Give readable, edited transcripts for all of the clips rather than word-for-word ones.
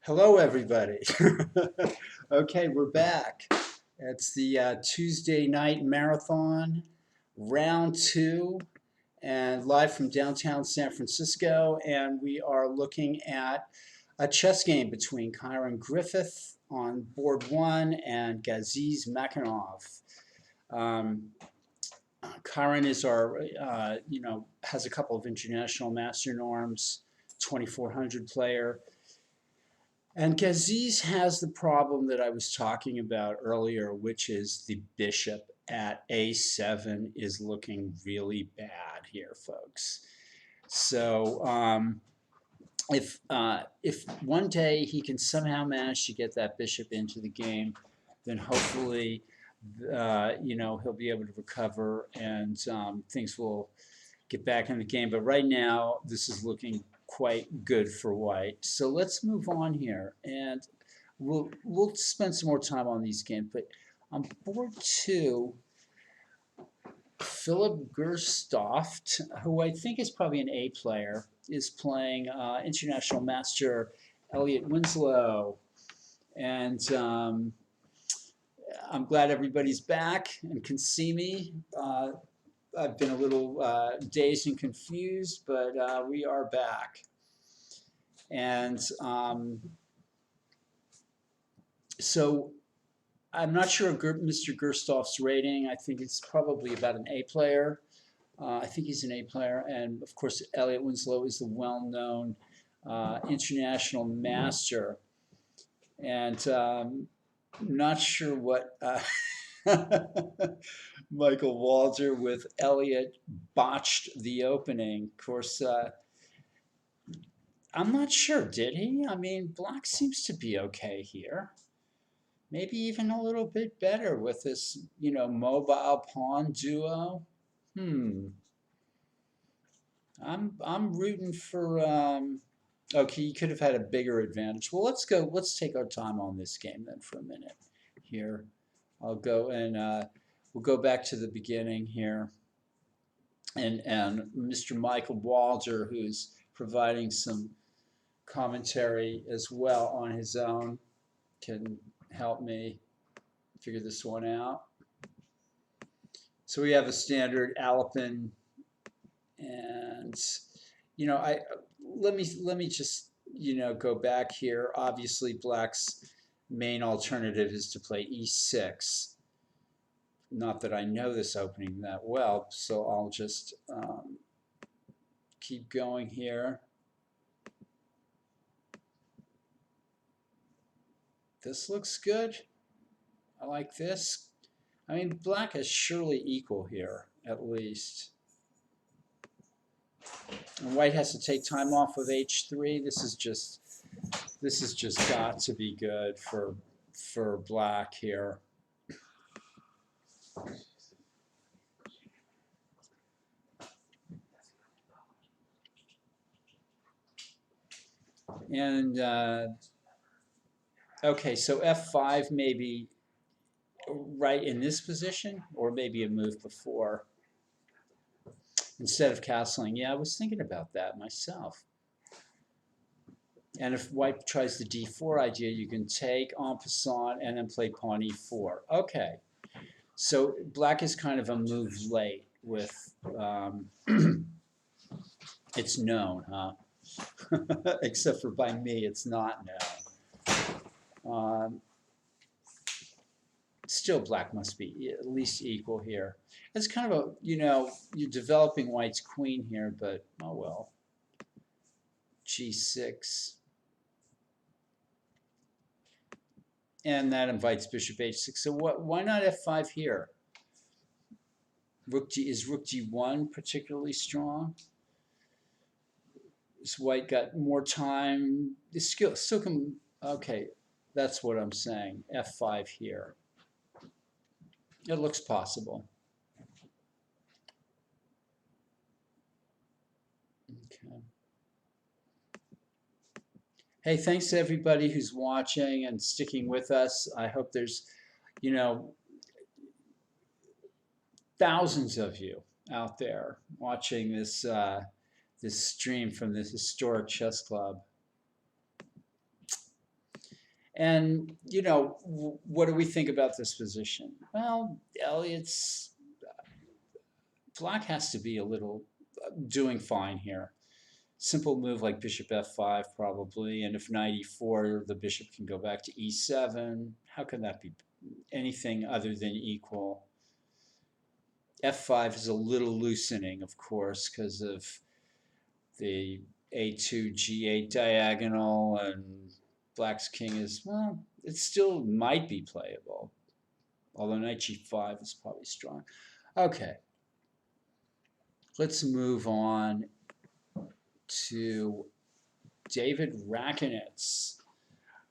Hello, everybody. Okay, we're back. It's the Tuesday night marathon, round two, and live from downtown San Francisco. And we are looking at a chess game between Kyron Griffith on board one and Gaziz Makhanoff. Um, Kyron is our, has a couple of international master norms, 2400 player. And Gaziz has the problem that I was talking about earlier, which is the bishop at a7 is looking really bad here, folks. So if one day he can somehow manage to get that bishop into the game, then hopefully he'll be able to recover and things will get back in the game. But right now, this is looking quite good for white. So let's move on here, and we'll spend some more time on these games. But on board two, Philip Gerstoft, who I think is probably an A player, is playing international master Elliot Winslow, and I'm glad everybody's back and can see me. I've been a little dazed and confused, but we are back. And so I'm not sure of Mr. Gerstoff's rating. I think it's probably about an A player. I think he's an A player. And of course, Elliot Winslow is the well-known international master. And not sure what Michael Walter with Elliot botched the opening. Of course, I'm not sure, did he? I mean, black seems to be okay here. Maybe even a little bit better with this, mobile pawn duo. I'm rooting for okay, he could have had a bigger advantage. Well, let's take our time on this game then for a minute here. I'll go and we'll go back to the beginning here. And Mr. Michael Walter, who's providing some commentary as well on his own, can help me figure this one out. So we have a standard Alapin, and let me just go back here. Obviously, black's main alternative is to play e6. Not that I know this opening that well, so I'll just keep going here. This looks good. I like this. I mean, black is surely equal here, at least. And white has to take time off with h3. This is just got to be good for black here. And okay, so f5 maybe right in this position, or maybe a move before instead of castling. Yeah, I was thinking about that myself. And if white tries the d4 idea, you can take en passant and then play pawn e4. Okay, so black is kind of a move late with it's known, huh? Except for by me, it's not known. Still, black must be at least equal here. It's kind of a, you're developing white's queen here, but oh well. G6. And that invites bishop h6. So why not f5 here? Is rook g1 particularly strong? This white got more time. This still can, okay, that's what I'm saying. f5 here. It looks possible. Okay. Hey, thanks to everybody who's watching and sticking with us. I hope there's, thousands of you out there watching this this stream from this historic chess club. And, you know, what do we think about this position? Well, Elliot's black has to be a little doing fine here. Simple move like bishop f5 probably, and if knight e4, the bishop can go back to e7. How can that be anything other than equal? f5 is a little loosening, of course, because of the a2 g8 diagonal, and black's king is, well, it still might be playable, although knight g5 is probably strong. Okay, let's move on to David Rakonitz,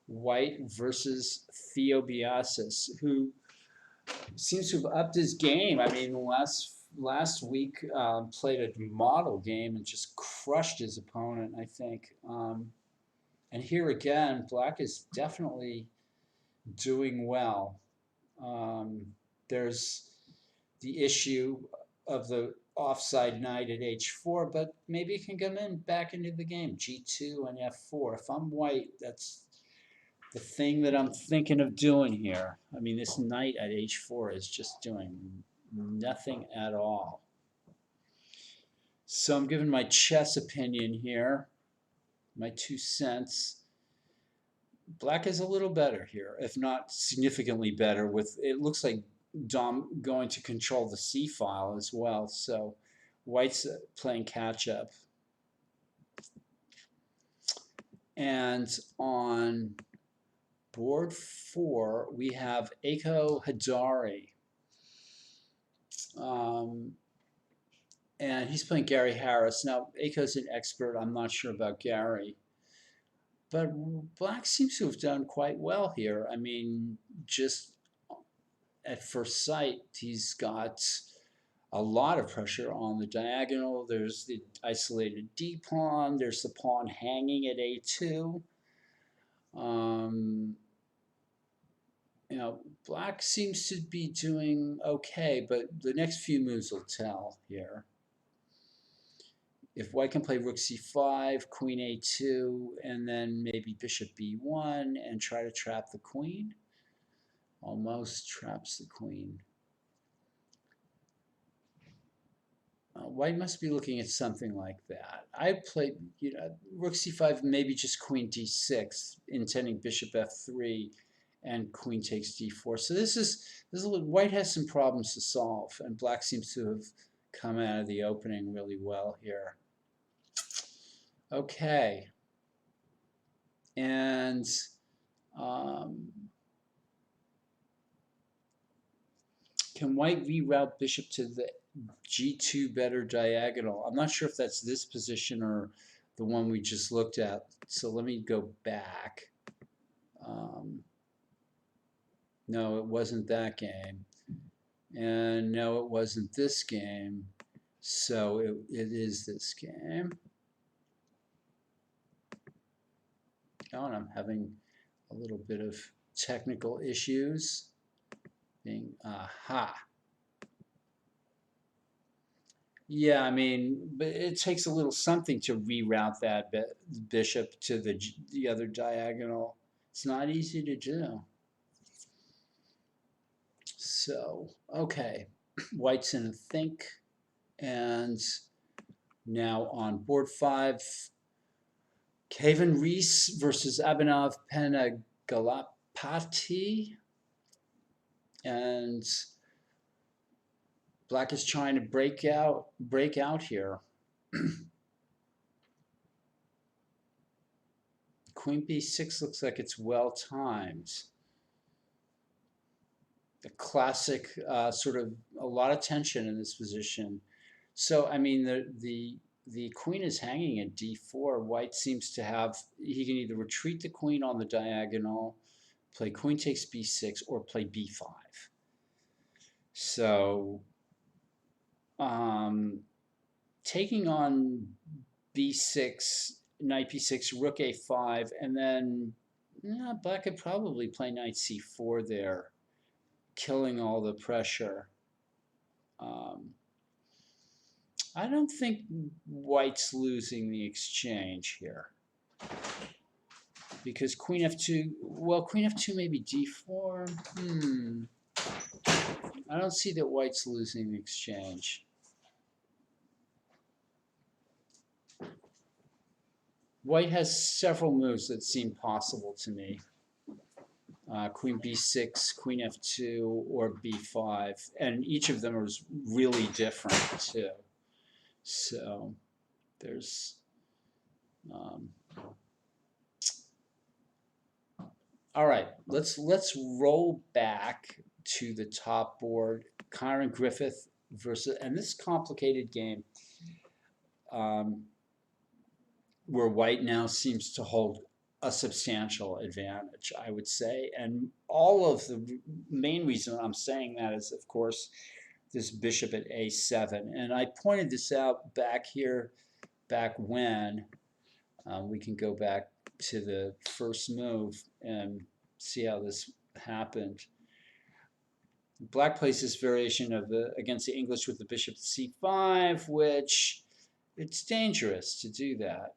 White versus Theo Biasis, who seems to have upped his game. I mean, last week played a model game and just crushed his opponent, I think. And here again, black is definitely doing well. There's the issue of the offside knight at h4, but maybe it can come in back into the game. g2 and f4. If I'm white, that's the thing that I'm thinking of doing here. I mean, this knight at h4 is just doing nothing at all. So I'm giving my chess opinion here, my 2 cents. Black is a little better here, if not significantly better. With it looks like Dom going to control the c file as well. So white's playing catch up. And on board 4, we have Aiko Hadari. And he's playing Gary Harris. Now, Aiko's an expert. I'm not sure about Gary. But black seems to have done quite well here. I mean, just at first sight, he's got a lot of pressure on the diagonal. There's the isolated D pawn. There's the pawn hanging at A2. You know, black seems to be doing okay, but the next few moves will tell here. If white can play rook c5, queen a2, and then maybe bishop b1 and try to trap the queen. Almost traps the queen. White must be looking at something like that. I played, you know, rook c5, maybe just queen d6, intending bishop f3, and queen takes d4. So this is white has some problems to solve, and black seems to have come out of the opening really well here. Okay, and can white reroute bishop to the g2 better diagonal? I'm not sure if that's this position or the one we just looked at. So let me go back. No, it wasn't that game. And no, it wasn't this game. So it is this game. Oh, and I'm having a little bit of technical issues. Aha. Yeah, I mean, but it takes a little something to reroute that bishop to the other diagonal. It's not easy to do. So, okay, white's in a think, and now on board 5, Kevin Reese versus Abhinav Penagalapati, and black is trying to break out here. Queen b6 looks like it's well timed. The classic sort of a lot of tension in this position. So I mean the queen is hanging at d4. White seems to have, he can either retreat the queen on the diagonal, play queen takes b6, or play b5. So taking on b6, knight b6, rook a5, and then black could probably play knight c4 there, killing all the pressure. I don't think white's losing the exchange here. because queen f2, well, queen f2 maybe d4. I don't see that white's losing the exchange. White has several moves that seem possible to me. Queen b6, queen f2, or b5, and each of them is really different too. So there's all right. Let's roll back to the top board. Kyron Griffith versus, and this complicated game where white now seems to hold a substantial advantage, I would say. And all of the main reason I'm saying that is, of course, this bishop at a7. And I pointed this out back here, back when. We can go back to the first move and see how this happened. Black plays this variation of against the English with the bishop c5, which it's dangerous to do that.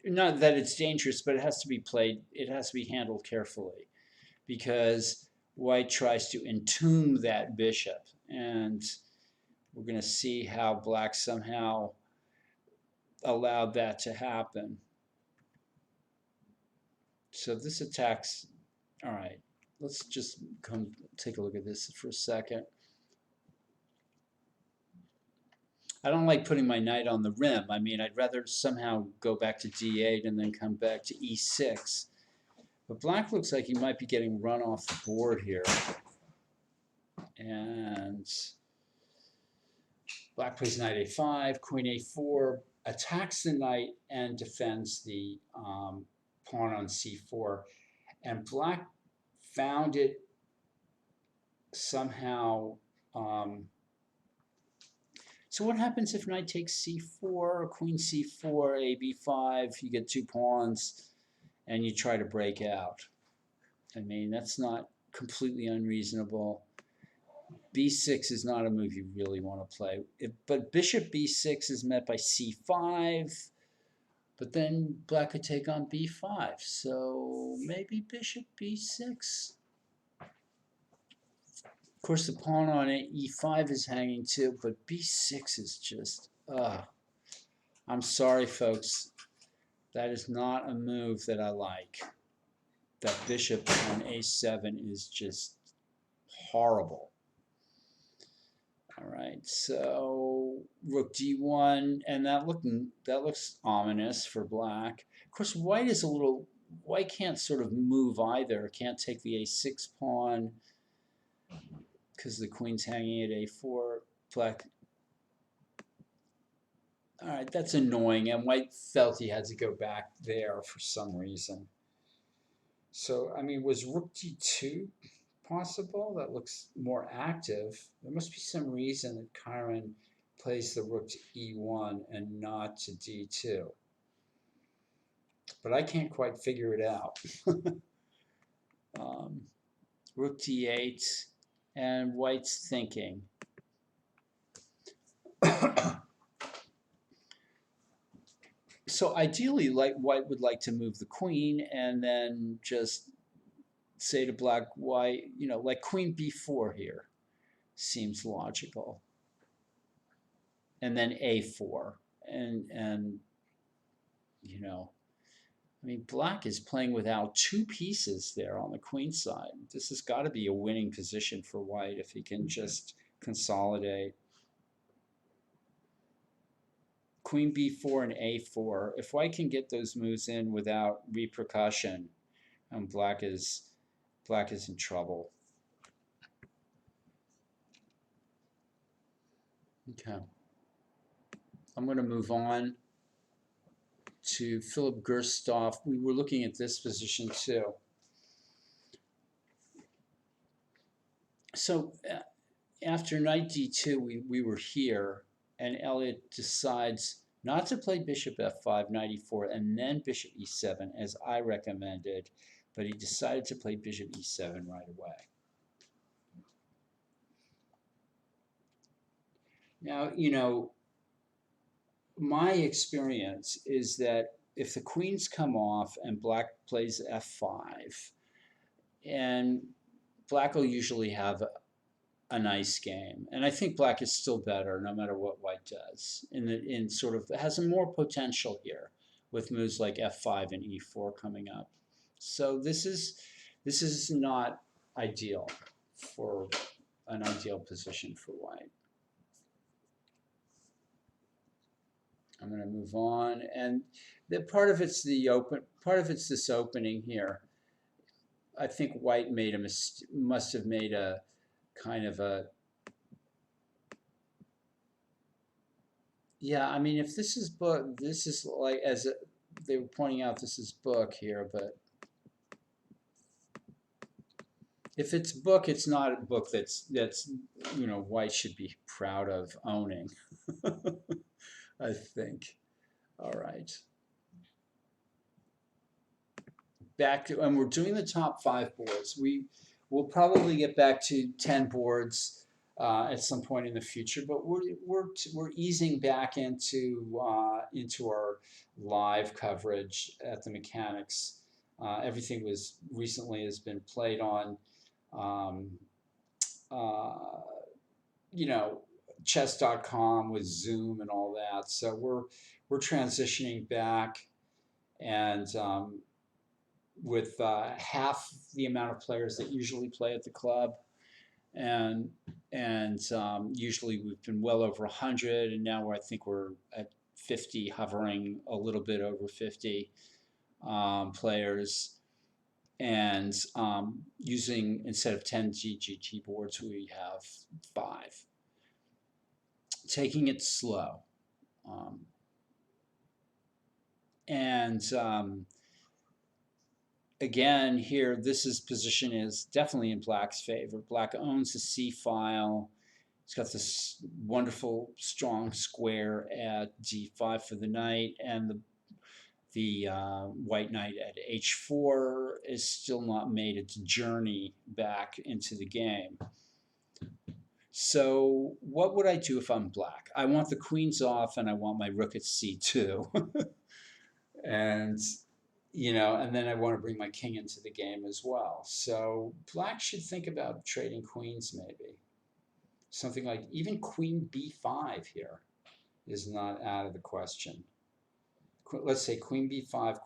Not that it's dangerous, but it has to be played, it has to be handled carefully, because white tries to entomb that bishop, and we're going to see how black somehow allowed that to happen. So this attacks, all right, let's just come take a look at this for a second. I don't like putting my knight on the rim. I mean, I'd rather somehow go back to d8 and then come back to e6. But black looks like he might be getting run off the board here. And black plays knight a5, queen a4, attacks the knight and defends the pawn on c4. And black found it somehow. So what happens if knight takes c4, queen c4, a b5, you get two pawns, and you try to break out? I mean, that's not completely unreasonable. b6 is not a move you really want to play. But bishop b6 is met by c5, but then black could take on b5. So maybe bishop b6. Of course, the pawn on e5 is hanging too, but b6 is just, I'm sorry, folks. That is not a move that I like. That bishop on a7 is just horrible. All right, so rook d1, and that looks ominous for black. Of course, white can't sort of move either. Can't take the a6 pawn because the queen's hanging at a4. Black. All right, that's annoying, and white felt he had to go back there for some reason. So, I mean, was rook d2 possible? That looks more active. There must be some reason that Kyron plays the rook to e1 and not to d2. But I can't quite figure it out. Rook d8, and white's thinking. So ideally, white would like to move the queen and then just say to black, white, like queen b4 here seems logical, and then a4, and I mean, black is playing without two pieces there on the queen side. This has got to be a winning position for white if he can just consolidate. Queen b4 and a4. If white can get those moves in without repercussion, black is in trouble. Okay. I'm going to move on to Philip Gerstoff. We were looking at this position too. So after knight d2, we were here, and Elliott decides not to play bishop f5, knight e4, and then bishop e7, as I recommended, but he decided to play bishop e7 right away. Now, my experience is that if the queens come off and black plays f5, and black will usually have a nice game, and I think black is still better no matter what white does. In sort of has a more potential here with moves like f5 and e4 coming up. So this is not ideal for an ideal position for white. I'm going to move on, and the part of it's this opening here. I think white must have made a kind of a, yeah, I mean, if this is book, this is like, they were pointing out, this is book here, but if it's book, it's not a book that's white should be proud of owning. I think. All right. Back to, and we're doing the top 5 boards. We will probably get back to 10 boards at some point in the future, but we're easing back into our live coverage at the mechanics. Everything recently has been played on, uh, you know, chess.com with Zoom and all that. So we're transitioning back, and with half the amount of players that usually play at the club, and usually we've been well over 100, and now I think we're at 50, hovering a little bit over 50 players, and using, instead of 10 GGT boards, we have 5. Taking it slow, and again, here, position is definitely in black's favor. Black owns the c file. It's got this wonderful strong square at d5 for the knight, and the white knight at h4 is still not made its journey back into the game. So what would I do if I'm black? I want the queens off, and I want my rook at c2. And and then I want to bring my king into the game as well. So black should think about trading queens, maybe. Something like even queen b5 here is not out of the question. Let's say queen b5,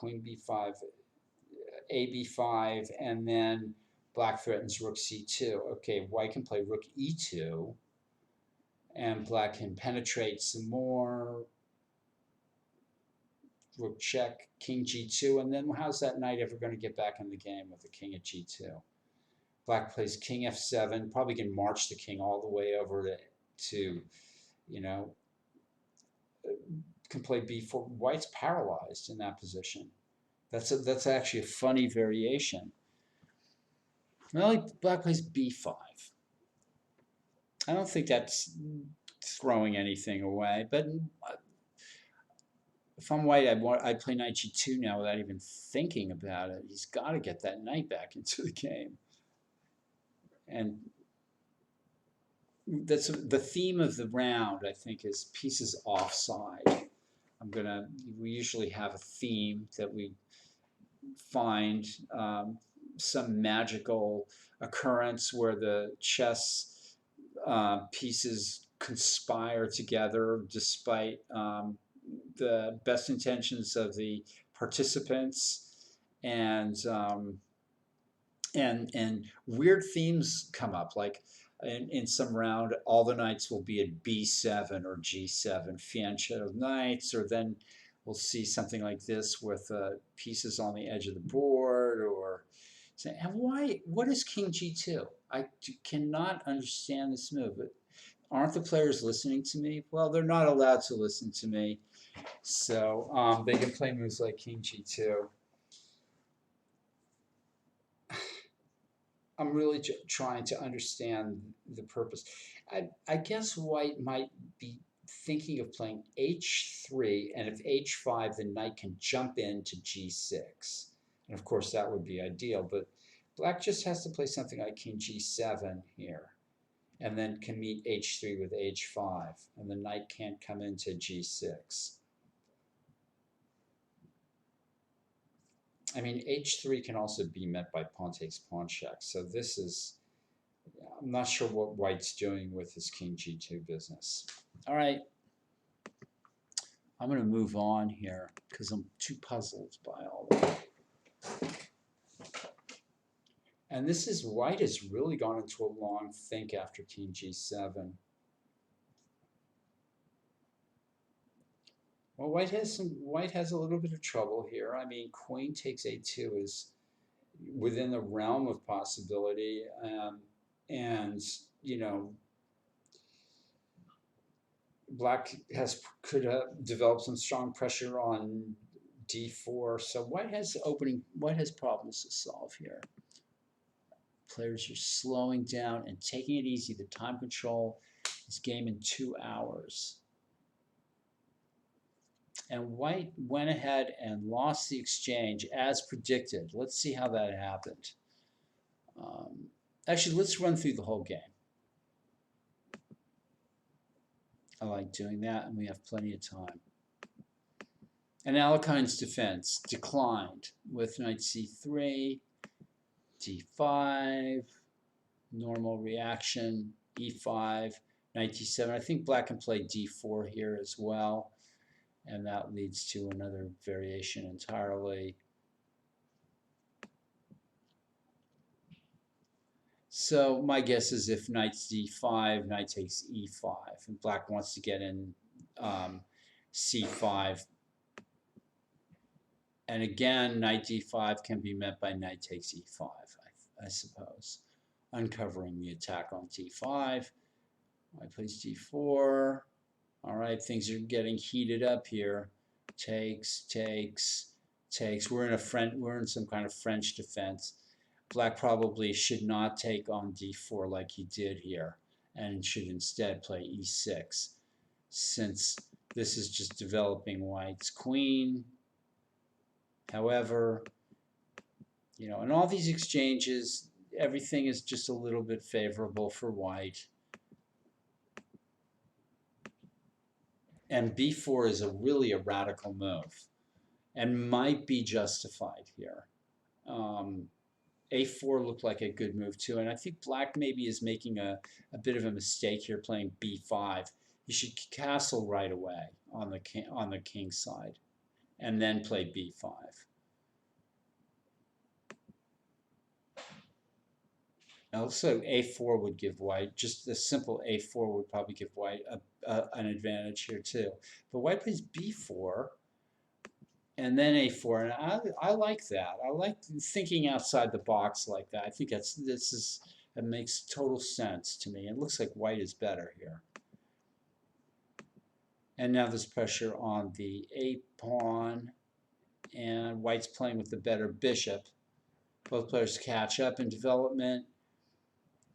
ab5, and then black threatens rook c2. Okay, white can play rook e2, and black can penetrate some more. Rook check, king g2, and then how's that knight ever going to get back in the game with the king at g2? Black plays king f7, probably can march the king all the way over to can play b4. White's paralyzed in that position. That's actually a funny variation. Well, black plays b5. I don't think that's throwing anything away, but if I'm white, I'd play knight g2 now without even thinking about it. He's got to get that knight back into the game. And that's the theme of the round, I think, is pieces offside. We usually have a theme that we find, some magical occurrence where the chess pieces conspire together despite the best intentions of the participants, and weird themes come up, like in some round all the knights will be at b7 or g7, fianchetto knights, or then we'll see something like this with pieces on the edge of the board, or and what is king g2? I cannot understand this move. Aren't the players listening to me? Well, they're not allowed to listen to me. So they can play moves like king g2. I'm really trying to understand the purpose. I guess white might be thinking of playing h3, and if h5, the knight can jump into g6. And of course, that would be ideal, but black just has to play something like king g7 here, and then can meet h3 with h5, and the knight can't come into g6. I mean, h3 can also be met by pawn takes pawn check. So this is, I'm not sure what white's doing with his king g2 business. All right, I'm going to move on here because I'm too puzzled by all that. And this is, white has really gone into a long think after king g7. Well, white has a little bit of trouble here. I mean, queen takes a2 is within the realm of possibility, and you know, black could develop some strong pressure on d4. So white has problems to solve here. Players are slowing down and taking it easy. The time control is game in 2 hours. And white went ahead and lost the exchange as predicted. Let's see how that happened. Actually, let's run through the whole game. I like doing that, and we have plenty of time. And Alekhine's defense declined with knight c3, d5, normal reaction, e5, knight d7. I think black can play d4 here as well, and that leads to another variation entirely. So my guess is if knight d5, knight takes e5, and black wants to get in c5. And again, knight d5 can be met by knight takes e5, I suppose, uncovering the attack on d5. White plays d4. All right, things are getting heated up here. Takes, takes, takes. We're in some kind of French defense. Black probably should not take on d4 like he did here, and should instead play e6, since this is just developing white's queen. However, you know, in all these exchanges, everything is just a little bit favorable for white. And b4 is really a radical move and might be justified here. A4 looked like a good move too, and I think black maybe is making a bit of a mistake here playing b5. You should castle right away on the king side, and then play b5. Also, a4 would give white, just a simple a4 would probably give white an advantage here too. But white plays b4, and then a4, and I like that. I like thinking outside the box like that. I think it makes total sense to me. It looks like white is better here. And now there's pressure on the a pawn, and white's playing with the better bishop. Both players catch up in development,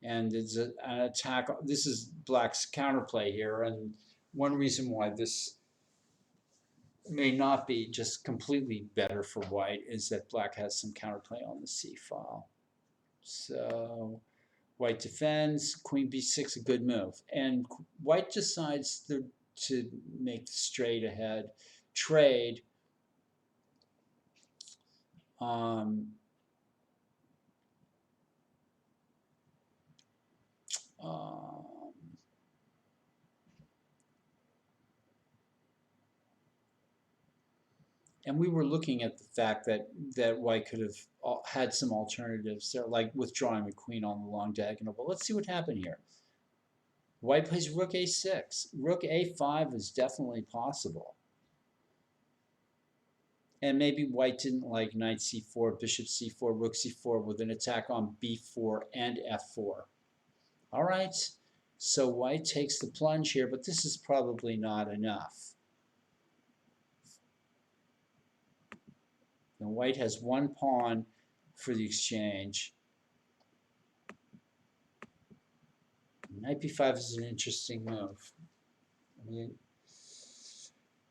and it's an attack. This is black's counterplay here, and one reason why this may not be just completely better for white is that black has some counterplay on the c file. So white defends, queen b6, a good move, and white decides to make the straight ahead trade. And we were looking at the fact that white could have had some alternatives there, like withdrawing the queen on the long diagonal. But let's see what happened here. White plays rook a6. Rook a5 is definitely possible. And maybe white didn't like knight c4, bishop c4, rook c4 with an attack on b4 and f4. All right, so white takes the plunge here, but this is probably not enough. And white has one pawn for the exchange. Knight b5 is an interesting move. I mean,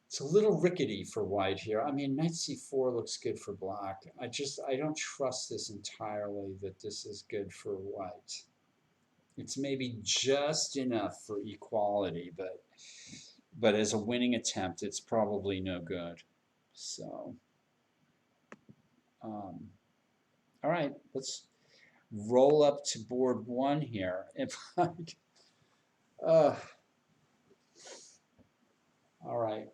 it's a little rickety for white here. I mean, knight c4 looks good for black. I don't trust this entirely that this is good for white. It's maybe just enough for equality, but as a winning attempt, it's probably no good. So Um, all right, let's roll up to board one here. If I, uh, all right,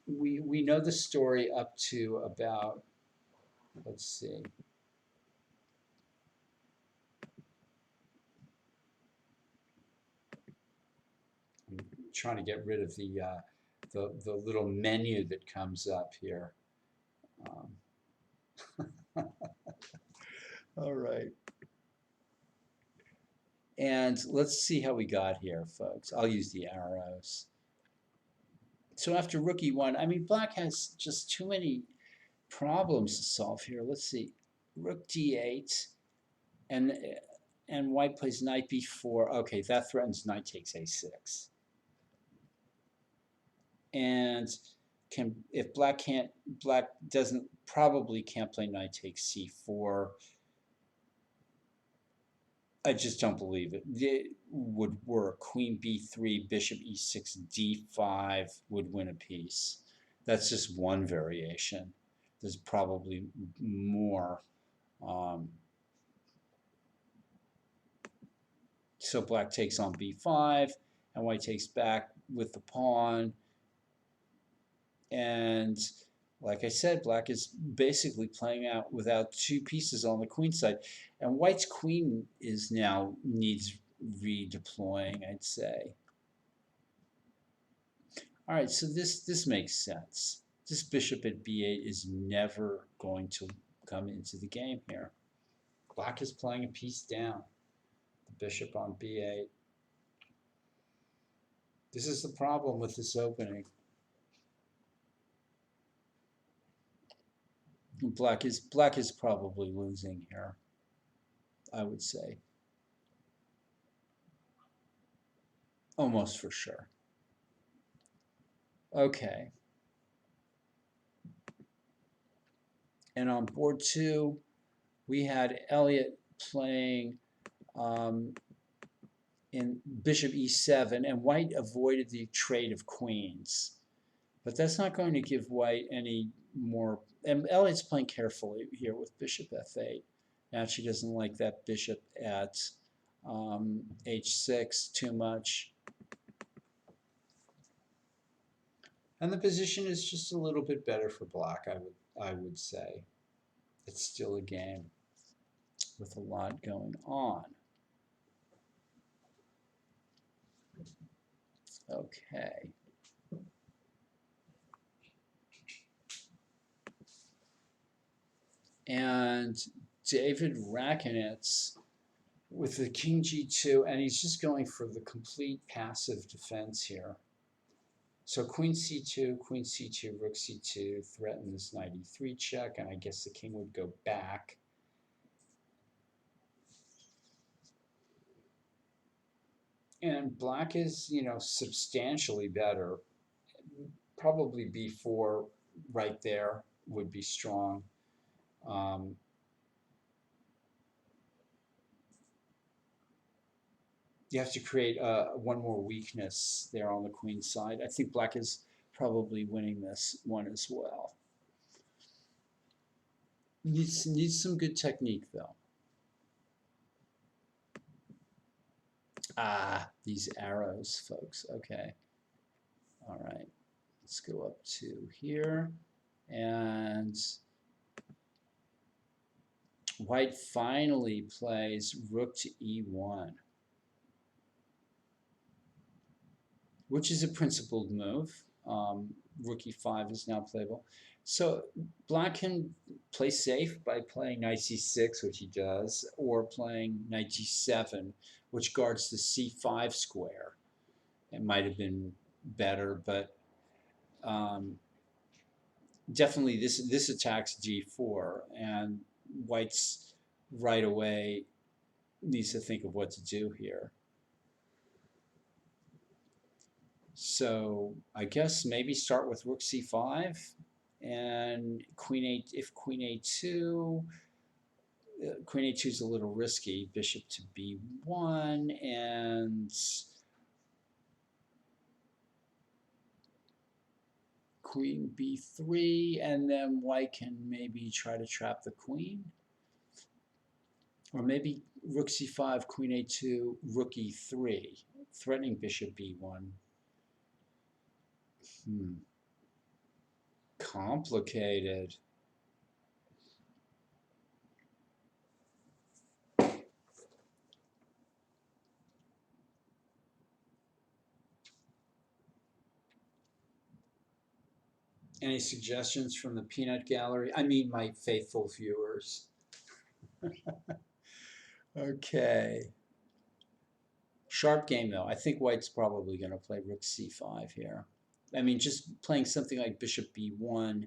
we know the story up to about, let's see, I'm trying to get rid of the little menu that comes up here. All right. And let's see how we got here, folks. I'll use the arrows. So after rook e1, I mean, black has just too many problems to solve here. Let's see. Rook d8, and and white plays knight b4. Okay, that threatens knight takes a6. And if black doesn't probably can't play knight takes c4. I just don't believe it. It would work. Queen b3, bishop e6, d5 would win a piece. That's just one variation. There's probably more. Um, so black takes on b5, and white takes back with the pawn. And like I said, black is basically playing out without two pieces on the queen side. And white's queen is now needs redeploying, I'd say. All right, so this makes sense. This bishop at b8 is never going to come into the game here. Black is playing a piece down. The bishop on b8. This is the problem with this opening. Black is probably losing here, I would say. Almost for sure. Okay. And on board two, we had Elliott playing in bishop e7, and white avoided the trade of queens. But that's not going to give white any more. And Elliott's playing carefully here with bishop f8. Now she doesn't like that bishop at h6 too much. And the position is just a little bit better for black, I would say. It's still a game with a lot going on. Okay. And David Rakonitz with the king g2, and he's just going for the complete passive defense here. So queen c2, rook c2, threaten this knight e3 check, and I guess the king would go back. And black is, substantially better. Probably b4 right there would be strong. You have to create one more weakness there on the queen side. I think black is probably winning this one as well. Needs some good technique though. Ah, these arrows, folks. Okay. All right. Let's go up to here. And white finally plays rook to e1, which is a principled move. Rook e5 is now playable. So black can play safe by playing knight c6, which he does, or playing knight g7, which guards the c5 square. It might have been better, but definitely this attacks g4, and white's right away needs to think of what to do here. So I guess maybe start with rook c5 and queen 8. If queen a2, queen a2 is a little risky. Bishop to b1 and queen b3, and then white can maybe try to trap the queen. Or maybe rook c5, queen a2, rook e3, threatening bishop b1. Complicated. Any suggestions from the peanut gallery? I mean, my faithful viewers. Okay. Sharp game, though. I think white's probably going to play rook c5 here. I mean, just playing something like bishop b1,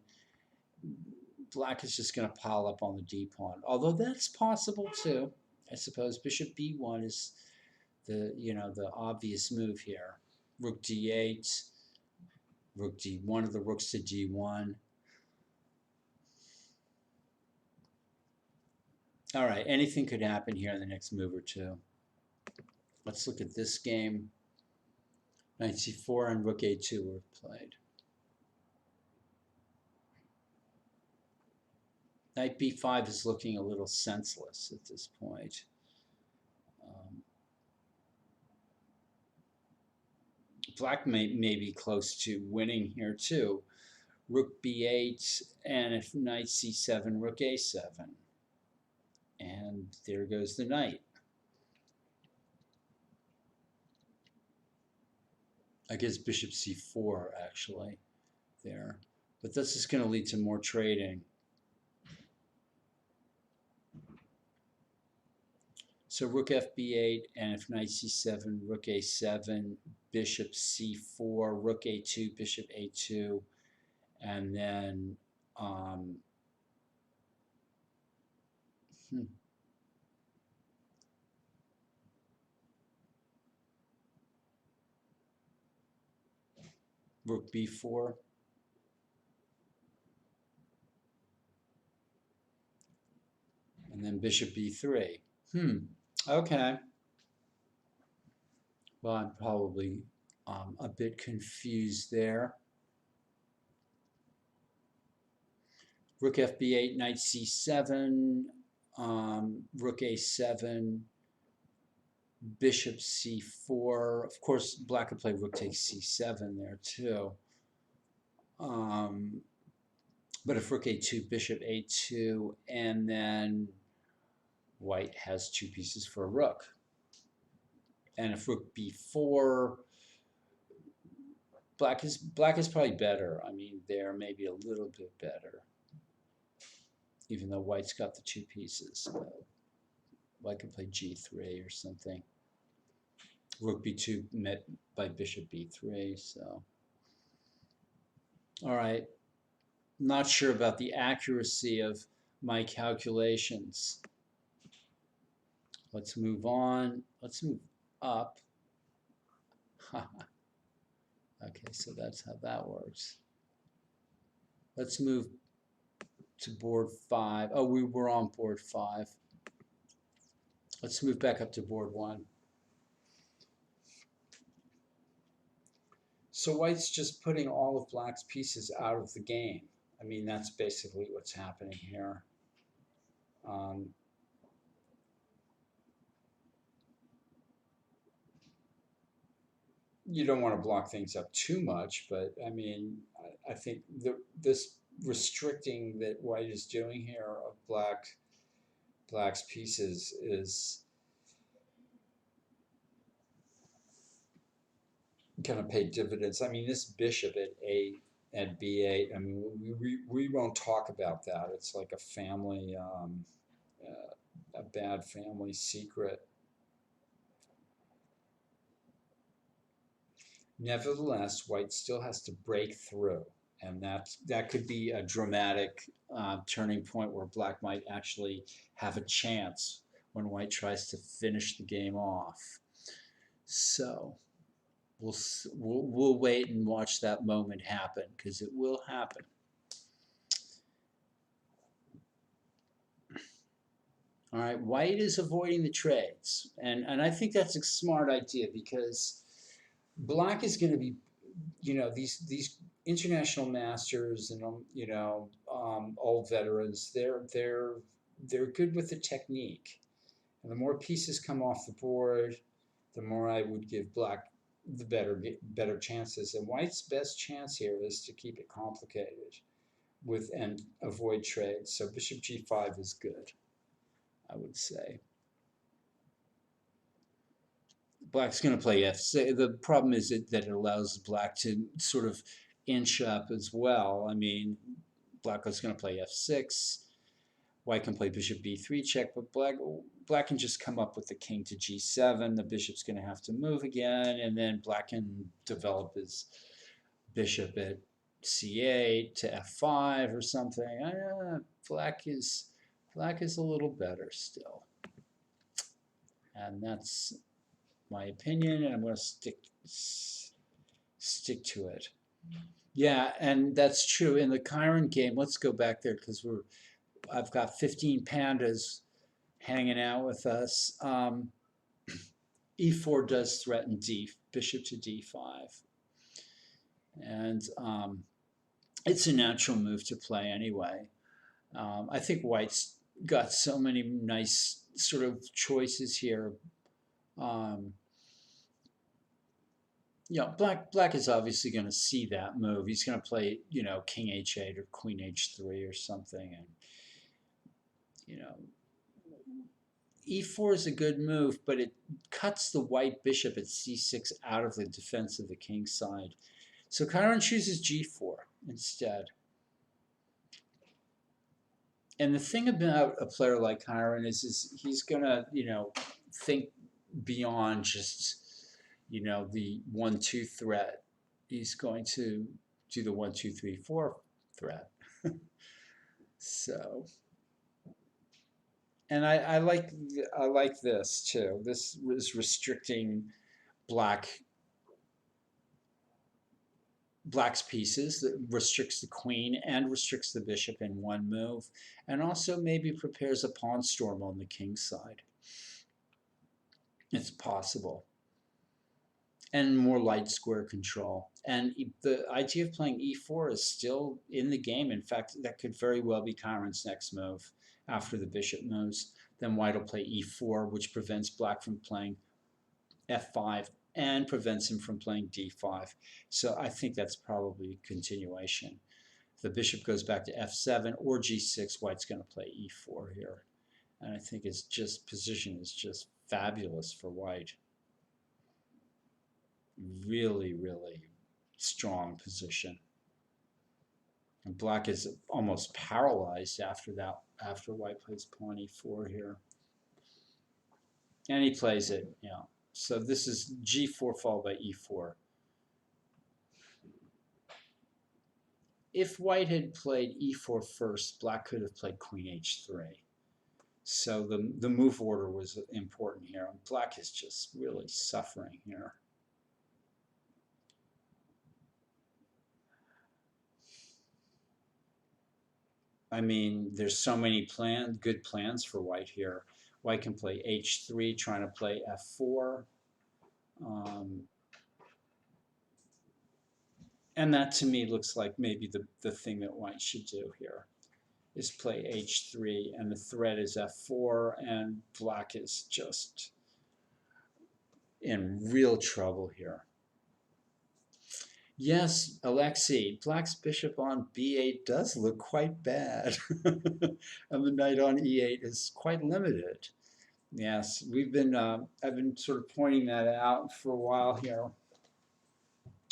black is just going to pile up on the d-pawn. Although that's possible, too. I suppose bishop b1 is the, the obvious move here. Rook d8, rook d1 of the rooks to d1. All right, anything could happen here in the next move or two. Let's look at this game. Knight c4 and rook a2 were played. Knight b5 is looking a little senseless at this point. Black may be close to winning here too. Rook b8, and if knight c7, rook a7. And there goes the knight. I guess bishop c4 actually there. But this is going to lead to more trading. So rook fb8, and if knight c7, rook a7, bishop c4, rook a2, bishop a2, and then rook b4. And then bishop b3. Okay. Well, I'm probably a bit confused there. Rook fb8, knight c7, rook a7, bishop c4. Of course, black could play rook takes c7 there too. But if rook a2, bishop a2, and then white has two pieces for a rook. And if rook b4, black is probably better. I mean, they're maybe a little bit better, even though white's got the two pieces. White could play g3 or something. Rook b2 met by bishop b3. So, all right. Not sure about the accuracy of my calculations. Let's move on. Let's move up. Okay, so that's how that works. Let's move to board 5. Oh, we were on board 5. Let's move back up to board 1. So white's just putting all of black's pieces out of the game. I mean, that's basically what's happening here. You don't want to block things up too much, but I mean, I think this restricting that white is doing here of black's pieces is going to pay dividends. I mean, this bishop at b8. I mean, we won't talk about that. It's like a family, a bad family secret. Nevertheless, white still has to break through, and that could be a dramatic turning point where black might actually have a chance when white tries to finish the game off. So we'll wait and watch that moment happen, because it will happen. All right, white is avoiding the trades, and I think that's a smart idea, because black is going to be, these international masters and old veterans, they're good with the technique. And the more pieces come off the board, the more I would give black the better chances. And white's best chance here is to keep it complicated with and avoid trades. So bishop g5 is good, I would say. Black's going to play f6. The problem is that it allows black to sort of inch up as well. I mean, black is going to play f6. White can play bishop b3 check, but black can just come up with the king to g7. The bishop's going to have to move again, and then black can develop his bishop at c8 to f5 or something. Black is a little better still, and that's my opinion, and I'm going to stick to it. Yeah, and that's true in the Chiron game. Let's go back there because I've got 15 pandas hanging out with us. E4 does threaten bishop to d5, and it's a natural move to play anyway. I think white's got so many nice sort of choices here. Black is obviously going to see that move. He's going to play, king h8 or queen h3 or something, and e4 is a good move, but it cuts the white bishop at c6 out of the defense of the king side. So Chiron chooses g4 instead. And the thing about a player like Chiron is he's going to, think beyond just the 1-2 threat. He's going to do the 1-2-3-4 threat. So, and I like this too. This is restricting black's pieces, that restricts the queen and restricts the bishop in one move, and also maybe prepares a pawn storm on the king's side. It's possible. And more light square control. And the idea of playing e4 is still in the game. In fact, that could very well be Chiron's next move after the bishop moves. Then white will play e4, which prevents black from playing f5 and prevents him from playing d5. So I think that's probably a continuation. If the bishop goes back to f7 or g6, white's going to play e4 here. And I think its position is just fabulous for white. Really, really strong position. And black is almost paralyzed after white plays pawn e4 here. And he plays it, So this is g4 followed by e4. If white had played e4 first, black could have played queen h3. So the move order was important here. And black is just really suffering here. I mean, there's so many good plans for white here. White can play h3, trying to play f4. And that to me looks like maybe the thing that white should do here is play h3, and the threat is f4, and black is just in real trouble here. Yes, Alexei, black's bishop on b8 does look quite bad. And the knight on e8 is quite limited. Yes, I've been sort of pointing that out for a while here.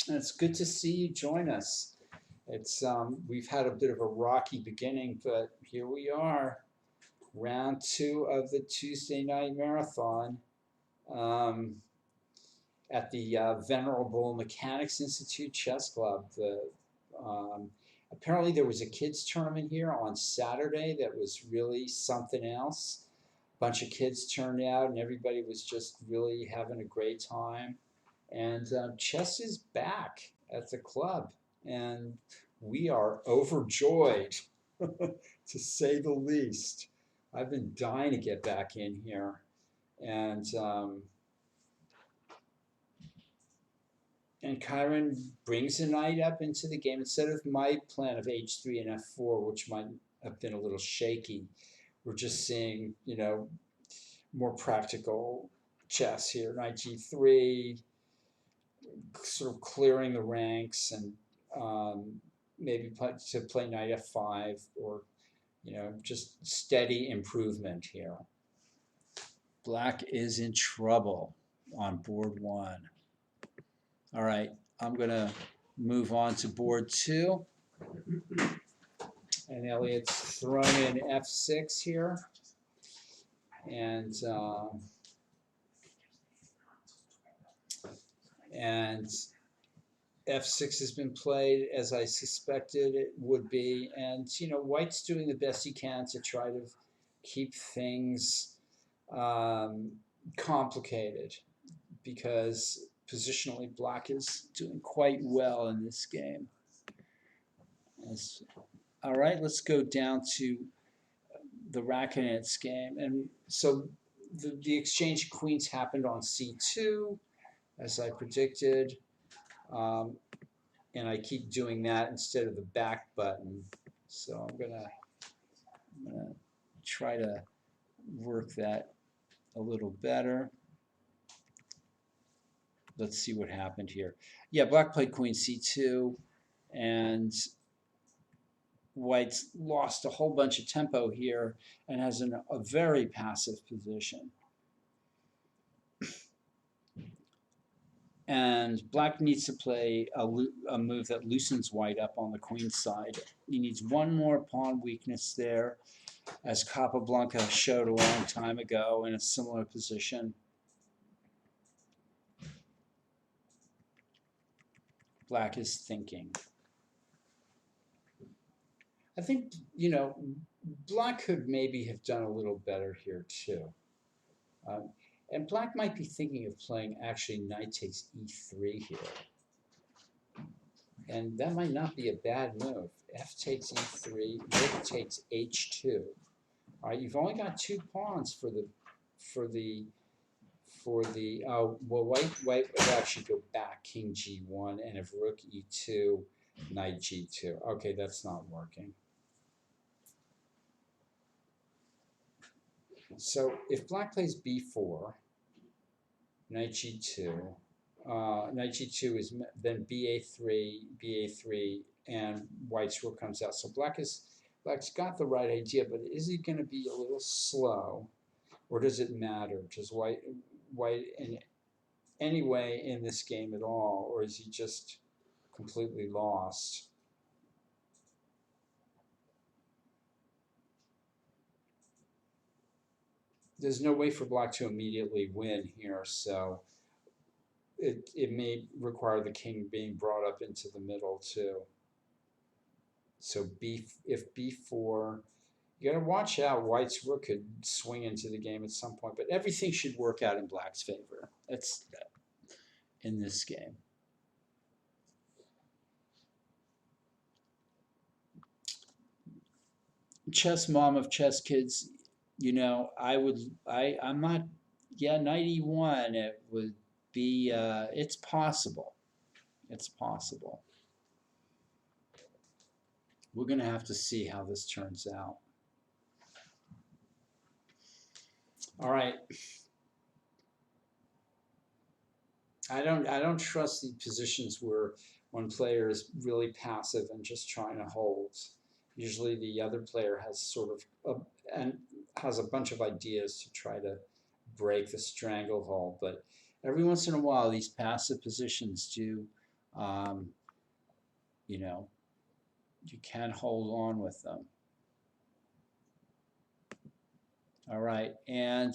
And it's good to see you join us. It's we've had a bit of a rocky beginning, but here we are, round 2 of the Tuesday night marathon. At the Venerable Mechanics Institute Chess Club. Apparently there was a kids tournament here on Saturday that was really something else. A bunch of kids turned out and everybody was just really having a great time. And chess is back at the club, and we are overjoyed, to say the least. I've been dying to get back in here, and And Chiron brings a knight up into the game instead of my plan of h3 and f4, which might have been a little shaky. We're just seeing, more practical chess here. Knight g3, sort of clearing the ranks, and maybe to play knight f5, or just steady improvement here. Black is in trouble on board 1. All right, I'm gonna move on to board 2, and Elliot's thrown in f6 here, and f6 has been played as I suspected it would be, and White's doing the best he can to try to keep things complicated, because positionally Black is doing quite well in this game. All right, let's go down to the Rakonitz game, and so the exchange of queens happened on c2, as I predicted. And I keep doing that instead of the back button. So I'm gonna try to work that a little better. Let's see what happened here. Yeah, Black played queen c2, and White's lost a whole bunch of tempo here and has a very passive position. And Black needs to play a move that loosens White up on the queen side. He needs one more pawn weakness there, as Capablanca showed a long time ago in a similar position. Black is thinking. I think, Black could maybe have done a little better here too. And Black might be thinking of playing actually knight takes e3 here. And that might not be a bad move. F takes e3, rook takes h2. All right, you've only got 2 pawns for the well, White would actually go back, king g1, and if rook e2, knight g2. Okay, that's not working. So if Black plays b4, knight g2, knight g2 is then ba3, and White's rook comes out. So Black's got the right idea, but is he going to be a little slow, or does it matter? Does White in any way in this game at all, or is he just completely lost? There's no way for Black to immediately win here, so it may require the king being brought up into the middle too. So if b4, you got to watch out. White's rook could swing into the game at some point, but everything should work out in Black's favor. That's in this game. Chess mom of chess kids, I'm not, knight e1, it would be, it's possible. It's possible. We're going to have to see how this turns out. All right. I don't trust the positions where one player is really passive and just trying to hold. Usually the other player has sort of has a bunch of ideas to try to break the stranglehold, but every once in a while these passive positions do, you can hold on with them. All right, and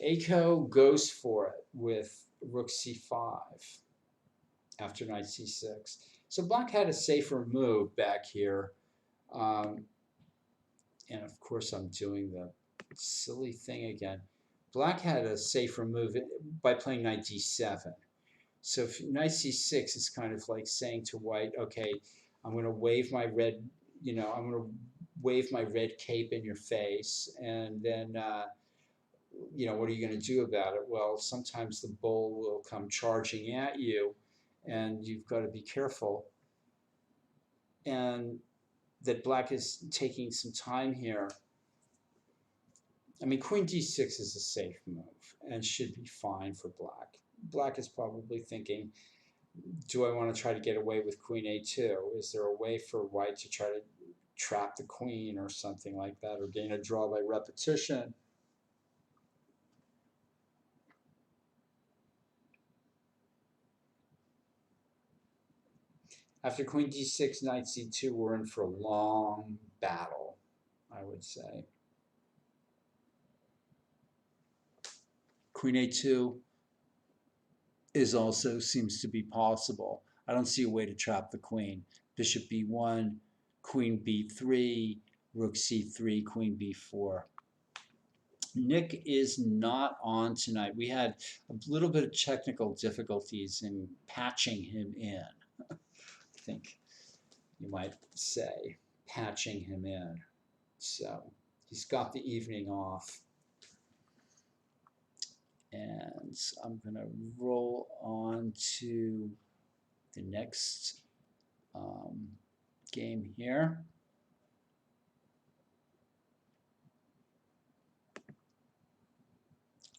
Aiko goes for it with rook c5 after knight c6. So Black had a safer move back here. And of course I'm doing the silly thing again. Black had a safer move by playing knight d7. So if knight c6 is kind of like saying to White, okay, I'm going to wave my red, I'm going to wave my red cape in your face, and then what are you going to do about it? Well, sometimes the bull will come charging at you, and you've got to be careful. And that black is taking some time here. I mean, queen d6 is a safe move and should be fine for black. Black is probably thinking, do I want to try to get away with queen a2? Is there a way for white to try to trap the queen or something like that, or gain a draw by repetition? After queen d6, knight c2, we're in for a long battle, I would say. Queen a2 is also seems to be possible. I don't see a way to trap the queen. Bishop b1, queen b3, rook c3, queen b4. Nick is not on tonight. We had a little bit of technical difficulties in patching him in. I think you might say, patching him in. So he's got the evening off. And I'm going to roll on to the next game here.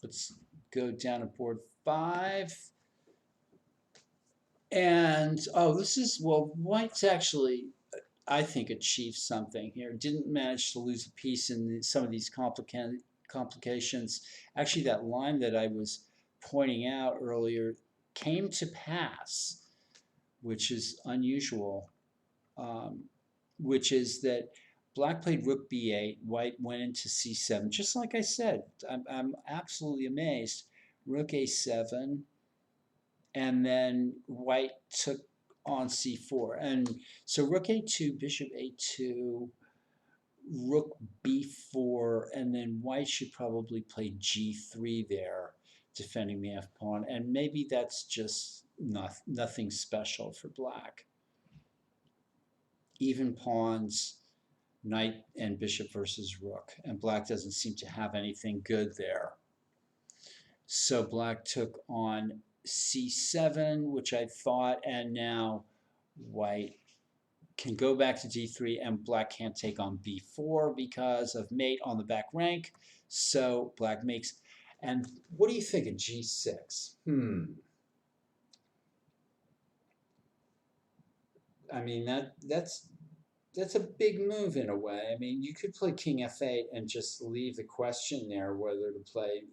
Let's go down to board 5. And, oh, this is, well, white's actually, I think, achieved something here. Didn't manage to lose a piece in some of these complications. Actually, that line that I was pointing out earlier came to pass, which is unusual, which is that black played rook b8, white went into c7, just like I said. I'm absolutely amazed. Rook a7, and then white took on c4. And so rook a2, bishop a2, rook b4, and then white should probably play g3 there, defending the f pawn. And maybe that's just nothing special for black. Even pawns, knight and bishop versus rook, and black doesn't seem to have anything good there. So black took on c7, which I thought, and now white can go back to d3, and black can't take on b4 because of mate on the back rank. So black makes, and what do you think of g6? I mean, that's a big move in a way. I mean, you could play king f8 and just leave the question there whether to play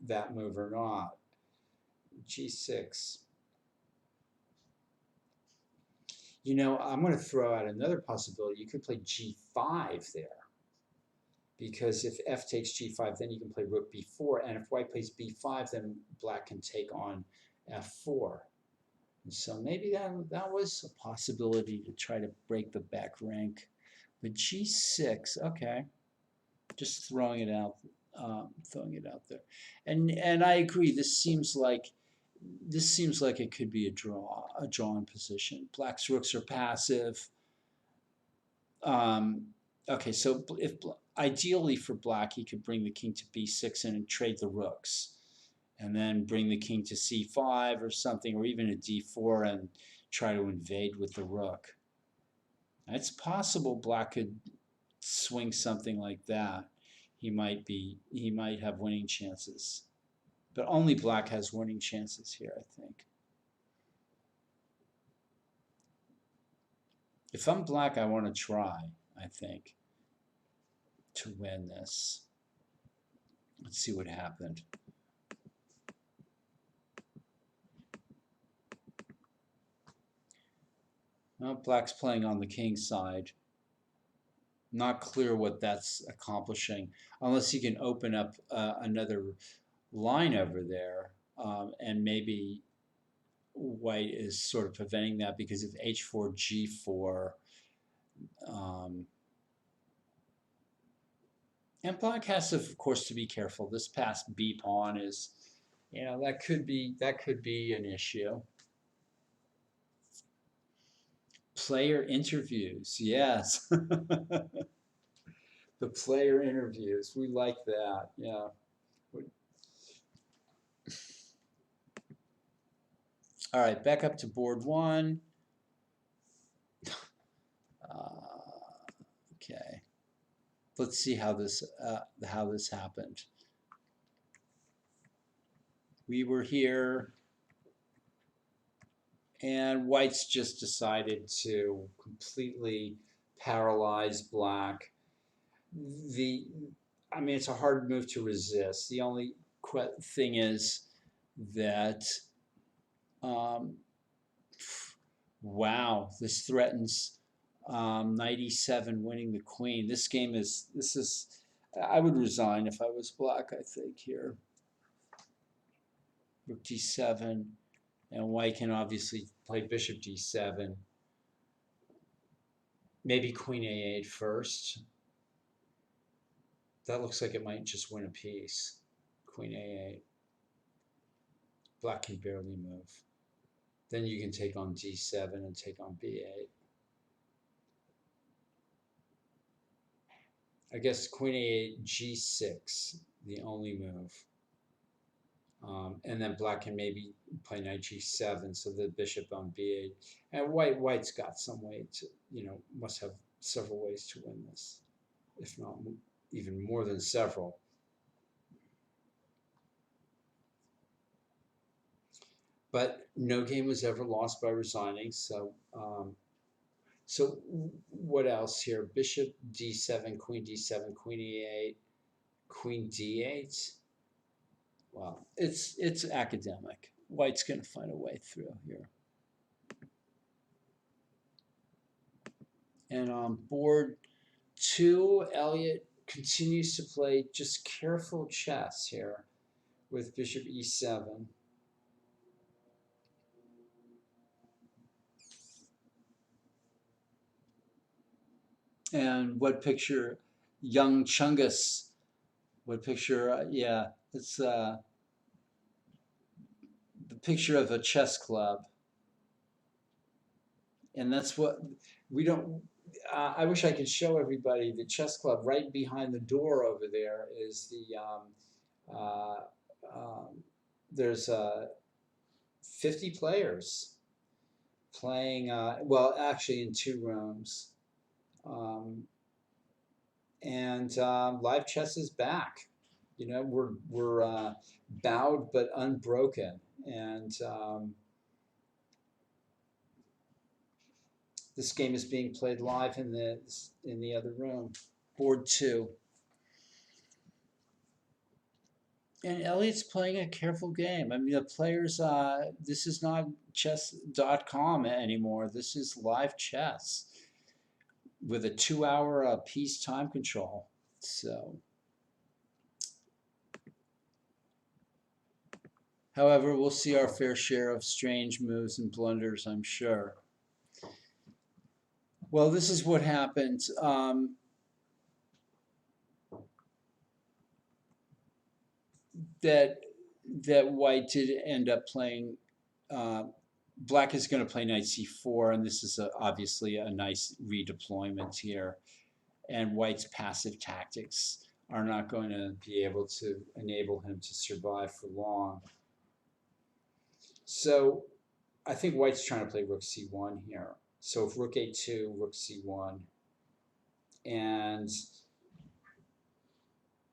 that move or not. g6. You know, I'm going to throw out another possibility. You could play g5 there. Because if f takes g5, then you can play rook b4. And if white plays b5, then black can take on f4. And so maybe that was a possibility to try to break the back rank. But g6, okay. Just throwing it out there. And I agree, this seems like it could be a drawn position. Black's rooks are passive. Okay, so if ideally for black, he could bring the king to b6 and trade the rooks, and then bring the king to c5 or something, or even a d4 and try to invade with the rook. It's possible black could swing something like that. He might have winning chances, but only black has winning chances here, I think. If I'm black, I want to try, I think, to win this. Let's see what happened. Well, black's playing on the king side. Not clear what that's accomplishing, unless he can open up another line over there, and maybe white is sort of preventing that because of h4, g4. And black has, of course, to be careful. This passed b pawn is, you know, that could be an issue. Player interviews, yes. The player interviews, we like that, yeah. All All right, back up to board one. Okay, let's see how this happened. We were here, and white's just decided to completely paralyze black. I mean, it's a hard move to resist. The only thing is that, um, wow, this threatens knight e7 winning the queen. This is, I would resign if I was black, I think, here. Rook d7, and white can obviously play bishop d7. Maybe queen a8 first. That looks like it might just win a piece. Queen a8. Black can barely move. Then you can take on d7 and take on b8. I guess queen a8, g6, the only move. And then black can maybe play knight g7, so the bishop on b8. And white's got some way to, must have several ways to win this, if not even more than several. But no game was ever lost by resigning. So, so what else here? Bishop d7, queen e8, queen d8. Well, it's academic. White's going to find a way through here. And on board two, Elliott continues to play just careful chess here with bishop e7. And what picture? Young Chungus. What picture? Yeah, it's the picture of a chess club. And that's what we don't. I wish I could show everybody the chess club. Right behind the door over there is the. There's 50 players playing. Well, actually, in two rooms. And live chess is back. We're bowed but unbroken, and this game is being played live in the other room, board two. And Elliott's playing a careful game. I mean, the players. This is not chess.com anymore. This is live chess with a 2-hour piece time control. So, however, we'll see our fair share of strange moves and blunders, I'm sure. Well, this is what happened. That white did end up playing. Black is going to play knight c4, and this is obviously a nice redeployment here. And white's passive tactics are not going to be able to enable him to survive for long. So I think white's trying to play rook c1 here. So if rook a2, rook c1, and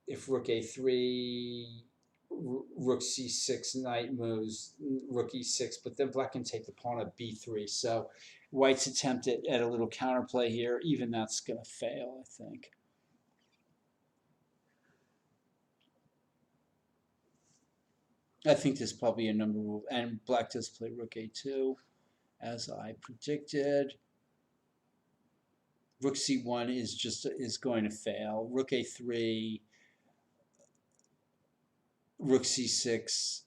if rook a3, rook c6, knight moves, rook e6, but then black can take the pawn at b3. So white's attempt at a little counterplay here, even that's going to fail, I think. I think this is probably a number move, and black does play rook a2, as I predicted. Rook c1 is going to fail. Rook a3, rook c6.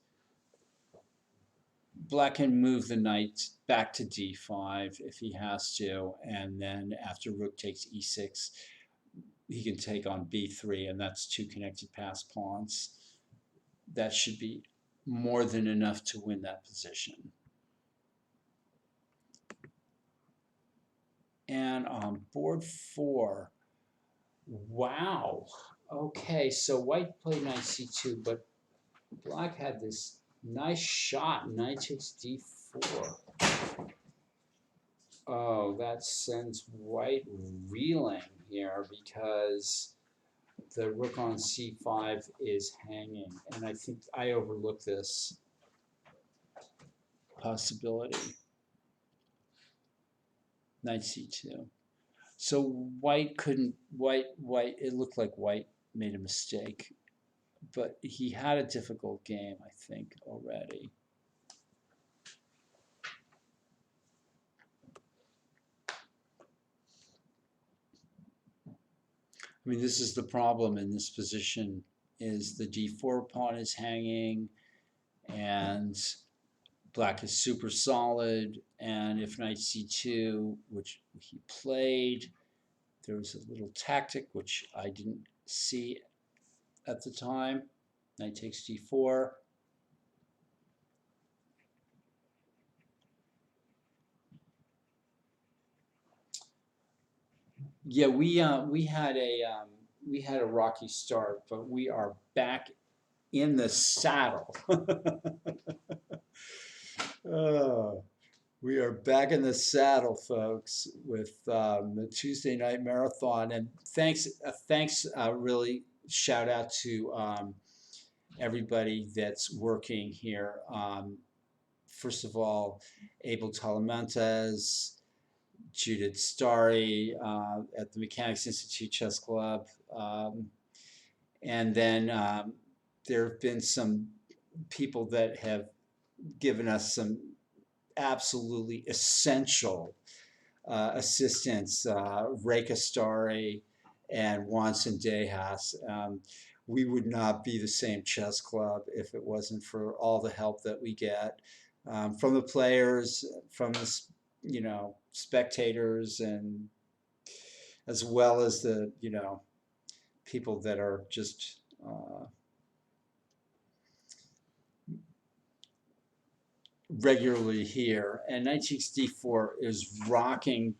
Black can move the knight back to d5 if he has to, and then after rook takes e6, he can take on b3, and that's two connected pass pawns. That should be more than enough to win that position. And on board four, wow. Okay, so white played knight c2, but black had this nice shot. Knight takes d4. Oh, that sends white reeling here because the rook on c5 is hanging, and I think I overlooked this possibility. Knight c2. So white couldn't, it looked like white made a mistake, but he had a difficult game, I think, already. I mean, this is the problem in this position, is the d4 pawn is hanging, and black is super solid, and if knight c2, which he played, there was a little tactic which I didn't see at the time. Knight takes d4. Yeah, we had a rocky start, but we are back in the saddle. Oh, we are back in the saddle, folks, with the Tuesday night marathon. And thanks, really shout out to everybody that's working here. First of all, Abel Talamantes, Judith Starry at the Mechanics Institute Chess Club. And then there have been some people that have given us some absolutely essential assistance, Reka Starry and Wanson Dejas. We would not be the same chess club if it wasn't for all the help that we get from the players, from the spectators, and as well as the people that are just regularly here. And knight takes d4 is rocking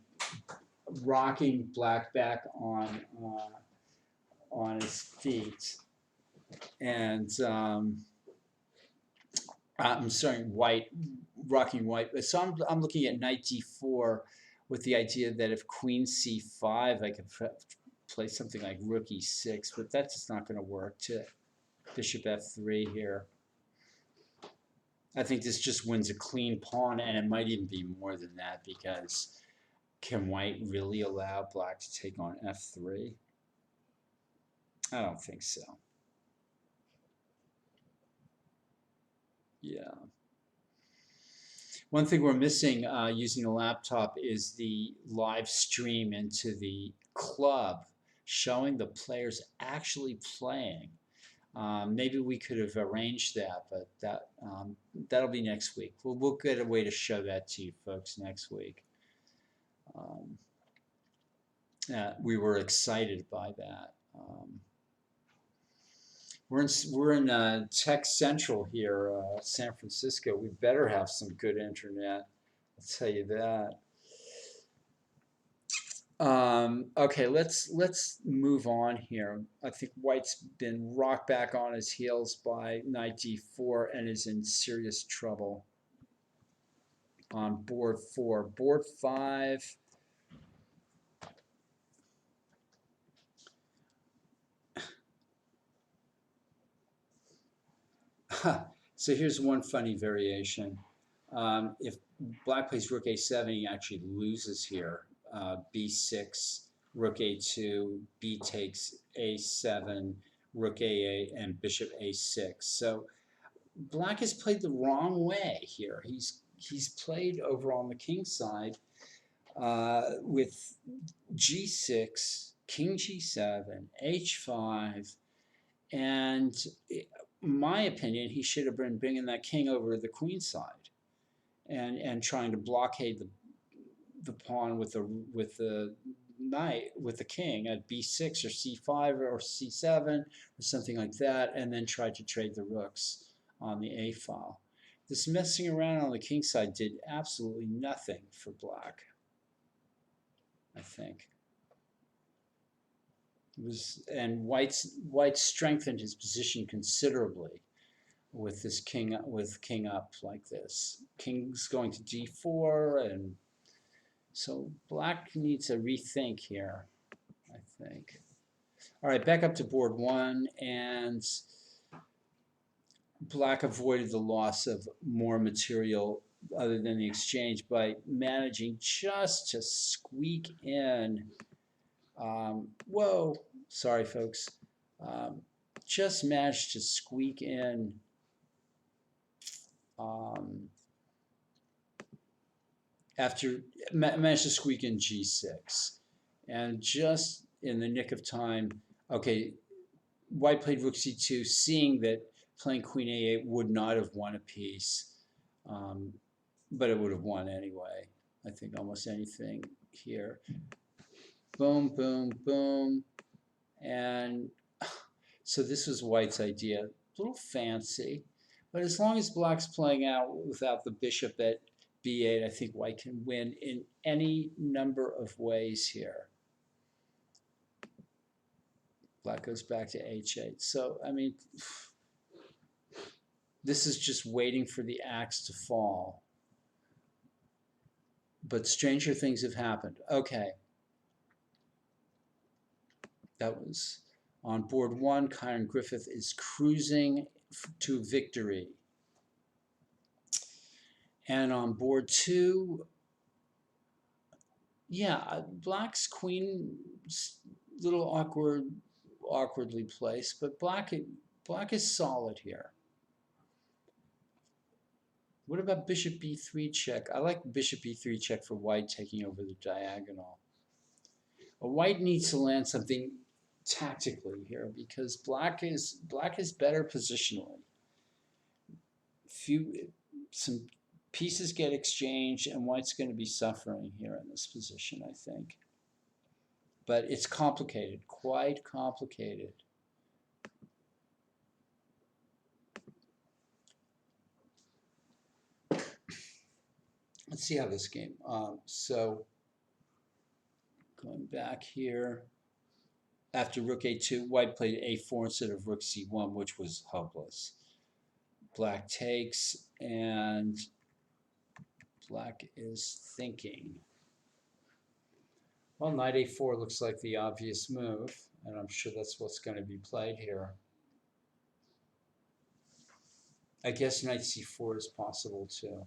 black back on his feet, and I'm sorry, rocking white. So I'm looking at knight d4 with the idea that if queen c5, I could play something like rook e6, but that's just not going to work. To bishop f3 here. I think this just wins a clean pawn, and it might even be more than that, because can white really allow black to take on f3? I don't think so. Yeah. One thing we're missing using a laptop is the live stream into the club, showing the players actually playing. Maybe we could have arranged that, but that'll be next week. We'll get a way to show that to you folks next week. We were excited by that. We're in Tech Central here, San Francisco. We better have some good internet. I'll tell you that. Okay, let's move on here. I think white's been rocked back on his heels by knight d4 and is in serious trouble on board 4. Board 5. So here's one funny variation. If black plays rook a7, he actually loses here. b6, rook a2, b takes a7, rook a8, and bishop a6. So black has played the wrong way here. He's played over on the king side with g6, king g7, h5, and in my opinion, he should have been bringing that king over to the queen side and trying to blockade the pawn with the knight, with the king at b6 or c5 or c7 or something like that, and then try to trade the rooks on the a file. This messing around on the king side did absolutely nothing for black, I think. And white strengthened his position considerably with this king up like this. King's going to d4, and so black needs a rethink here, I think. All right, back up to board one, and black avoided the loss of more material other than the exchange by managing just to squeak in. Whoa, sorry folks. Just managed to squeak in managed to squeak in g6, and just in the nick of time. Okay, white played rook c2, seeing that playing queen a8 would not have won a piece, but it would have won anyway. I think almost anything here. Boom, boom, boom, and so this was white's idea. A little fancy, but as long as black's playing out without the bishop at b8, I think white can win in any number of ways here. Black goes back to h8. So, I mean, this is just waiting for the axe to fall. But stranger things have happened. Okay. That was on board one. Kyron Griffith is cruising to victory. And on board two, yeah, black's queen, little awkwardly placed, but black is solid here. What about bishop b3 check? I like bishop b3 check for white taking over the diagonal. But white needs to land something tactically here because black is better positionally. Some pieces get exchanged, and white's going to be suffering here in this position, I think. But it's complicated, quite complicated. Let's see how this game. So going back here, after rook a2, white played a4 instead of rook c1, which was hopeless. Black takes, and black is thinking. Well, knight a4 looks like the obvious move, and I'm sure that's what's going to be played here. I guess knight c4 is possible too.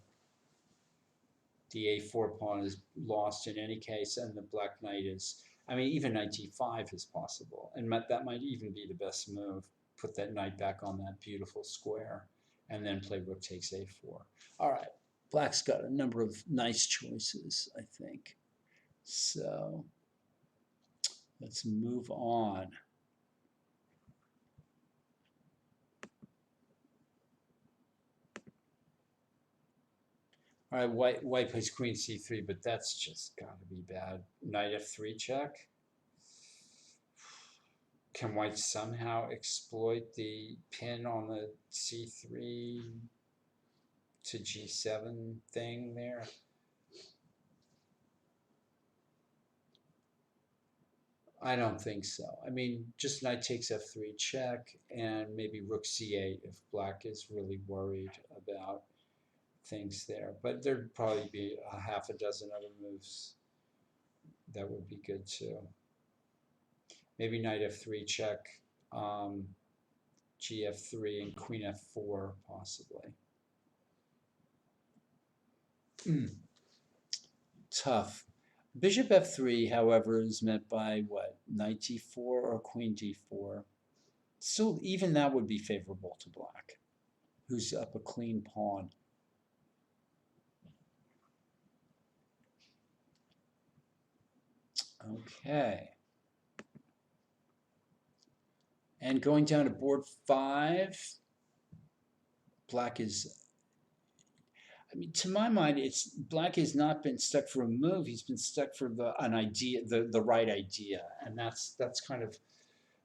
The a4 pawn is lost in any case, and the black knight is, I mean, even knight d5 is possible, and that might even be the best move. Put that knight back on that beautiful square, and then play rook takes a4. All right, black's got a number of nice choices, I think. So let's move on. All right, white plays queen c3, but that's just got to be bad. Knight f3 check. Can white somehow exploit the pin on the c3 to g7 thing there? I don't think so. I mean, just knight takes f3 check, and maybe rook c8 if black is really worried about things there. But there'd probably be a half a dozen other moves that would be good too. Maybe knight f3 check, gf3, and queen f4 possibly. Tough. Bishop f3, however, is met by what? Knight d4 or queen d4. Still, even that would be favorable to black, who's up a clean pawn. Okay. And going down to board 5, black is, I mean, to my mind, black has not been stuck for a move. He's been stuck for an idea, the right idea, and that's kind of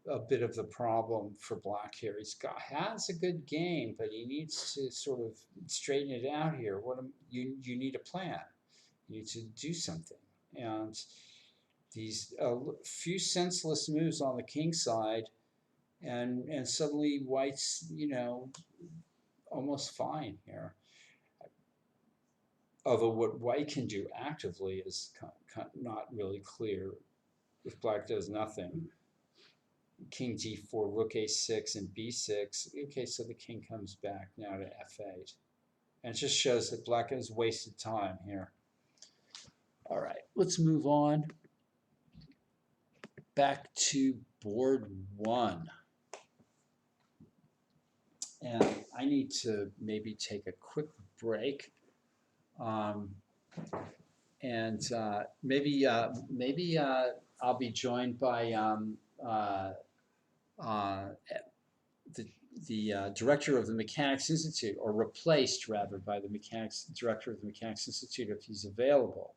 a bit of the problem for black here. Has a good game, but he needs to sort of straighten it out here. You need a plan. You need to do something, and these few senseless moves on the king side, and suddenly white's, almost fine here. Although what white can do actively is not really clear. If black does nothing, king g4, rook a6, and b6. Okay, so the king comes back now to f8. And it just shows that black has wasted time here. All right, let's move on back to board one. And I need to maybe take a quick break. Maybe I'll be joined by the director of the Mechanics Institute, or replaced rather by the director of the Mechanics Institute if he's available.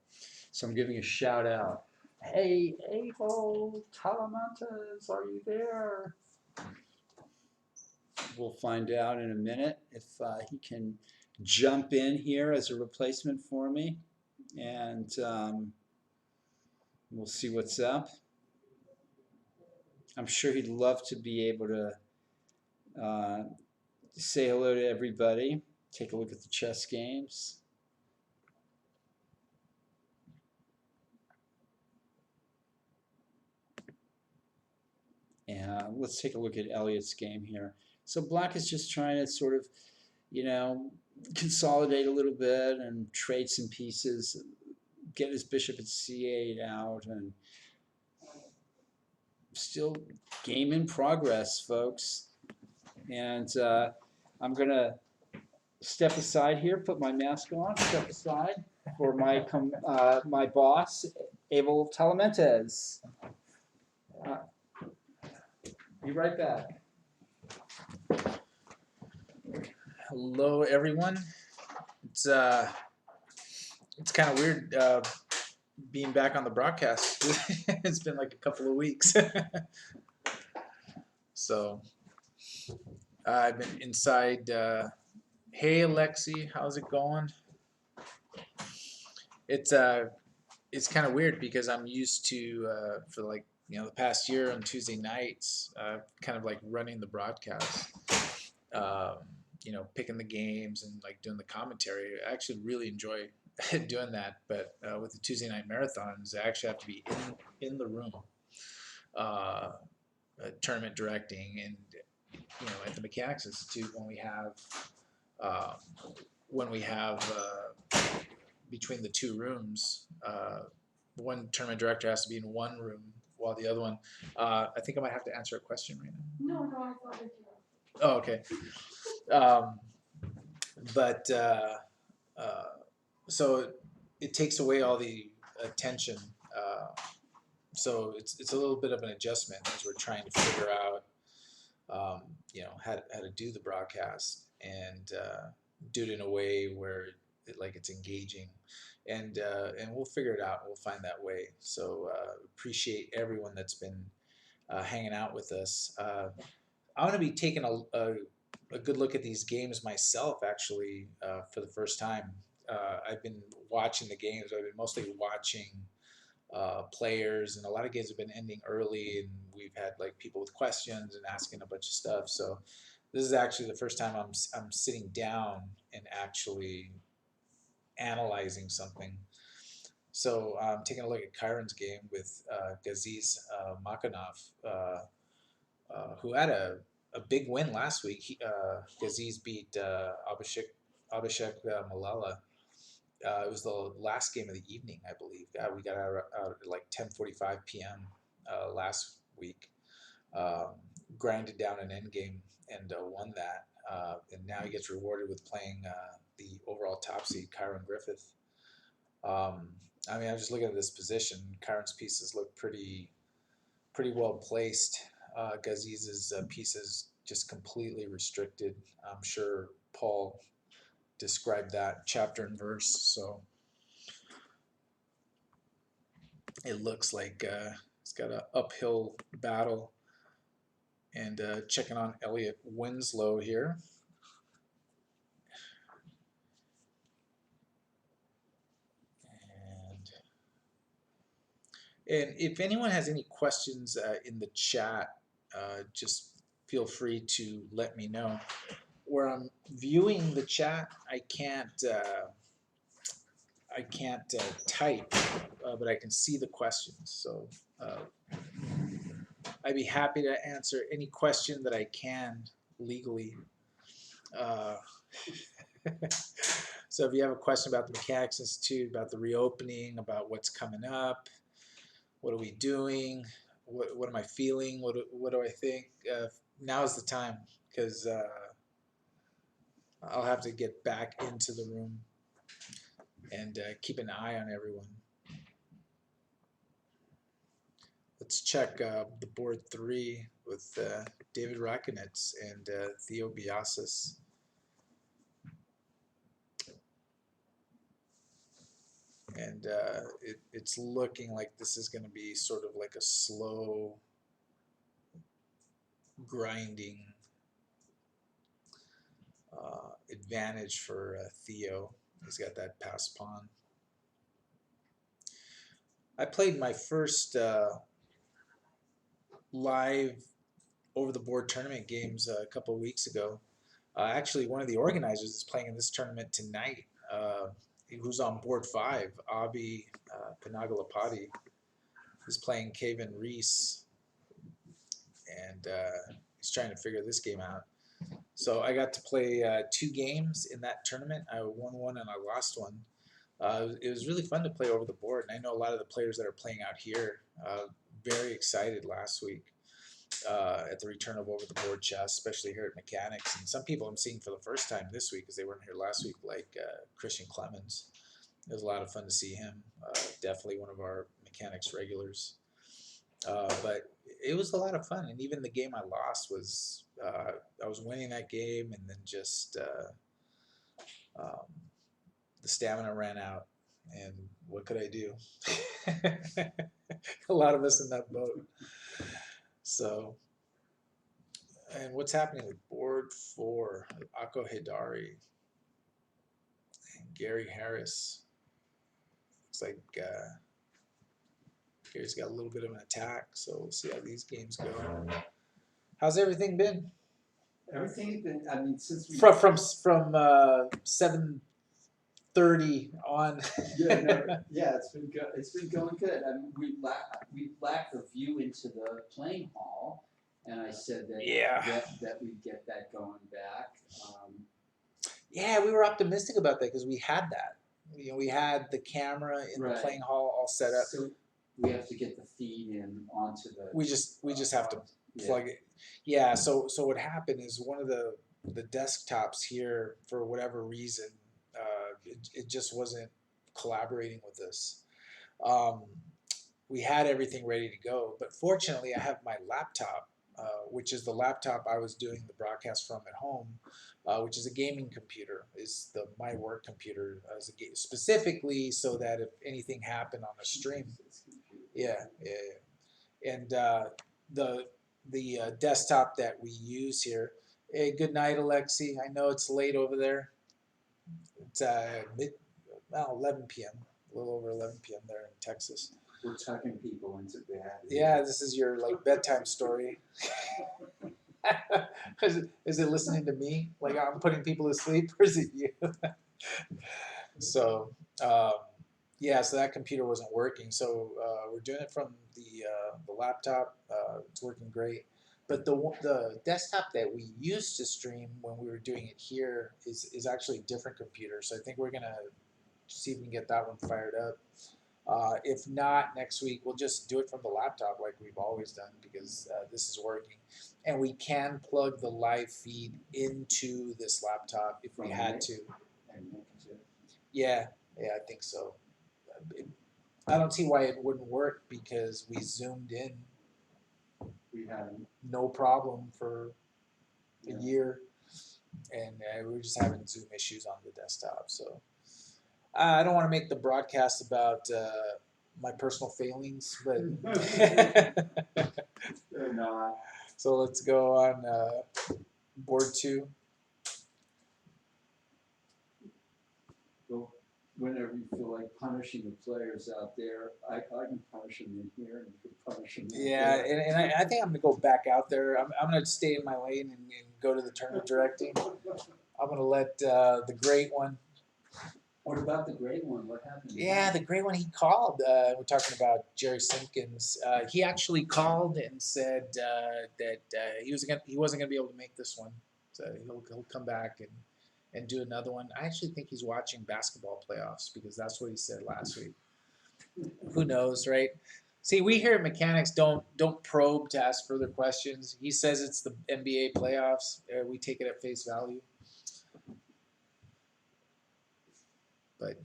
So I'm giving a shout out. Hey, Abel Talamantes, are you there? We'll find out in a minute if he can jump in here as a replacement for me, and we'll see what's up. I'm sure he'd love to be able to say hello to everybody, take a look at the chess games. And let's take a look at Elliot's game here. So black is just trying to sort of, consolidate a little bit and trade some pieces, get his bishop at c8 out, and still game in progress, folks. And I'm going to step aside here, put my mask on, step aside for my boss, Abel Talamentes. Be right back. Hello, everyone. It's kind of weird being back on the broadcast. It's been like a couple of weeks. So I've been inside. Hey, Alexi, how's it going? It's kind of weird because I'm used to for like the past year on Tuesday nights, kind of like running the broadcast. Picking the games and like doing the commentary. I actually really enjoy doing that, but with the Tuesday night marathons, I actually have to be in the room, tournament directing, and at the Mechanics Institute when we have between the two rooms, one tournament director has to be in one room while the other one. I think I might have to answer a question right now. No, I thought it. Oh, okay. So it takes away all the attention. So it's a little bit of an adjustment as we're trying to figure out, how to do the broadcast and do it in a way where it's engaging, and we'll figure it out. We'll find that way. So appreciate everyone that's been hanging out with us. I'm going to be taking a good look at these games myself, actually, for the first time. I've been watching the games. I've been mostly watching players, and a lot of games have been ending early, and we've had like people with questions and asking a bunch of stuff. So this is actually the first time I'm sitting down and actually analyzing something. So I'm taking a look at Kyron's game with Gaziz Makanov, who had a big win last week. Gaziz beat Abhishek Malala. It was the last game of the evening, I believe. We got out at like 10:45 p.m. Last week. Grinded down an end game and won that. And now he gets rewarded with playing the overall top seed, Kyron Griffith. I'm just looking at this position. Kyron's pieces look pretty well placed. Gaziz's pieces just completely restricted. I'm sure Paul described that chapter and verse. So it looks like it's got an uphill battle. And checking on Elliot Winslow here. And if anyone has any questions in the chat, just feel free to let me know. where I'm viewing the chat, I can't type, but I can see the questions. So I'd be happy to answer any question that I can legally. Uh, so if you have a question about the Mechanics Institute, about the reopening, about what's coming up, what are we doing, what am I feeling, what do I think, now's the time, because I'll have to get back into the room and keep an eye on everyone. Let's check the board 3 with David Rakonitz and Theo Biasis. And it's looking like this is going to be sort of like a slow grinding advantage for Theo. He's got that pass pawn. I played my first live over-the-board tournament games a couple of weeks ago. Actually, one of the organizers is playing in this tournament tonight. Who's on board 5, Avi Panagalapati, is playing Kevin Reese, and he's trying to figure this game out. So I got to play 2 games in that tournament. I won one and I lost one. It was really fun to play over the board, and I know a lot of the players that are playing out here. Very excited last week at the return of over the board chess, especially here at Mechanics. And some people I'm seeing for the first time this week because they weren't here last week, like Christian Clemens. It was a lot of fun to see him. Definitely one of our Mechanics regulars. But it was a lot of fun, and even the game I lost was I was winning that game, and then just the stamina ran out, and what could I do? A lot of us in that boat. So, and what's happening with board 4? Akko Hidari and Gary Harris. Looks like Gary's got a little bit of an attack, so we'll see how these games go. How's everything been? Everything's been, I mean, since we... From 7:30 on. Yeah, it's been good. It's been going good. I mean, we lacked the view into the playing hall, and I said that that we'd get that going back. Yeah, we were optimistic about that because we had that. You know, we had the camera in the playing hall all set up. So we have to get the feed in onto the. We just have to plug it. Yeah. So what happened is one of the desktops here, for whatever reason, it just wasn't collaborating with us. We had everything ready to go, but fortunately, I have my laptop, which is the laptop I was doing the broadcast from at home, which is a gaming computer, is my work computer, specifically so that if anything happened on a stream. Yeah. And the desktop that we use here. Hey, good night, Alexi. I know it's late over there. It's 11 p.m. A little over 11 p.m. there in Texas. We're tucking people into bed. Yeah, this is your bedtime story. Is it listening to me? Like I'm putting people to sleep, or is it you? So yeah, so that computer wasn't working. So we're doing it from the laptop. It's working great. But the desktop that we used to stream when we were doing it here is actually a different computer. So I think we're gonna see if we can get that one fired up. If not, next week we'll just do it from the laptop like we've always done, because this is working. And we can plug the live feed into this laptop if we had to. Yeah, I think so. I don't see why it wouldn't work, because we zoomed in. We had no problem for a year, and we were just having Zoom issues on the desktop. So I don't want to make the broadcast about my personal failings, but they're not. So let's go on board 2. Go. whenever you feel like punishing the players out there, I can punish them in here, and you can punish them out Yeah, there. and I think I'm gonna go back out there. I'm gonna stay in my lane and go to the tournament directing. I'm gonna let the great one. What about the great one? What happened? Yeah, the great one he called. We're talking about Jerry Simpkins. He actually called and said that he wasn't gonna be able to make this one, so he'll come back and do another one. I actually think he's watching basketball playoffs because that's what he said last week. Who knows, right? See, we here at Mechanics don't probe to ask further questions. He says it's the NBA playoffs. We take it at face value, but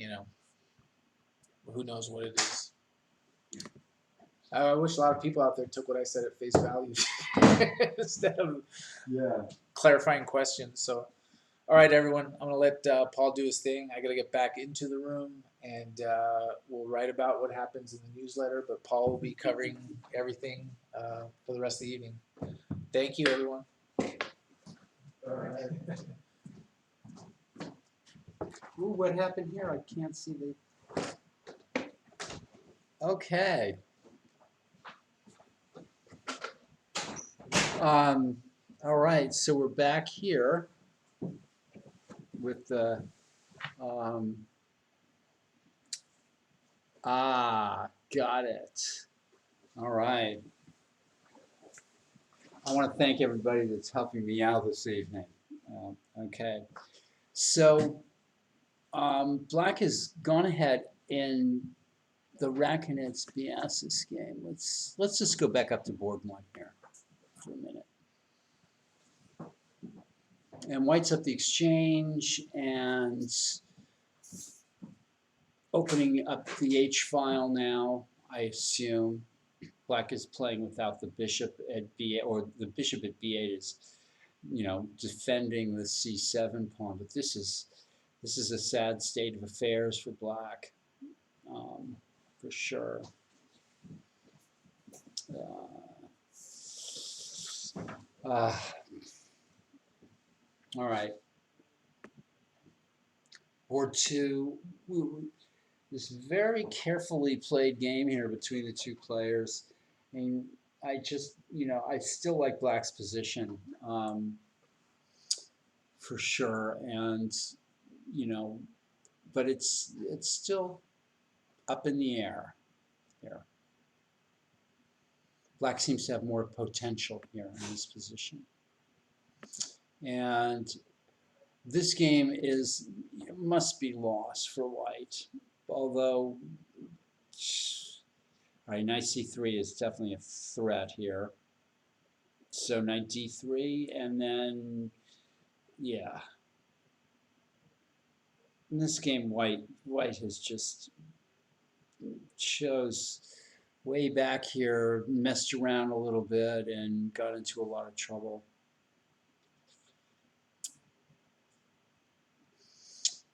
who knows what it is. I wish a lot of people out there took what I said at face value instead of clarifying questions. So, all right, everyone, I'm gonna let Paul do his thing. I gotta get back into the room, and we'll write about what happens in the newsletter. But Paul will be covering everything for the rest of the evening. Thank you, everyone. All right. Ooh, what happened here? I can't see the. Okay. All right, so we're back here with the. Got it. All right. I want to thank everybody that's helping me out this evening. Okay. So Black has gone ahead in the Raconets Biasis game. Let's just go back up to board one here for a minute. And White's up the exchange and opening up the H file now, I assume. Black is playing without the bishop at B8, or the bishop at B8 is, defending the C7 pawn. But this is a sad state of affairs for Black, for sure. All right. Board two. This very carefully played game here between the two players. I mean, I just, I still like Black's position, for sure. And, but it's still up in the air here. Black seems to have more potential here in this position. And this game must be lost for White, although, all right, knight c3 is definitely a threat here. So knight d3, and then, yeah. In this game, White has just chose way back here, messed around a little bit, and got into a lot of trouble.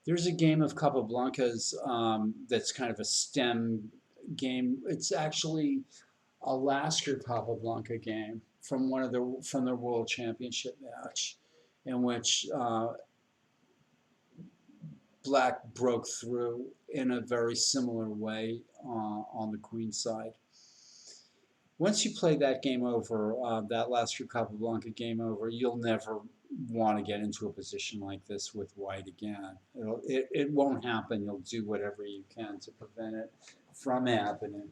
There's a game of Capablanca's that's kind of a STEM game. It's actually a Lasker Capablanca game from from their World Championship match, in which Black broke through in a very similar way on the queen side. Once you play that game over, that Lasker Capablanca game over, you'll never want to get into a position like this with White again. It won't happen. You'll do whatever you can to prevent it from happening.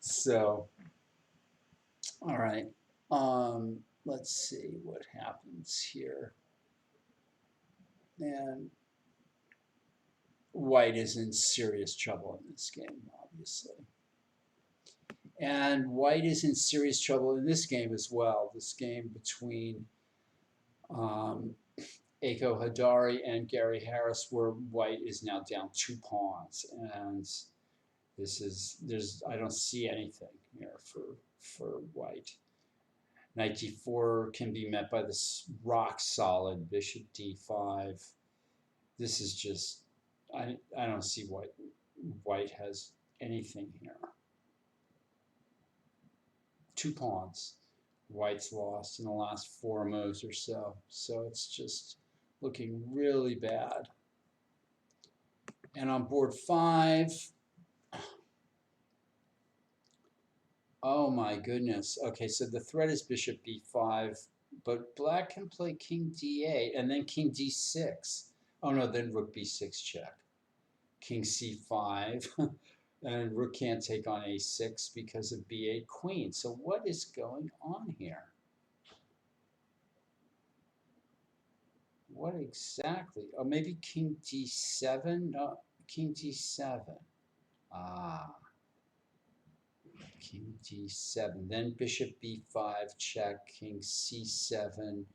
So, all right. Let's see what happens here. And White is in serious trouble in this game, obviously. And White is in serious trouble in this game as well. This game between Aiko Hadari and Gary Harris, where White is now down 2 pawns. And I don't see anything here for White. Knight d4 can be met by this rock solid bishop d5. This is just, I don't see White has anything here. 2 pawns. White's lost in the last 4 moves or so. So it's just looking really bad. And on board 5, oh my goodness. Okay, so the threat is bishop b5, but black can play king d8 and then king d6. Oh no, then rook b6 check. King c5, and rook can't take on a6 because of b8 queen. So what is going on here? What exactly? Oh, maybe king d7? No, king d7. Ah, king d7. Then bishop b5 check, king c7,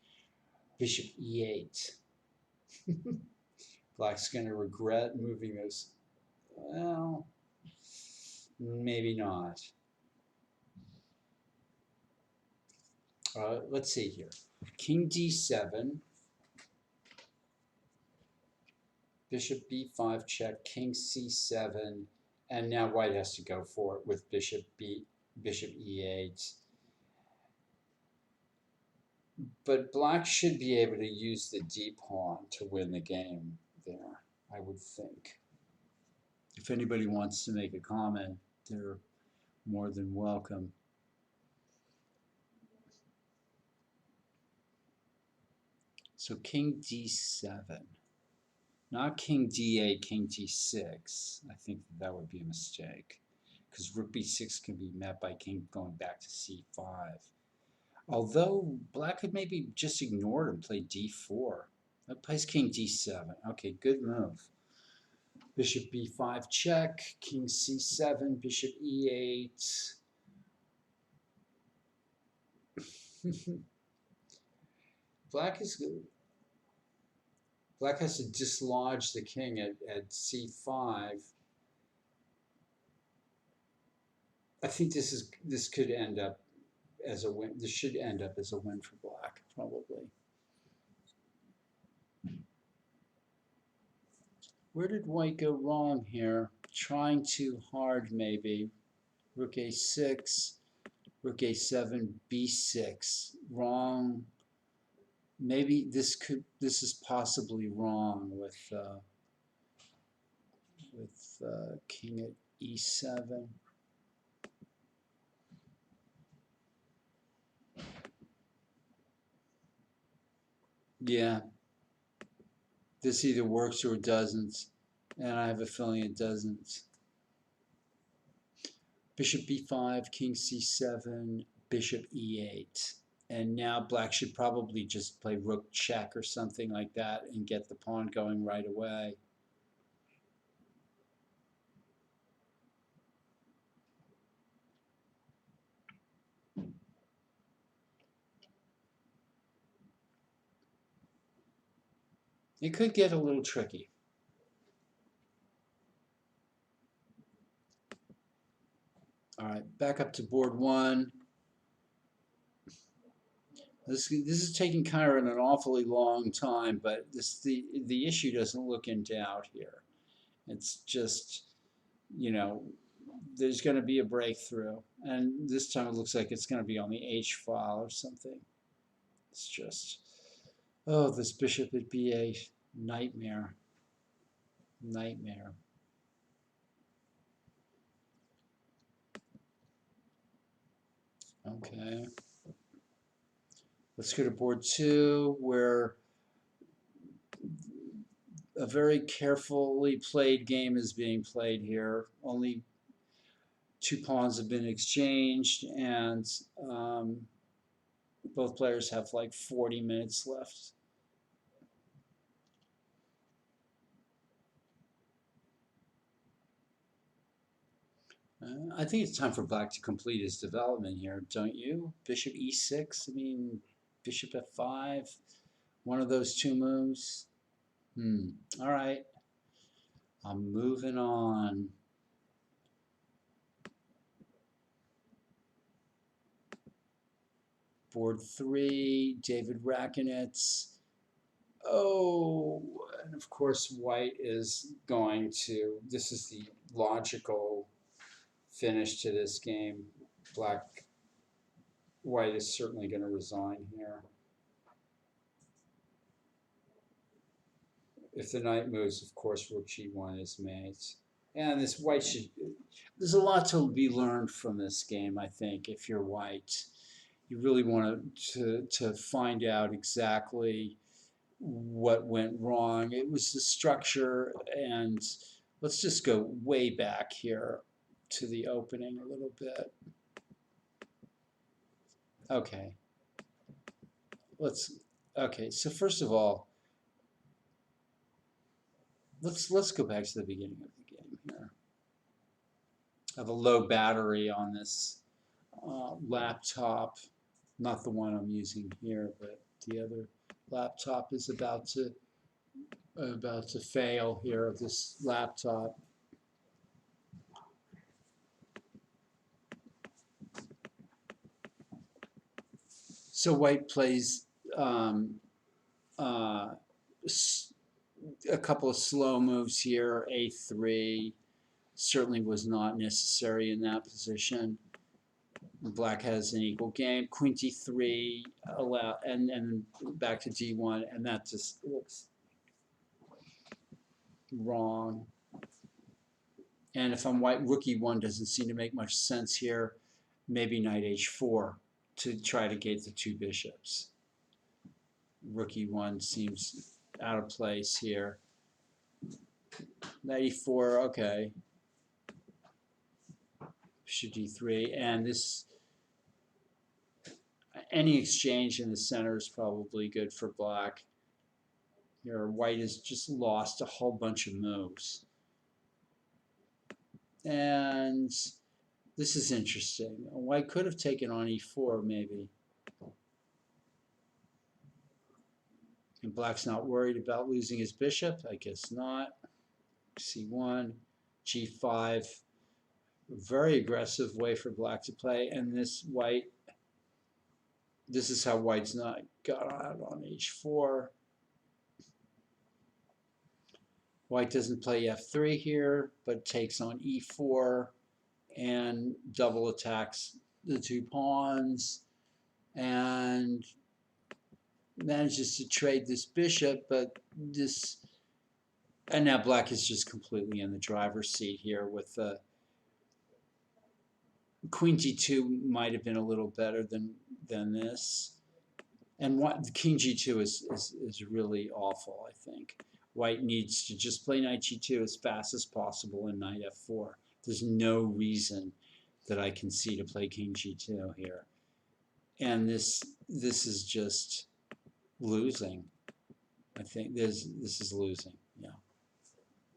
bishop e8. Black's going to regret moving those. Well, maybe not. Let's see here. King d7, bishop b5 check, king c7, and now white has to go for it with bishop e8. But black should be able to use the d pawn to win the game there, I would think. If anybody wants to make a comment, they're more than welcome. So king d7, not king d8, king d6. I think that would be a mistake because rook b6 can be met by king going back to c5. Although black could maybe just ignore it and play d4. That plays king d7. Okay, good move. Bishop b5 check, king c7, bishop e8. Black is good. Black has to dislodge the king at c5. I think this could end up as a win. This should end up as a win for black, probably. Where did white go wrong here? Trying too hard, maybe. Rook a6, rook a7, b6. Wrong. Maybe this is possibly wrong with king at e7. Yeah, this either works or it doesn't, and I have a feeling it doesn't. Bishop b5, king c7, bishop e8. And now black should probably just play rook check or something like that and get the pawn going right away. It could get a little tricky. All right, back up to board 1. This is taking Chiron an awfully long time, but the issue doesn't look in doubt here. It's just, you know, there's going to be a breakthrough, and this time it looks like it's going to be on the H file or something. It's just, oh, this bishop at B8, nightmare, nightmare. Okay. Let's go to board 2, where a very carefully played game is being played here. Only 2 pawns have been exchanged, and both players have like 40 minutes left. I think it's time for black to complete his development here, don't you? Bishop e6, I mean, bishop f5, one of those 2 moves. All right, I'm moving on. Board 3, David Rakonitz. Oh, and of course white is going to, this is the logical finish to this game. White is certainly going to resign here. If the knight moves, of course, rook g1 is made. And this white should, there's a lot to be learned from this game, I think, if you're white. You really want to find out exactly what went wrong. It was the structure, and let's just go way back here to the opening a little bit. Okay. Okay, so first of all, let's go back to the beginning of the game here. I have a low battery on this laptop, not the one I'm using here, but the other laptop is about to fail here. This laptop. So white plays uh, a couple of slow moves here. A3 certainly was not necessary in that position. Black has an equal game. Queen d3 allow and back to d1, and that just looks wrong. And if I'm white, rook e1 doesn't seem to make much sense here. Maybe knight h4 to try to gate the two bishops. Rook e1 seems out of place here. Knight e4, okay. Bishop d3, and this, any exchange in the center is probably good for black. Here, white has just lost a whole bunch of moves. And this is interesting. White could have taken on e4, maybe. And black's not worried about losing his bishop? I guess not. c1, g5. Very aggressive way for black to play. And this white, this is how white's not got out on h4. White doesn't play f3 here, but takes on e4 and double attacks the two pawns and manages to trade this bishop, but this, and now black is just completely in the driver's seat here with queen g2 might have been a little better than this. And what king g2 is really awful, I think. White needs to just play knight g2 as fast as possible and knight f4. There's no reason that I can see to play king g2 here. And this is just losing. I think this is losing. Yeah.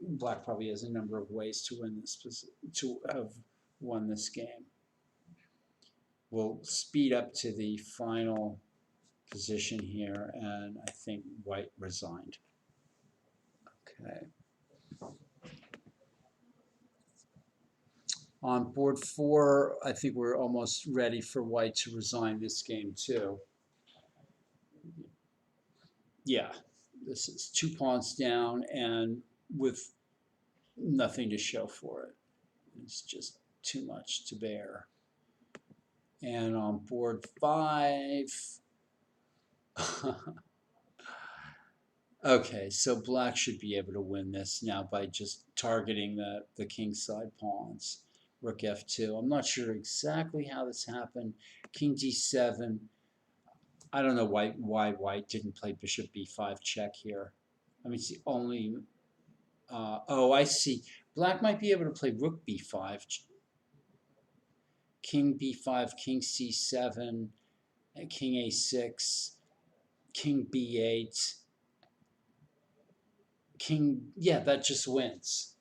Black probably has a number of ways to win this, to have won this game. We'll speed up to the final position here, and I think white resigned. Okay. On board 4, I think we're almost ready for white to resign this game too. Yeah, this is 2 pawns down and with nothing to show for it. It's just too much to bear. And on board 5, okay, so black should be able to win this now by just targeting the kingside pawns. Rook f2. I'm not sure exactly how this happened. King d7. I don't know why white didn't play bishop b5 check here. I mean, it's the only. Oh, I see. Black might be able to play rook b5, king b5, king c7, king a6, king b8, king. Yeah, that just wins.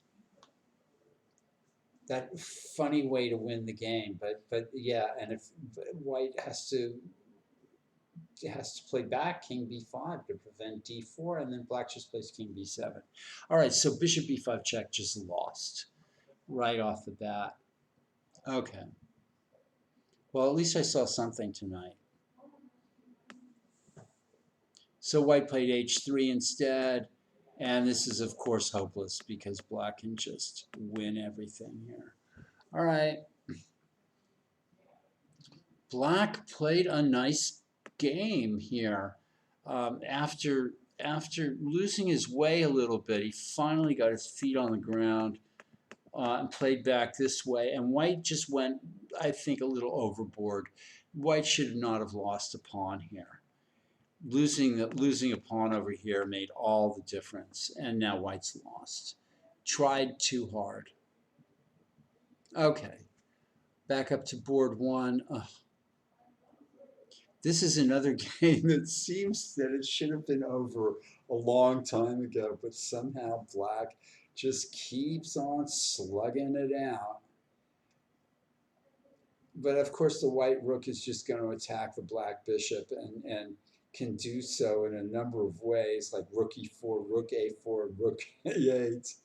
That funny way to win the game, but yeah, and if white has to play back king b5 to prevent d4, and then black just plays king b7. All right, so bishop b5 check just lost right off the bat. Okay. Well, at least I saw something tonight. So white played h3 instead, and this is of course hopeless because black can just win everything here. All right. Black played a nice game here. After after losing his way a little bit, he finally got his feet on the ground and played back this way. And White just went, I think, a little overboard. White should not have lost a pawn here. Losing a pawn over here made all the difference, and now White's lost. Tried too hard. Okay, back up to board one. Ugh. This is another game that seems that it should have been over a long time ago, but somehow Black just keeps on slugging it out. But of course, the white rook is just going to attack the black bishop and can do so in a number of ways, like rook e4, rook a4, rook a8.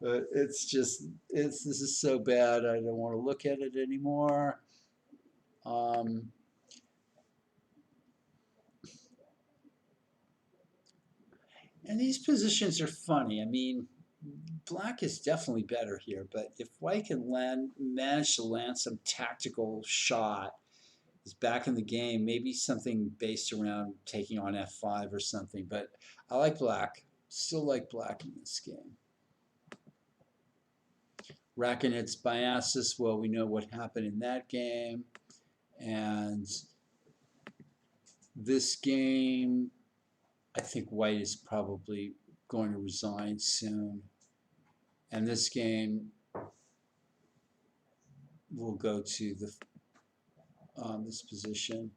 It's just, this is so bad, I don't want to look at it anymore. Um, and these positions are funny. I mean, black is definitely better here, but if white can manage to land some tactical shot, is back in the game, maybe something based around taking on f5 or something, but I like black. Still like black in this game. Rakonitz Biasis, well, we know what happened in that game. And this game, I think white is probably going to resign soon. And this game will go to the this position.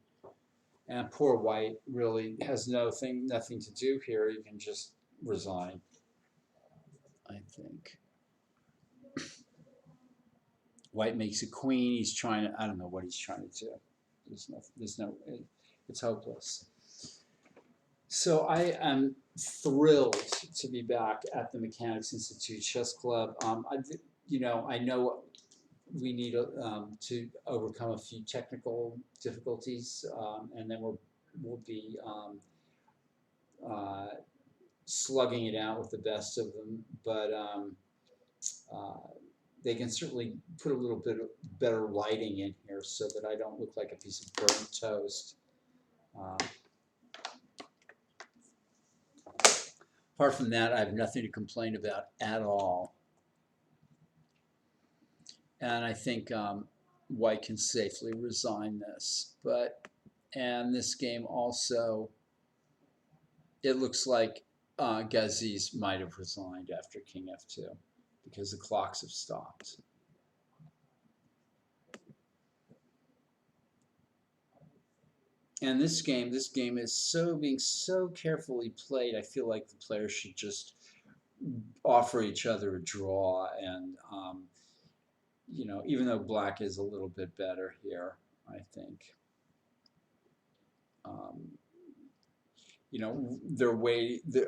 And poor white really has nothing to do here. He can just resign, I think. White makes a queen. He's trying to, I don't know what he's trying to do. It's hopeless. So I am thrilled to be back at the Mechanics Institute Chess Club. I know we need to overcome a few technical difficulties, and then we'll be slugging it out with the best of them. But they can certainly put a little bit of better lighting in here so that I don't look like a piece of burnt toast. Apart from that, I have nothing to complain about at all. And I think white can safely resign this. And this game also, it looks like Gaziz might have resigned after King F2 because the clocks have stopped. And this game is being so carefully played. I feel like the players should just offer each other a draw, and even though black is a little bit better here, I think.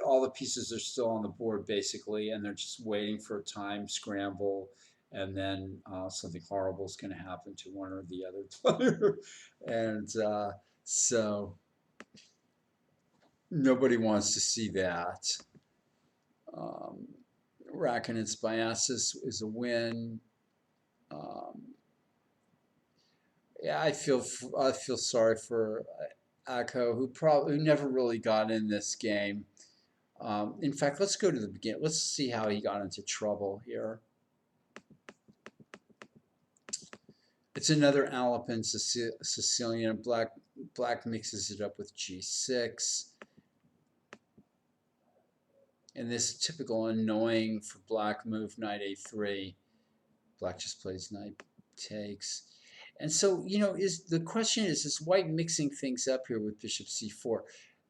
All the pieces are still on the board basically, and they're just waiting for a time scramble, and then something horrible is going to happen to one or the other player, and so nobody wants to see that. Rakonitz Biasis is a win. Yeah, I feel sorry for Akko, who never really got in this game. In fact, let's go to the beginning. Let's see how he got into trouble here. It's another Alpin Sicilian. Black mixes it up with G6. And this typical annoying for black move, knight A3. Black just plays knight takes. And so, the question is white mixing things up here with bishop c4?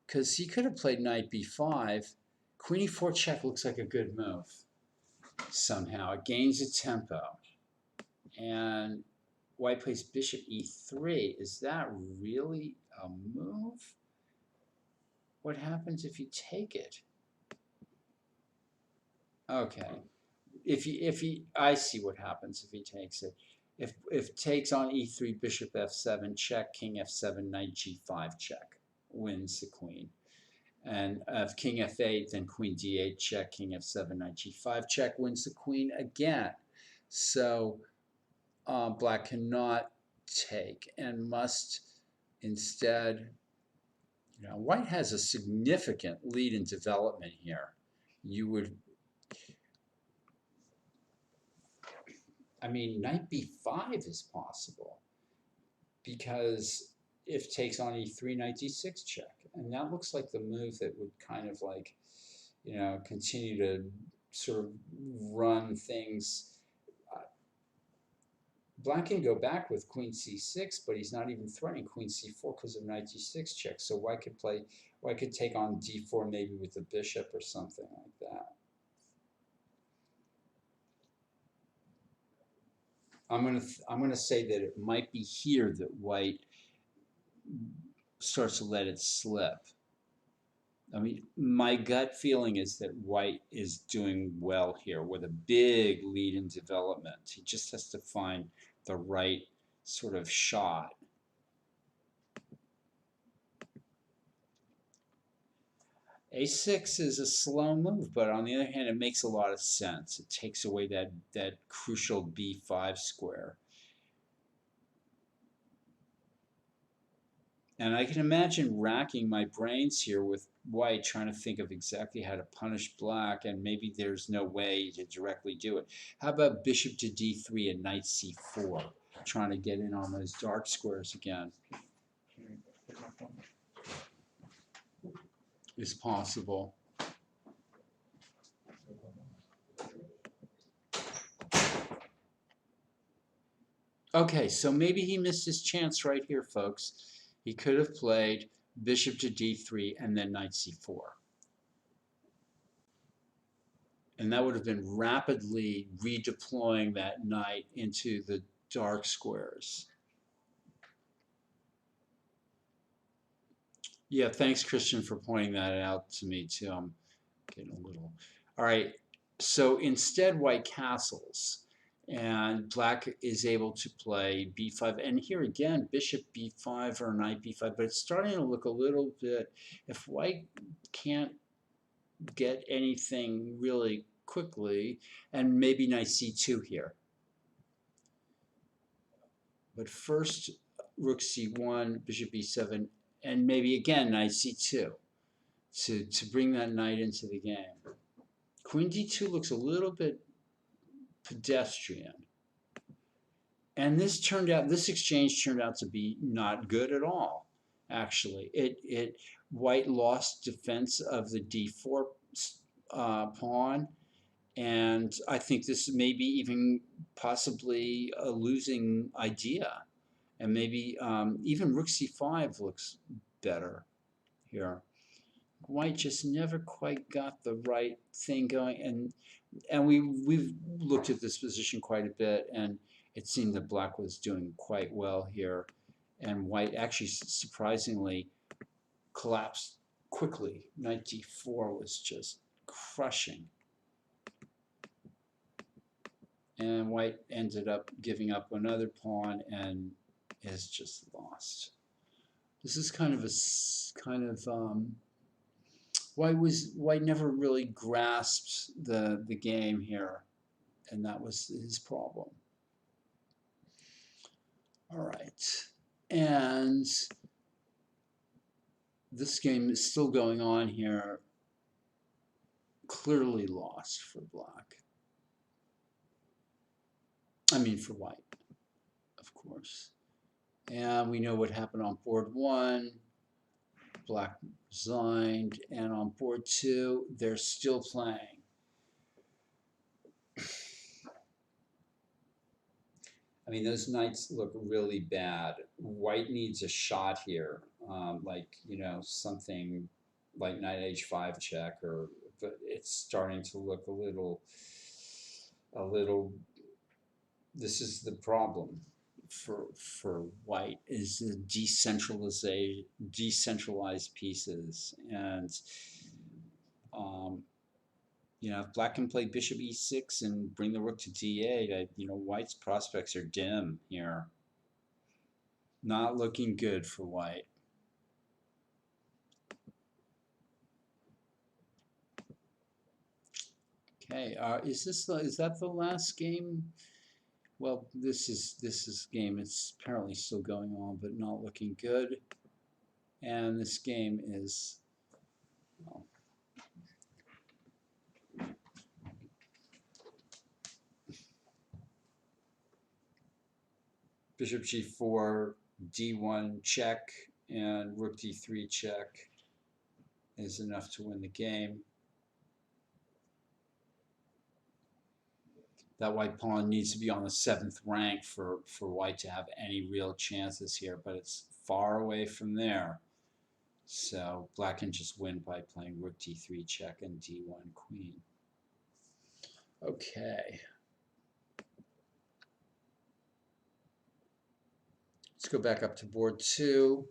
Because he could have played knight b5. Queen e4 check looks like a good move. Somehow it gains a tempo. And white plays bishop e3. Is that really a move? What happens if you take it? Okay. I see what happens if he takes it. If takes on e3, bishop f7 check, king f7, knight g5 check, wins the queen. And if king f8, then queen d8 check, king f7, knight g5 check, wins the queen again. So black cannot take and must instead You know, white has a significant lead in development here. You would, I mean, knight b5 is possible because if takes on e3, knight d6 check. And that looks like the move that would kind of like, you know, continue to sort of run things. Black can go back with queen c6, but he's not even threatening queen c4 because of knight d6 check. So white could take on d4 maybe with the bishop or something like that. I'm gonna say that it might be here that white starts to let it slip. I mean, my gut feeling is that white is doing well here with a big lead in development. He just has to find the right sort of shot. A6 is a slow move, but on the other hand, it makes a lot of sense. It takes away that crucial b5 square. And I can imagine racking my brains here with white, trying to think of exactly how to punish black, and maybe there's no way to directly do it. How about bishop to d3 and knight c4, trying to get in on those dark squares again? Is possible. Okay, so maybe he missed his chance right here, folks. He could have played bishop to d3 and then knight c4. And that would have been rapidly redeploying that knight into the dark squares. Yeah, thanks, Christian, for pointing that out to me, too. I'm getting a little... All right, so instead, white castles. And black is able to play b5. And here again, bishop b5 or knight b5. But it's starting to look a little bit... If white can't get anything really quickly, and maybe knight c2 here. But first, rook c1, bishop b7, and maybe again knight c2 to bring that knight into the game. Queen d2 looks a little bit pedestrian. And this exchange turned out to be not good at all, actually. White lost defense of the d4 pawn, and I think this may be even possibly a losing idea. And maybe even rook c5 looks better here. White just never quite got the right thing going, and we've looked at this position quite a bit, and it seemed that black was doing quite well here, and white actually surprisingly collapsed quickly. Knight d4 was just crushing, and white ended up giving up another pawn and is just lost. This is kind of White never really grasped the game here, and that was his problem. All right, and this game is still going on here. Clearly lost for black. I mean for white, of course. And we know what happened on board 1. Black resigned, and on board 2, they're still playing. I mean, those knights look really bad. White needs a shot here, like, you know, something like knight h5 check, but it's starting to look a little. This is the problem for white, is the decentralized pieces, and you know, if black can play bishop e6 and bring the rook to d8, you know, white's prospects are dim here. Not looking good for white. Okay, is that the last game? Well, this is game. It's apparently still going on, but not looking good. And this game is, well, bishop g4, d1 check, and rook d3 check is enough to win the game. That white pawn needs to be on the 7th rank for white to have any real chances here, but it's far away from there. So black can just win by playing rook d3 check and d1 queen. Okay. Let's go back up to board 2.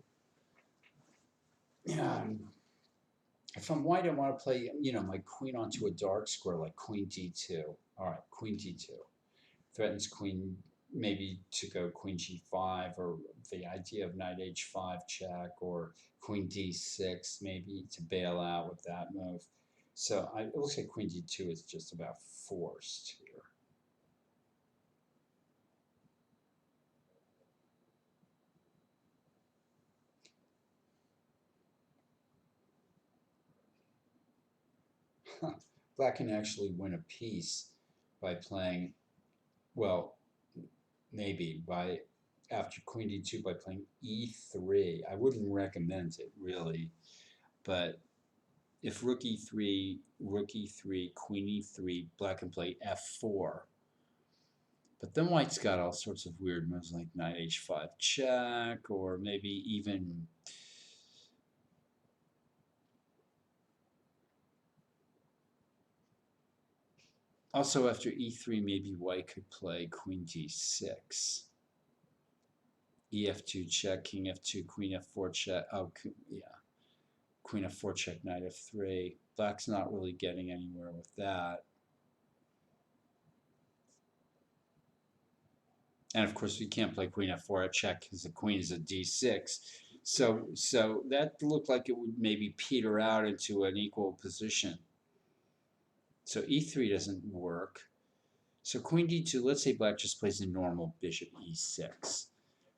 If I'm white, I want to play, my queen onto a dark square like queen d2. All right, queen d2. Threatens queen, maybe to go queen g5, or the idea of knight h5 check, or queen d6 maybe to bail out with that move. So it looks like queen d2 is just about forced here. Black can actually win a piece by playing, well, maybe by after queen d2 by playing e3. I wouldn't recommend it really, but if rook e3, queen e3, black can play f4. But then white's got all sorts of weird moves like knight h5 check, or maybe even also after e3, maybe white could play queen d6. ef2 check, king f2, queen f4 check. Oh, yeah. Queen f4 check, knight f3. Black's not really getting anywhere with that. And of course, we can't play queen f4 check because the queen is a d6. So that looked like it would maybe peter out into an equal position. So e3 doesn't work. So queen d2, let's say black just plays a normal bishop e6.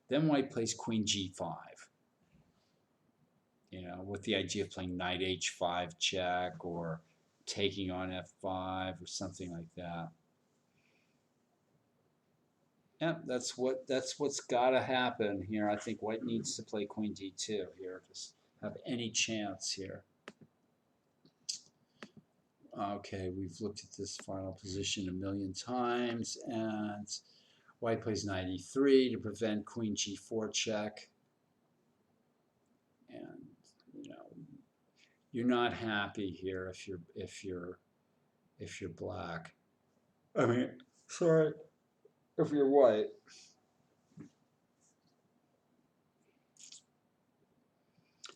Then white plays queen g5. With the idea of playing knight h5 check, or taking on f5 or something like that. Yeah, that's what's got to happen here. I think white needs to play queen d2 here to have any chance here. Okay, we've looked at this final position a million times, and white plays knight e3 to prevent queen g4 check. And you're not happy here if you're black. I mean, sorry, if you're white.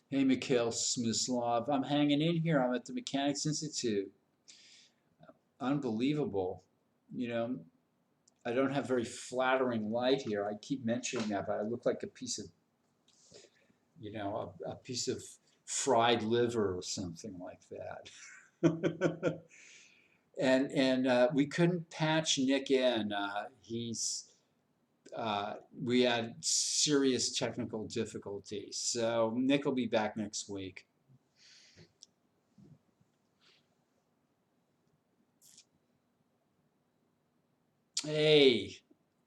Hey, Mikhail Smyslov, I'm hanging in here. I'm at the Mechanics Institute. Unbelievable. I don't have very flattering light here. I keep mentioning that, but I look like a piece of, a piece of fried liver or something like that. and we couldn't patch Nick in. We had serious technical difficulties. So Nick will be back next week. Hey,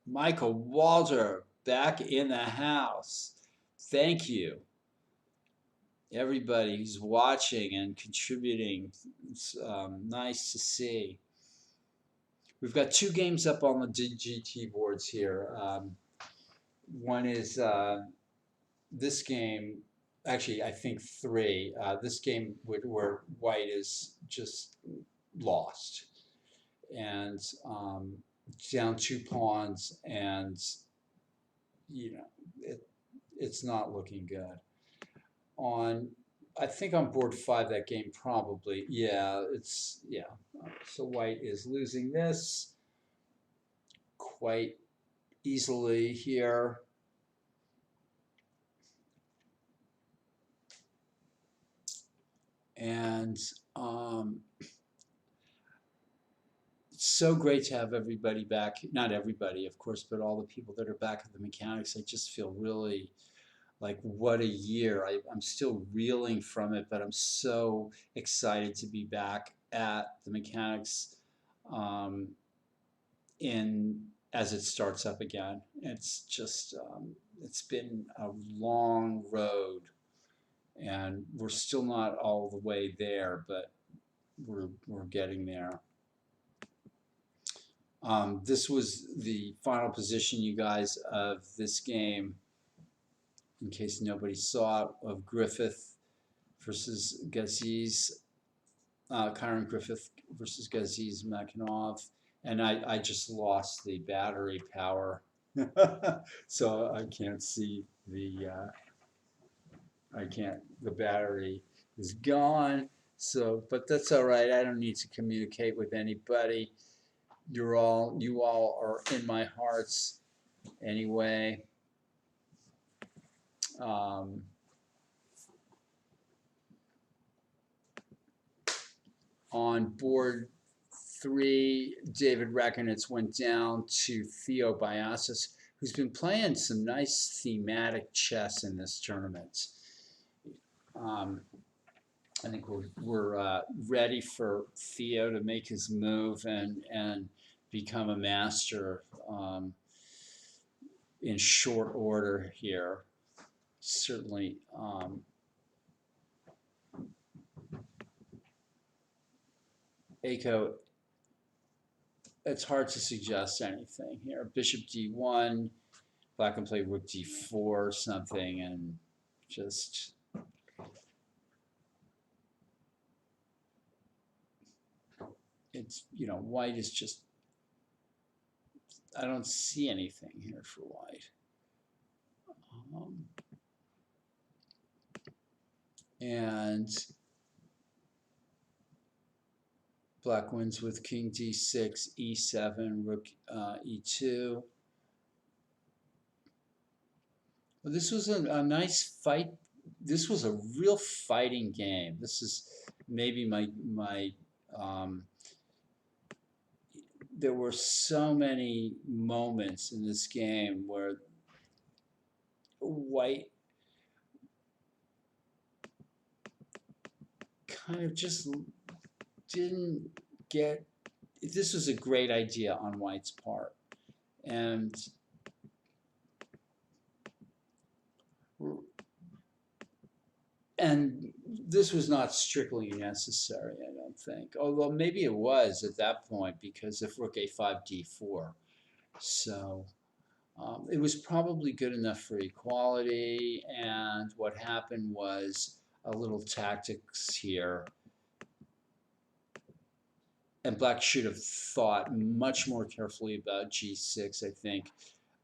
Michael Walter, back in the house. Thank you, everybody who's watching and contributing. It's nice to see. We've got 2 games up on the GT boards here. One is this game, actually I think 3. This game where white is just lost. And down 2 pawns, and it's not looking good. I think on board 5 that game probably, so white is losing this quite easily here. And it's so great to have everybody back. Not everybody, of course, but all the people that are back at the Mechanics. I just feel really like what a year. I'm still reeling from it, but I'm so excited to be back at the mechanics um, in as it starts up again. It's just it's been a long road, and we're still not all the way there, but we're getting there. This was the final position, you guys, of this game, in case nobody saw it, of Griffith versus Gaziz, Kyron Griffith versus Gaziz Makhanoov, and I just lost the battery power, so I can't see the battery is gone. So, but that's all right. I don't need to communicate with anybody. You all are in my hearts anyway. Um, on board 3, David Rekonitz went down to Theo Biasis, who's been playing some nice thematic chess in this tournament. Um, I think we're ready for Theo to make his move and become a master in short order here. Certainly, Aiko, it's hard to suggest anything here. Bishop d1, black can play rook d4 something, and just it's, white is just, I don't see anything here for white. And black wins with king d6, e7, rook e2. Well, this was a nice fight. This was a real fighting game. This is maybe my there were so many moments in this game where white kind of just didn't get. This was a great idea on white's part, and this was not strictly necessary, I don't think. Although maybe it was at that point because of rook a5 d4. So it was probably good enough for equality, and what happened was a little tactics here. And black should have thought much more carefully about g6, I think.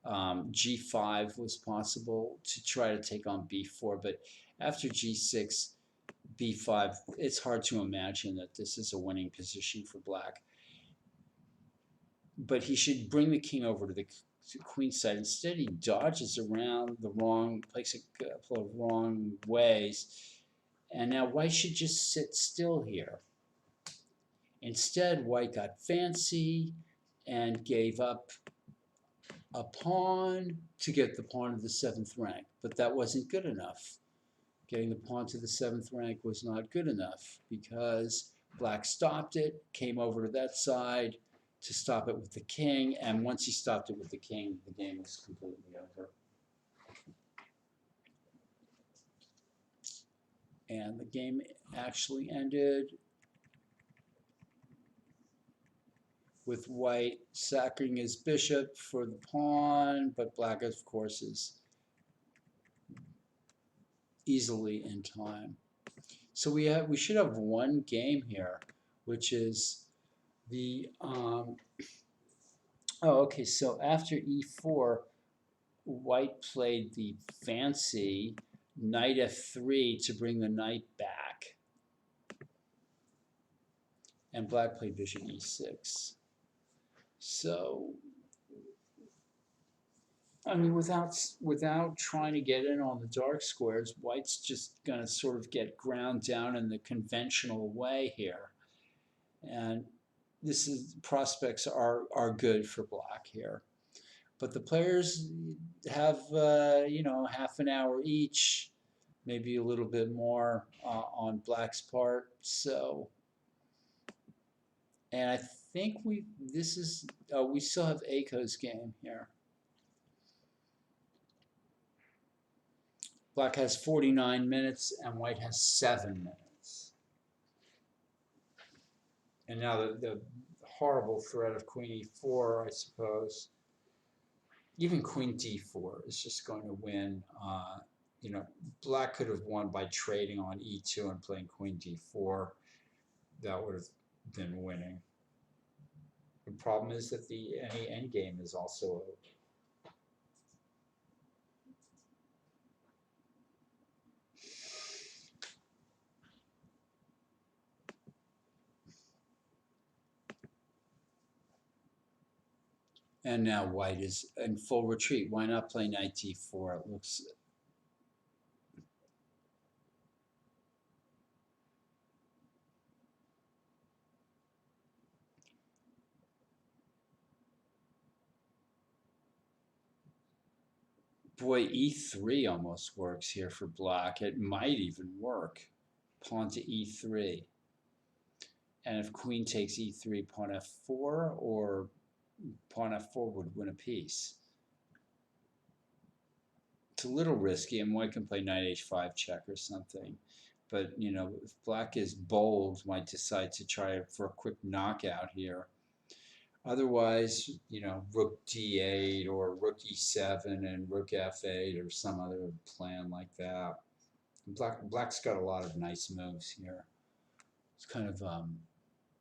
G5 was possible to try to take on b4, but after g6, b5, it's hard to imagine that this is a winning position for black. But he should bring the king over to the queen side. Instead, he dodges around the wrong, plays a couple of wrong ways. And now white should just sit still here. Instead, white got fancy and gave up a pawn to get the pawn to the 7th rank. But that wasn't good enough. Getting the pawn to the 7th rank was not good enough because black stopped it, came over to that side to stop it with the king, and once he stopped it with the king, the game was completely over. And the game actually ended with white sacking his bishop for the pawn, but black, of course, is easily in time. So we should have one game here, which is the oh, okay. So after e4, white played the fancy knight f3 to bring the knight back, and black played bishop e6. So, I mean, without trying to get in on the dark squares, white's just going to sort of get ground down in the conventional way here, and prospects are good for black here. but the players have you know, half an hour each, maybe a little bit more on Black's part. So, and I think we still have Aiko's game here. Black has 49 minutes and White has 7 minutes. And now the horrible threat of Queen E4, I suppose. Even Queen D4 is just going to win. You know, Black could have won by trading on E2 and playing Queen D4. That would have been winning. The problem is that any endgame is also and now White is in full retreat. Why not play Knight D4? It looks boy, E3 almost works here for Black. It might even work. Pawn to E3. And if Queen takes E3, Pawn F4, or Pawn F4 would win a piece. It's a little risky, and White can play Knight H5 check or something. But, you know, if Black is bold, might decide to try for a quick knockout here. Otherwise, you know, Rook D8 or Rook E7 and Rook F8 or some other plan like that. Black's got a lot of nice moves here. It's kind of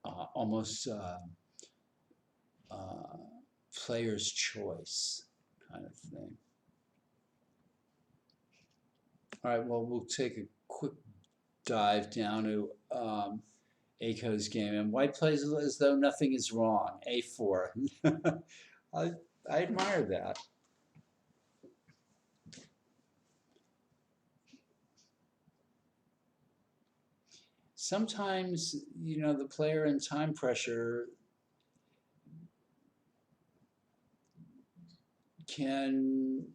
almost player's choice kind of thing. All right, well, we'll take a quick dive down to Aiko's game, and White plays as though nothing is wrong. A4. I admire that. Sometimes, you know, the player in time pressure can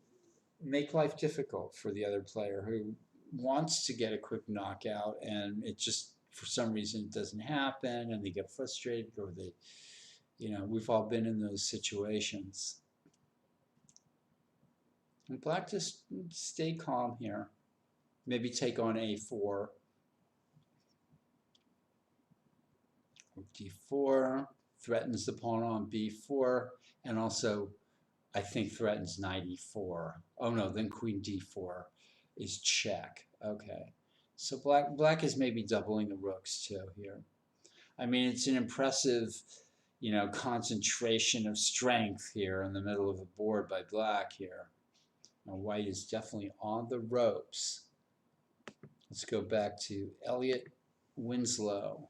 make life difficult for the other player who wants to get a quick knockout, and it just, for some reason, doesn't happen, and they get frustrated, or they, you know, we've all been in those situations. And Black just stay calm here. Maybe take on A4. D4 threatens the pawn on B4, and also I think threatens Knight E4. Oh no, then Queen D4 is check. Okay, so Black is maybe doubling the rooks too here. I mean, it's an impressive, you know, concentration of strength here in the middle of the board by Black here. Now White is definitely on the ropes. Let's go back to Elliot Winslow.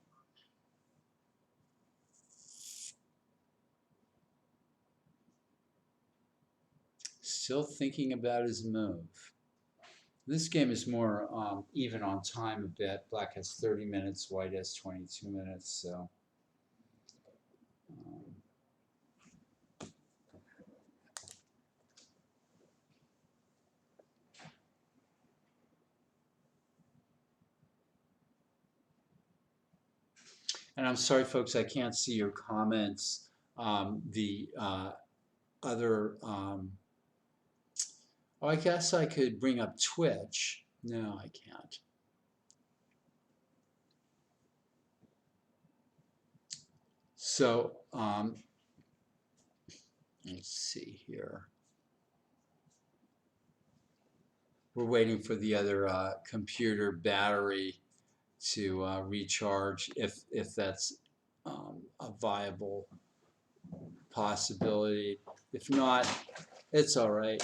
Still thinking about his move. This game is more even on time a bit. Black has 30 minutes, White has 22 minutes, so. And I'm sorry, folks, I can't see your comments. The other, oh, I guess I could bring up Twitch. No, I can't. So, let's see here. We're waiting for the other computer battery to recharge, if that's a viable possibility. If not, it's all right.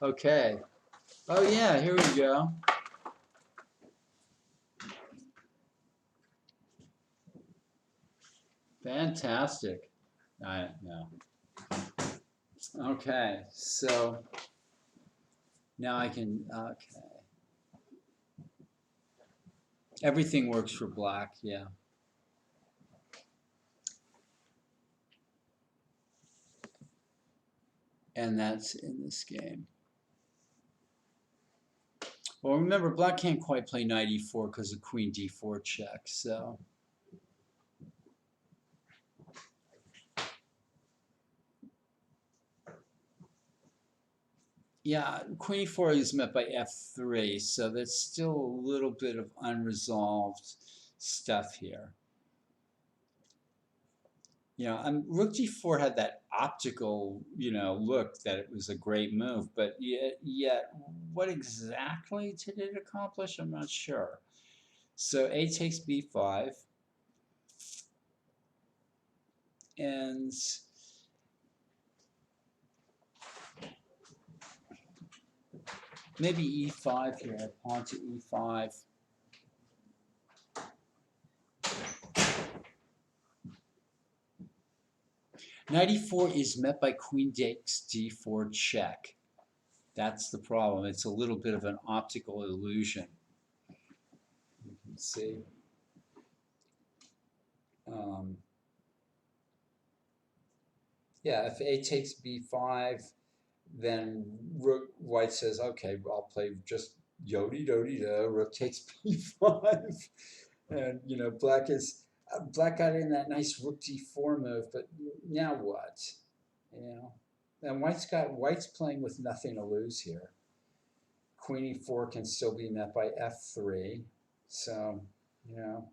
Okay. Oh yeah, here we go. Fantastic. No. Okay, so now I can, okay. Everything works for Black, yeah. and that's in this game. Well, remember, black can't quite play knight e4 because of queen d4 check, so. Yeah, queen e4 is met by f3, so there's still a little bit of unresolved stuff here. You know, rook g4 had that optical, you know, look that it was a great move, but yet what exactly did it accomplish? I'm not sure. So a takes b5, and maybe e5 here, pawn to e5. Knight e4 is met by queen takes d4 check. That's the problem. It's a little bit of an optical illusion. You can see. Yeah, if a takes b5, then white says, okay, I'll play just yodi-dodi-do, rook takes b5. And, you know, black got in that nice rook d4 move, but now what? You know? And white's playing with nothing to lose here. Queen e4 can still be met by f3. So, you know.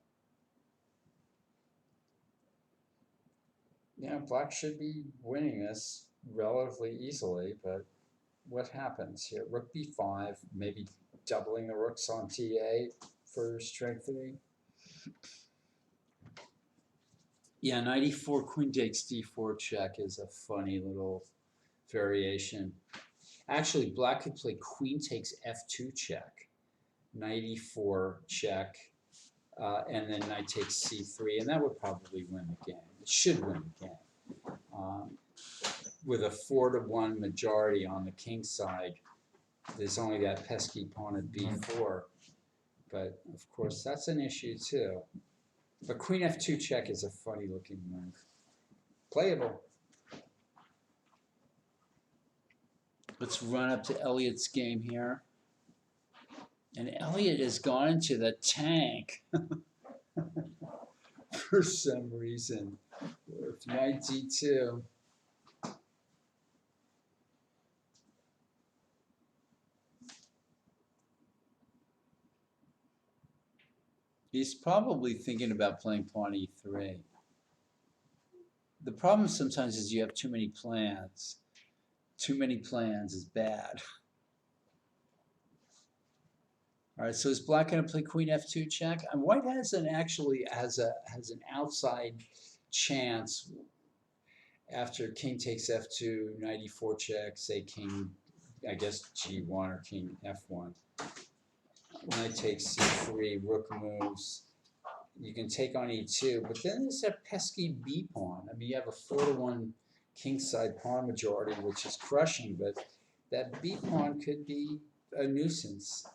Yeah, black should be winning this relatively easily, but what happens here? Rook b5, maybe doubling the rooks on t8 for strengthening. Yeah, knight e4, queen takes d4 check is a funny little variation. Actually, black could play queen takes f2 check, knight e4 check, and then knight takes c3, and that would probably win the game. It should win the game. With a 4-1 majority on the king side, there's only that pesky pawn at b4. But, of course, that's an issue, too. But queen f2 check is a funny-looking move. Playable. Let's run up to Elliot's game here. And Elliot has gone into the tank for some reason. With knight d2. He's probably thinking about playing pawn e3. The problem sometimes is you have too many plans. Too many plans is bad. All right, so is black going to play queen f2 check? And white has an outside chance after king takes f2, knight e4 check, say king, I guess g1 or king f1. Knight takes c3, rook moves. You can take on e2, but then there's that pesky b pawn. I mean, you have a 4-1 kingside pawn majority, which is crushing, but that b pawn could be a nuisance.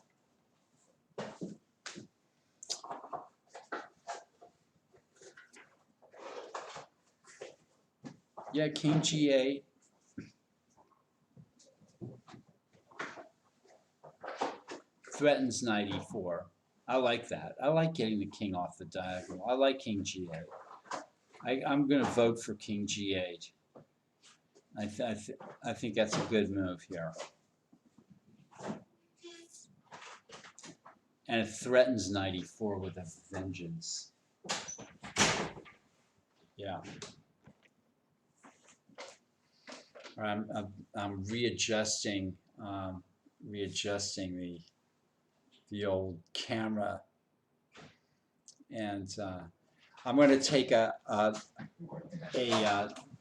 Yeah, king g8. Threatens knight e4. I like that. I like getting the king off the diagonal. I like king g8. I'm going to vote for king g8. I think that's a good move here. And it threatens knight e4 with a vengeance. Yeah. I'm readjusting the old camera, and I'm going to take a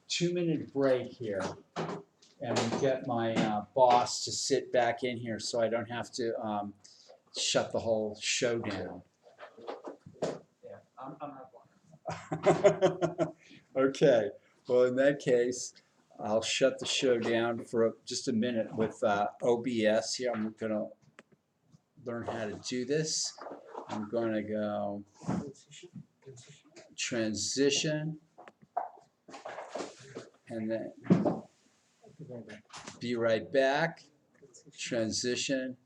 2-minute break here, and get my boss to sit back in here so I don't have to shut the whole show down. Yeah, I'm not one. Okay. Well, in that case, I'll shut the show down for just a minute with OBS here. I'm going to learn how to do this. I'm going to go transition, and then Be right back. Transition.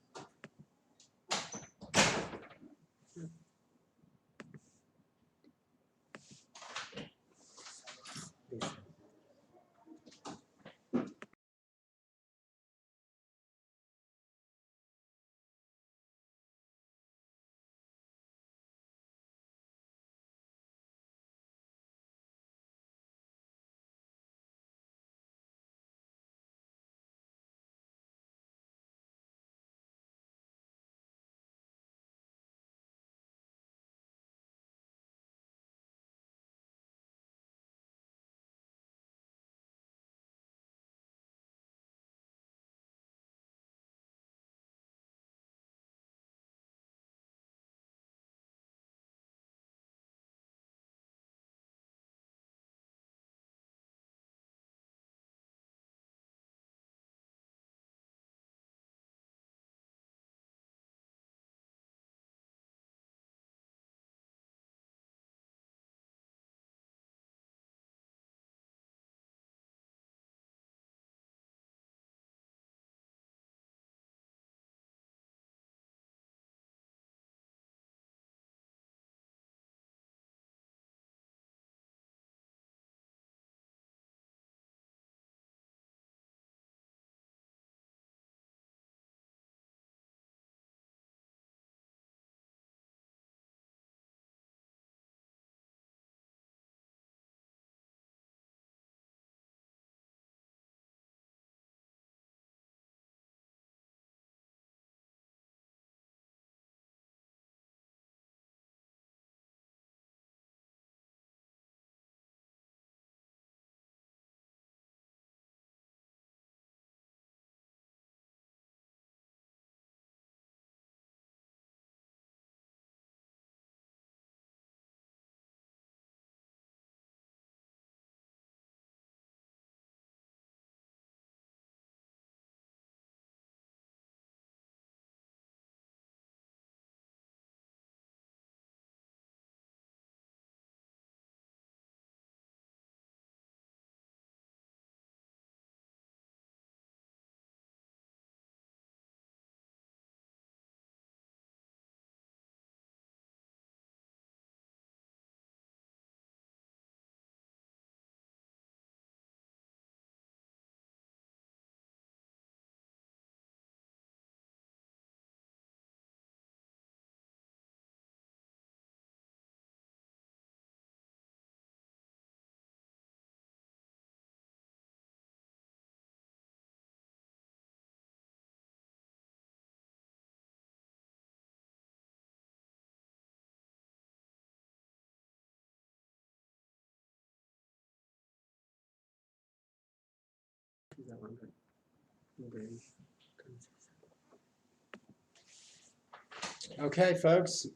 Okay, folks,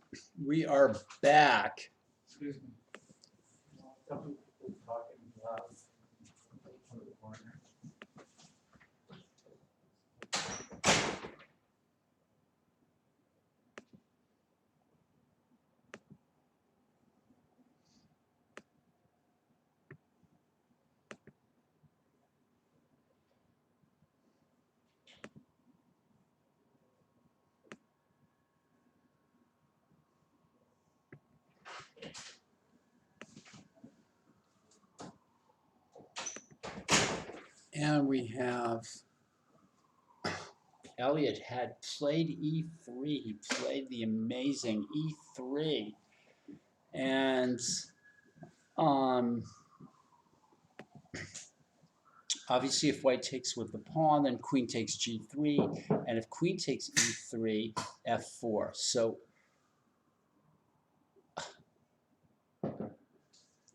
we are back. Excuse me. Couple people talking loud. And we have Elliot had played E3. He played the amazing E3. And um, obviously if white takes with the pawn, then queen takes G3. And if queen takes E3, F4. So,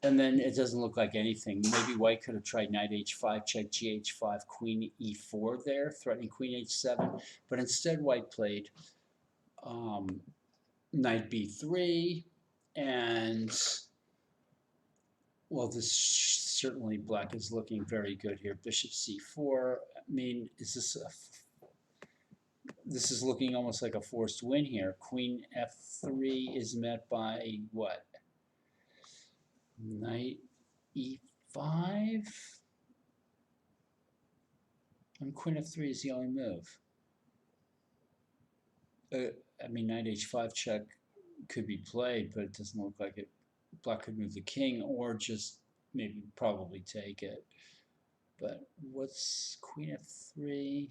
and then it doesn't look like anything. Maybe white could have tried knight H5, check GH5, queen E4 there, threatening queen H7. But instead white played knight B3, and well, this certainly black is looking very good here. Bishop C4. I mean, is this this is looking almost like a forced win here. Queen F3 is met by what? Knight E5. And queen f3 is the only move. I mean, knight h5 check could be played, but it doesn't look like it. Black could move the king or just maybe probably take it. But what's queen f3?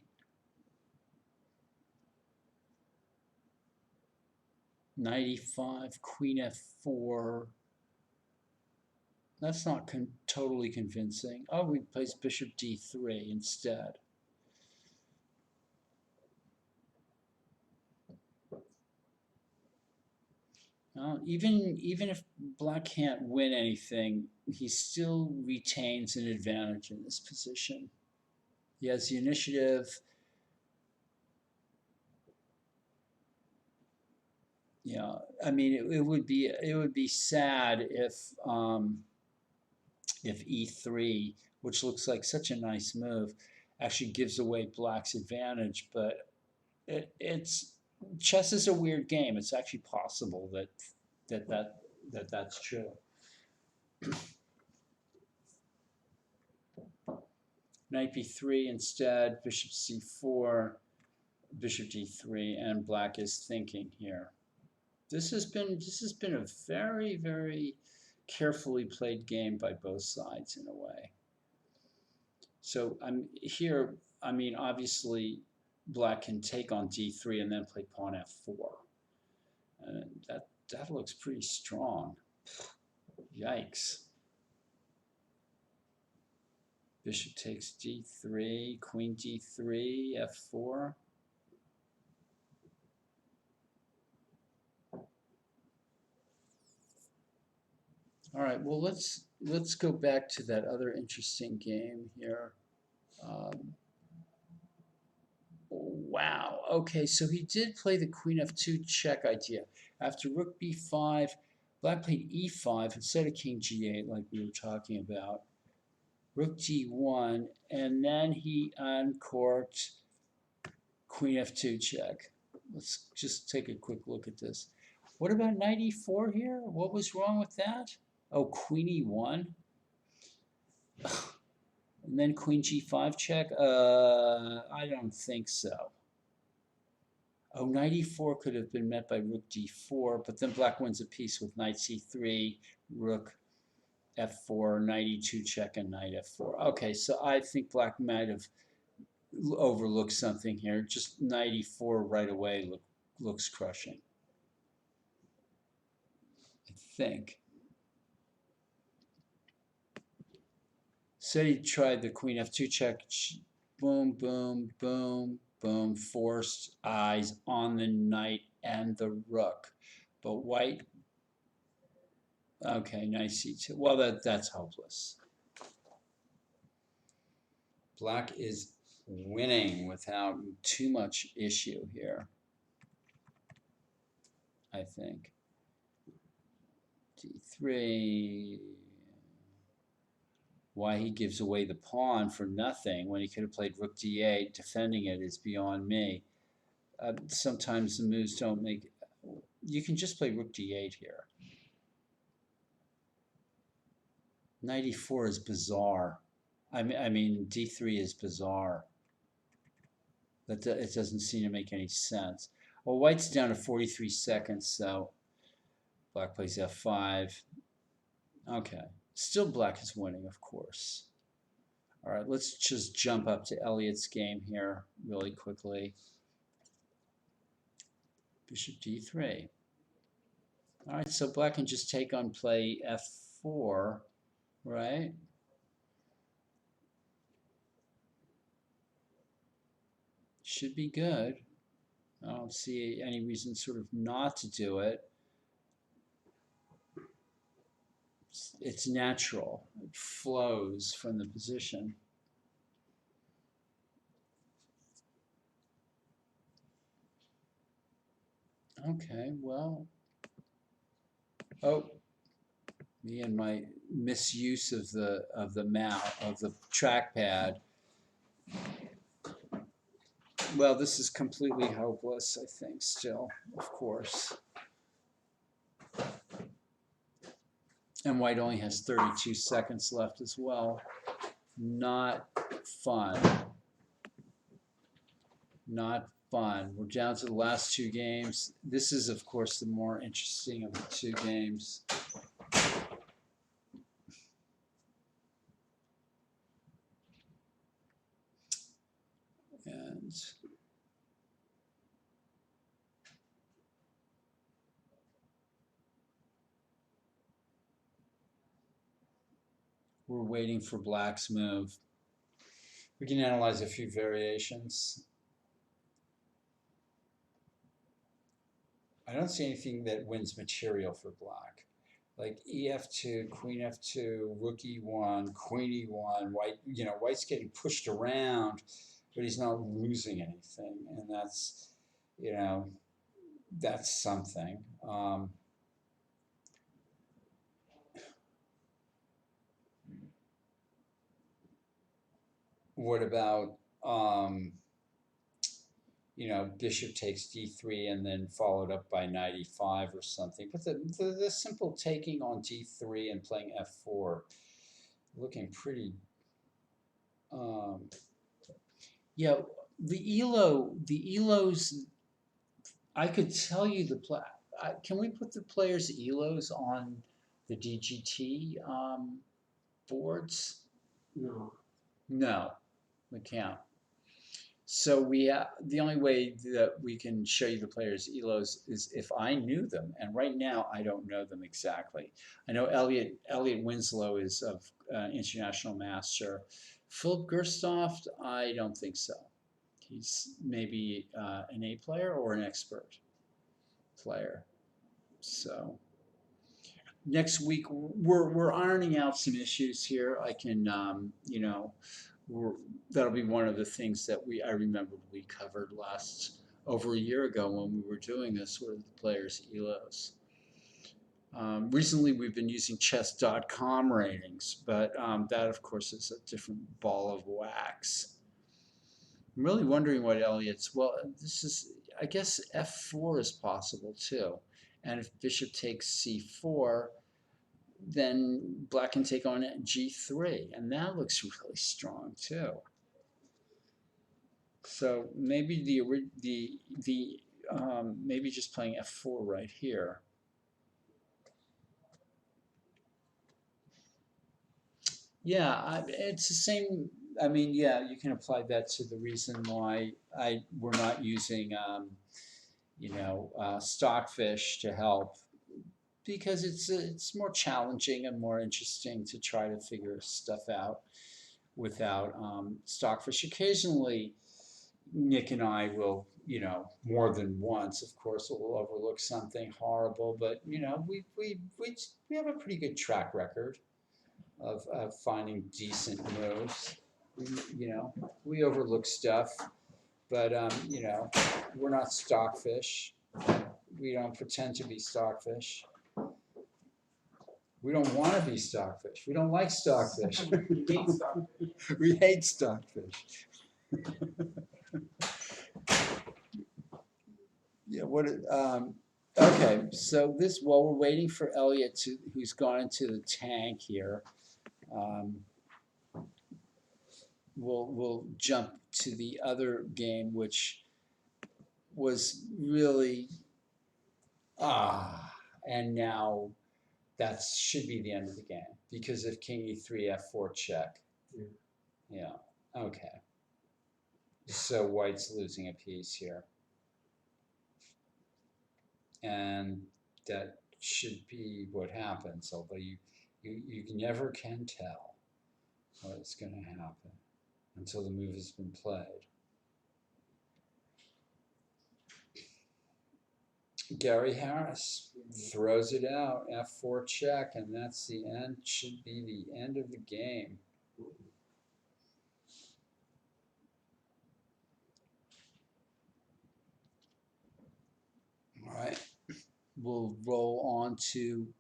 Knight e5, queen f4. That's not totally convincing. Oh, he plays bishop d3 instead. Even if black can't win anything, he still retains an advantage in this position. He has the initiative. Yeah, I mean, it would be sad if e3, which looks like such a nice move, actually gives away black's advantage. But it's chess is a weird game. It's actually possible that's true. Knight b3 instead, bishop c4, bishop d3, and black is thinking here. This has been a very, very carefully played game by both sides in a way. So I'm here. I mean, obviously, black can take on d3 and then play pawn f4, and that looks pretty strong. Yikes! Bishop takes d3, queen d3, f4. All right. Well, let's go back to that other interesting game here. Wow. Okay, so he did play the queen f2 check idea. After rook b5, black played e5 instead of king g8 like we were talking about. Rook d1, and then he uncorked queen f2 check. Let's just take a quick look at this. What about knight e4 here? What was wrong with that? Oh, queen e1. And then queen g5 check? I don't think so. Oh, knight e4 could have been met by rook d4, but then black wins a piece with knight c3, rook f4, knight e2 check, and knight f4. Okay, so I think black might have overlooked something here. Just knight e4 right away looks crushing, I think. Said he tried the queen f2 check. Boom, boom, boom, boom. Forced eyes on the knight and the rook. But white, okay, knight c2. Well, that's hopeless. Black is winning without too much issue here, I think. d3. Why he gives away the pawn for nothing when he could have played rook d8, defending it is beyond me. Sometimes the moves don't make. You can just play rook d8 here. Knight e4 is bizarre. I mean d3 is bizarre. It doesn't seem to make any sense. Well, white's down to 43 seconds, so black plays f5. Okay. Still black is winning, of course. All right, let's just jump up to Elliott's game here really quickly. Bishop d3. All right, so black can just take on play f4, right? Should be good. I don't see any reason sort of not to do it. It's natural. It flows from the position. Okay, well. Oh, me and my misuse of the mouse of the trackpad. Well, this is completely hopeless, I think, still, of course. And white only has 32 seconds left as well. Not fun. Not fun. We're down to the last two games. This is, of course, the more interesting of the two games. And we're waiting for Black's move. We can analyze a few variations. I don't see anything that wins material for Black. Like EF2, Queen F2, Rook E1, Queen E1, White, White's getting pushed around, but he's not losing anything. And that's, that's something. What about, bishop takes d3 and then followed up by knight e5 or something. But the simple taking on d3 and playing f4, looking pretty. Yeah, the elos. I could tell you can we put the players' elos on the DGT boards? No. No, we can't. So the only way that we can show you the players' elos is if I knew them, and right now I don't know them exactly. I know Elliot Winslow is of international master. Philip Gerstoft, I don't think so. He's maybe an A player or an expert player. So next week we're ironing out some issues here. I can that'll be one of the things that I remember we covered over a year ago when we were doing this with the players' elos. Recently we've been using chess.com ratings, but that of course is a different ball of wax. I'm really wondering what Elliot's, I guess f4 is possible too. And if bishop takes c4, then Black can take on g3, and that looks really strong too. So maybe maybe just playing f4 right here. Yeah, it's the same. I mean, yeah, you can apply that to the reason why we're not using Stockfish to help, because it's more challenging and more interesting to try to figure stuff out without Stockfish. Occasionally, Nick and I will, more than once, of course, will overlook something horrible, but we have a pretty good track record of finding decent moves. We overlook stuff, but we're not Stockfish. We don't pretend to be Stockfish. We don't want to be Stockfish. We don't like Stockfish. We hate Stockfish. We hate Stockfish. Yeah. Okay. So while we're waiting for Elliot who's gone into the tank here, we'll jump to the other game, which was really and now that should be the end of the game because of king e3 f4 check. Yeah. Okay. So White's losing a piece here. And that should be what happens, although you never can tell what's going to happen until the move has been played. Gary Harris throws it out, f4 check, and that's the end, should be the end of the game. All right, we'll roll on to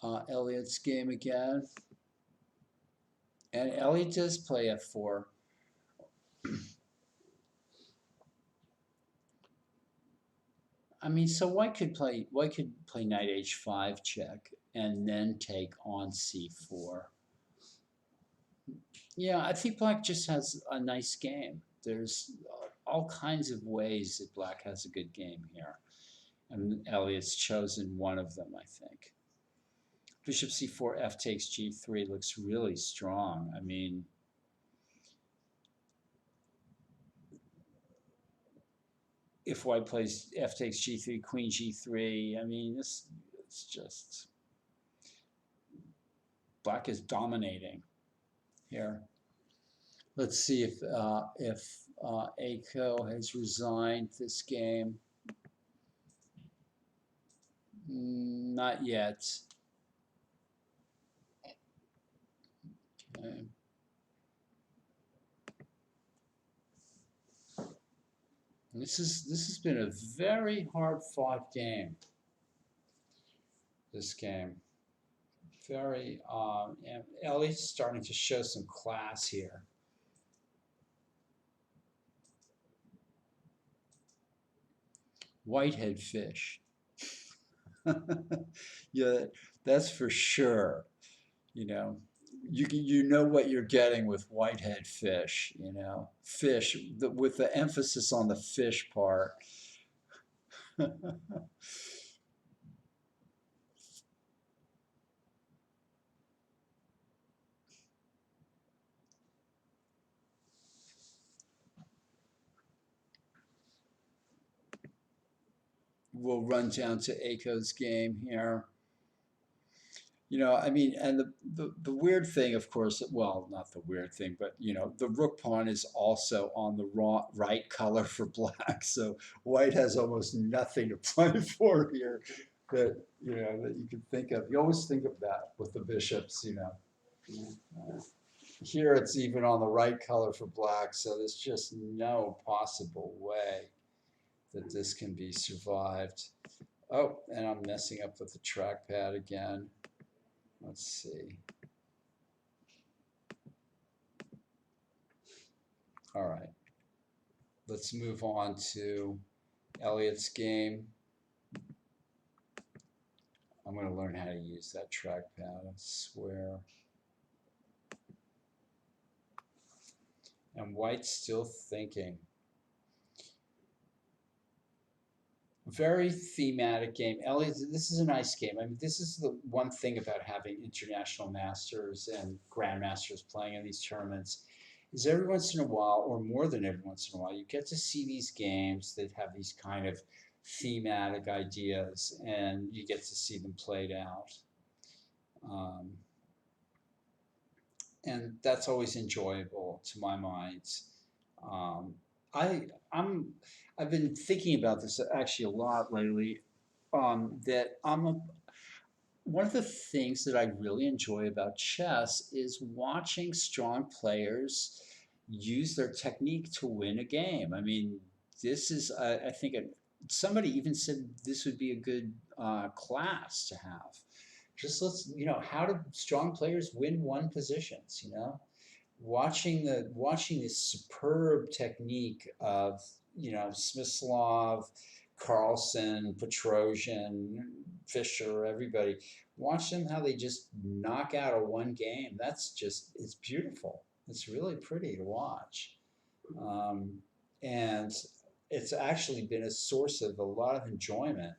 Elliot's game again. And Elliot does play f4. I mean, so White could play knight h5 check and then take on c4. Yeah, I think Black just has a nice game. There's all kinds of ways that black has a good game here. And Elliott's chosen one of them, I think. Bishop c4, f takes g3 looks really strong. I mean, if white plays f takes g3, queen g3, I mean, this it's just black is dominating here. Let's see if Aiko has resigned this game. Not yet. Okay. This has been a very hard fought game. This game, very and Ellie's starting to show some class here. Whitehead fish. Yeah, that's for sure. You know, you know what you're getting with whitehead fish. You know, fish with the emphasis on the fish part. We'll run down to Aiko's game here. You know, I mean, and the weird thing, of course, well, not the weird thing, but you know, the rook pawn is also on the right color for black, so white has almost nothing to play for here that you know that you can think of. You always think of that with the bishops, you know. Here it's even on the right color for black, so there's just no possible way that this can be survived. Oh, and I'm messing up with the trackpad again. Let's see. All right. Let's move on to Elliott's game. I'm going to learn how to use that trackpad, I swear. And white's still thinking. Very thematic game. Elliot, this is a nice game. I mean, this is the one thing about having international masters and grandmasters playing in these tournaments is every once in a while, or more than every once in a while, you get to see these games that have these kind of thematic ideas and you get to see them played out. And that's always enjoyable to my mind. Um, I've been thinking about this actually a lot lately. That one of the things that I really enjoy about chess is watching strong players use their technique to win a game. I mean, this is I think somebody even said this would be a good class to have. Just let's how do strong players win one positions? Watching this superb technique of Smyslov, Carlson, Petrosian, Fischer, everybody. Watch them how they just knock out a one game. It's beautiful. It's really pretty to watch, and it's actually been a source of a lot of enjoyment.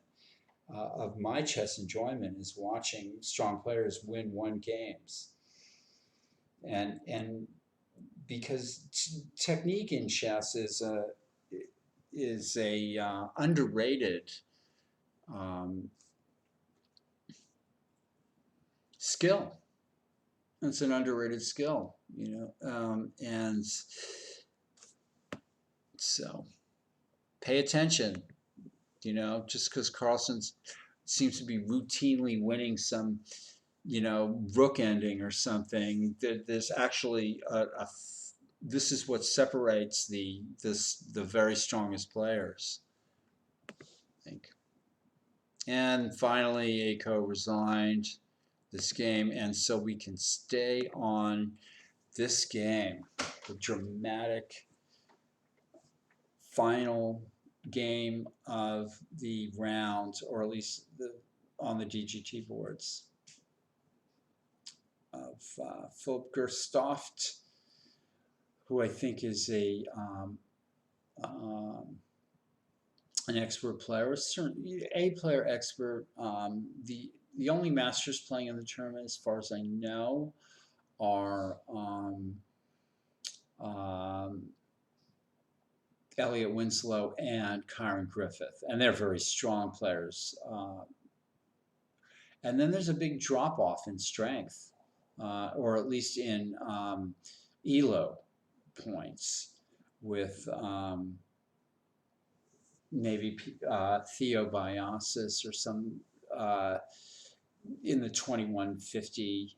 Of my chess enjoyment is watching strong players win one games, and because technique in chess is a underrated skill. It's an underrated skill, and so pay attention. Just because Carlson seems to be routinely winning some, rook ending or something, there's actually this is what separates the very strongest players, I think. And finally, Aiko resigned this game, and so we can stay on this game, the dramatic final game of the round, or at least on the DGT boards, of Philip Gerstoft, who I think is a an expert player, certainly a player expert. The only masters playing in the tournament, as far as I know, are um, Elliot Winslow and Kyron Griffith, and they're very strong players. And then there's a big drop off in strength, or at least in ELO points, with maybe Theo Biasis or some in the 2150,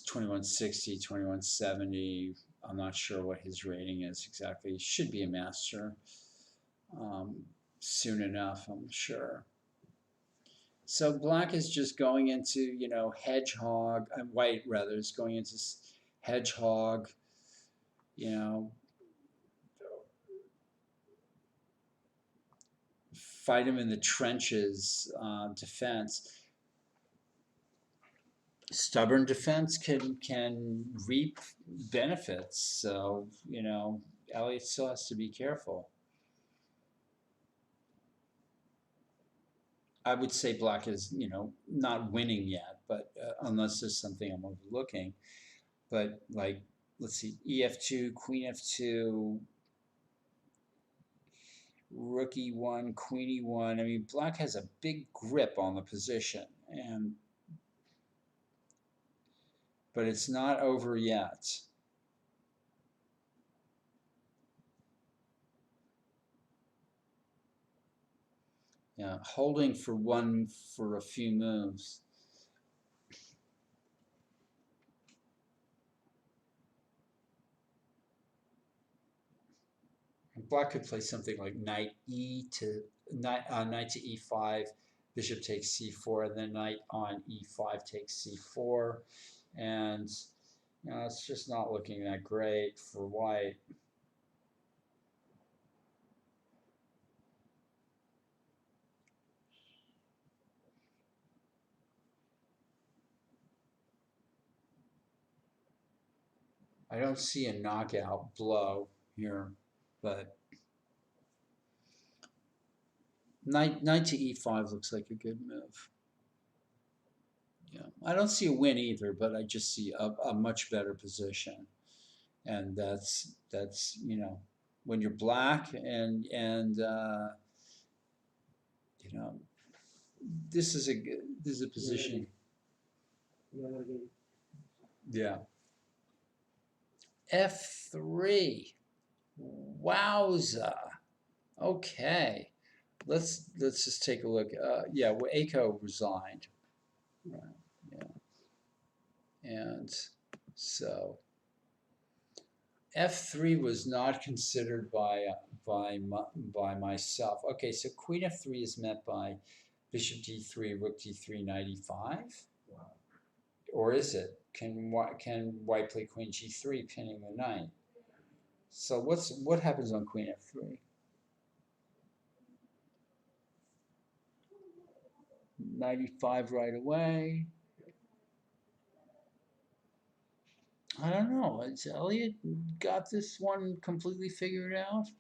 2160, 2170. I'm not sure what his rating is exactly. He should be a master soon enough, I'm sure. So black is just going into, hedgehog, white rather, is going into hedgehog, you know, fight him in the trenches defense. Stubborn defense can reap benefits. So, Elliot still has to be careful. I would say black is, not winning yet, but unless there's something I'm overlooking. But like, let's see, EF2, Queen F2, Rook E1, Queen E1. I mean, black has a big grip on the position, but it's not over yet. Yeah, holding for a few moves. Black could play something like knight to e5, bishop takes c4, and then knight on e5 takes c4, and it's just not looking that great for white. I don't see a knockout blow here, but knight to e5 looks like a good move. Yeah, I don't see a win either, but I just see a much better position, and that's when you're black and this is a position. Yeah. F3. Wowza. Okay. Let's just take a look. Yeah, well, Aiko resigned. Right. Yeah. And so F3 was not considered by myself. Okay, so Queen F3 is met by Bishop D3, Rook D3, Knight E5, or is it? Can White play Queen G3, pinning the knight? So what happens on Queen F3? Knight E5 right away. I don't know. Has Elliot got this one completely figured out?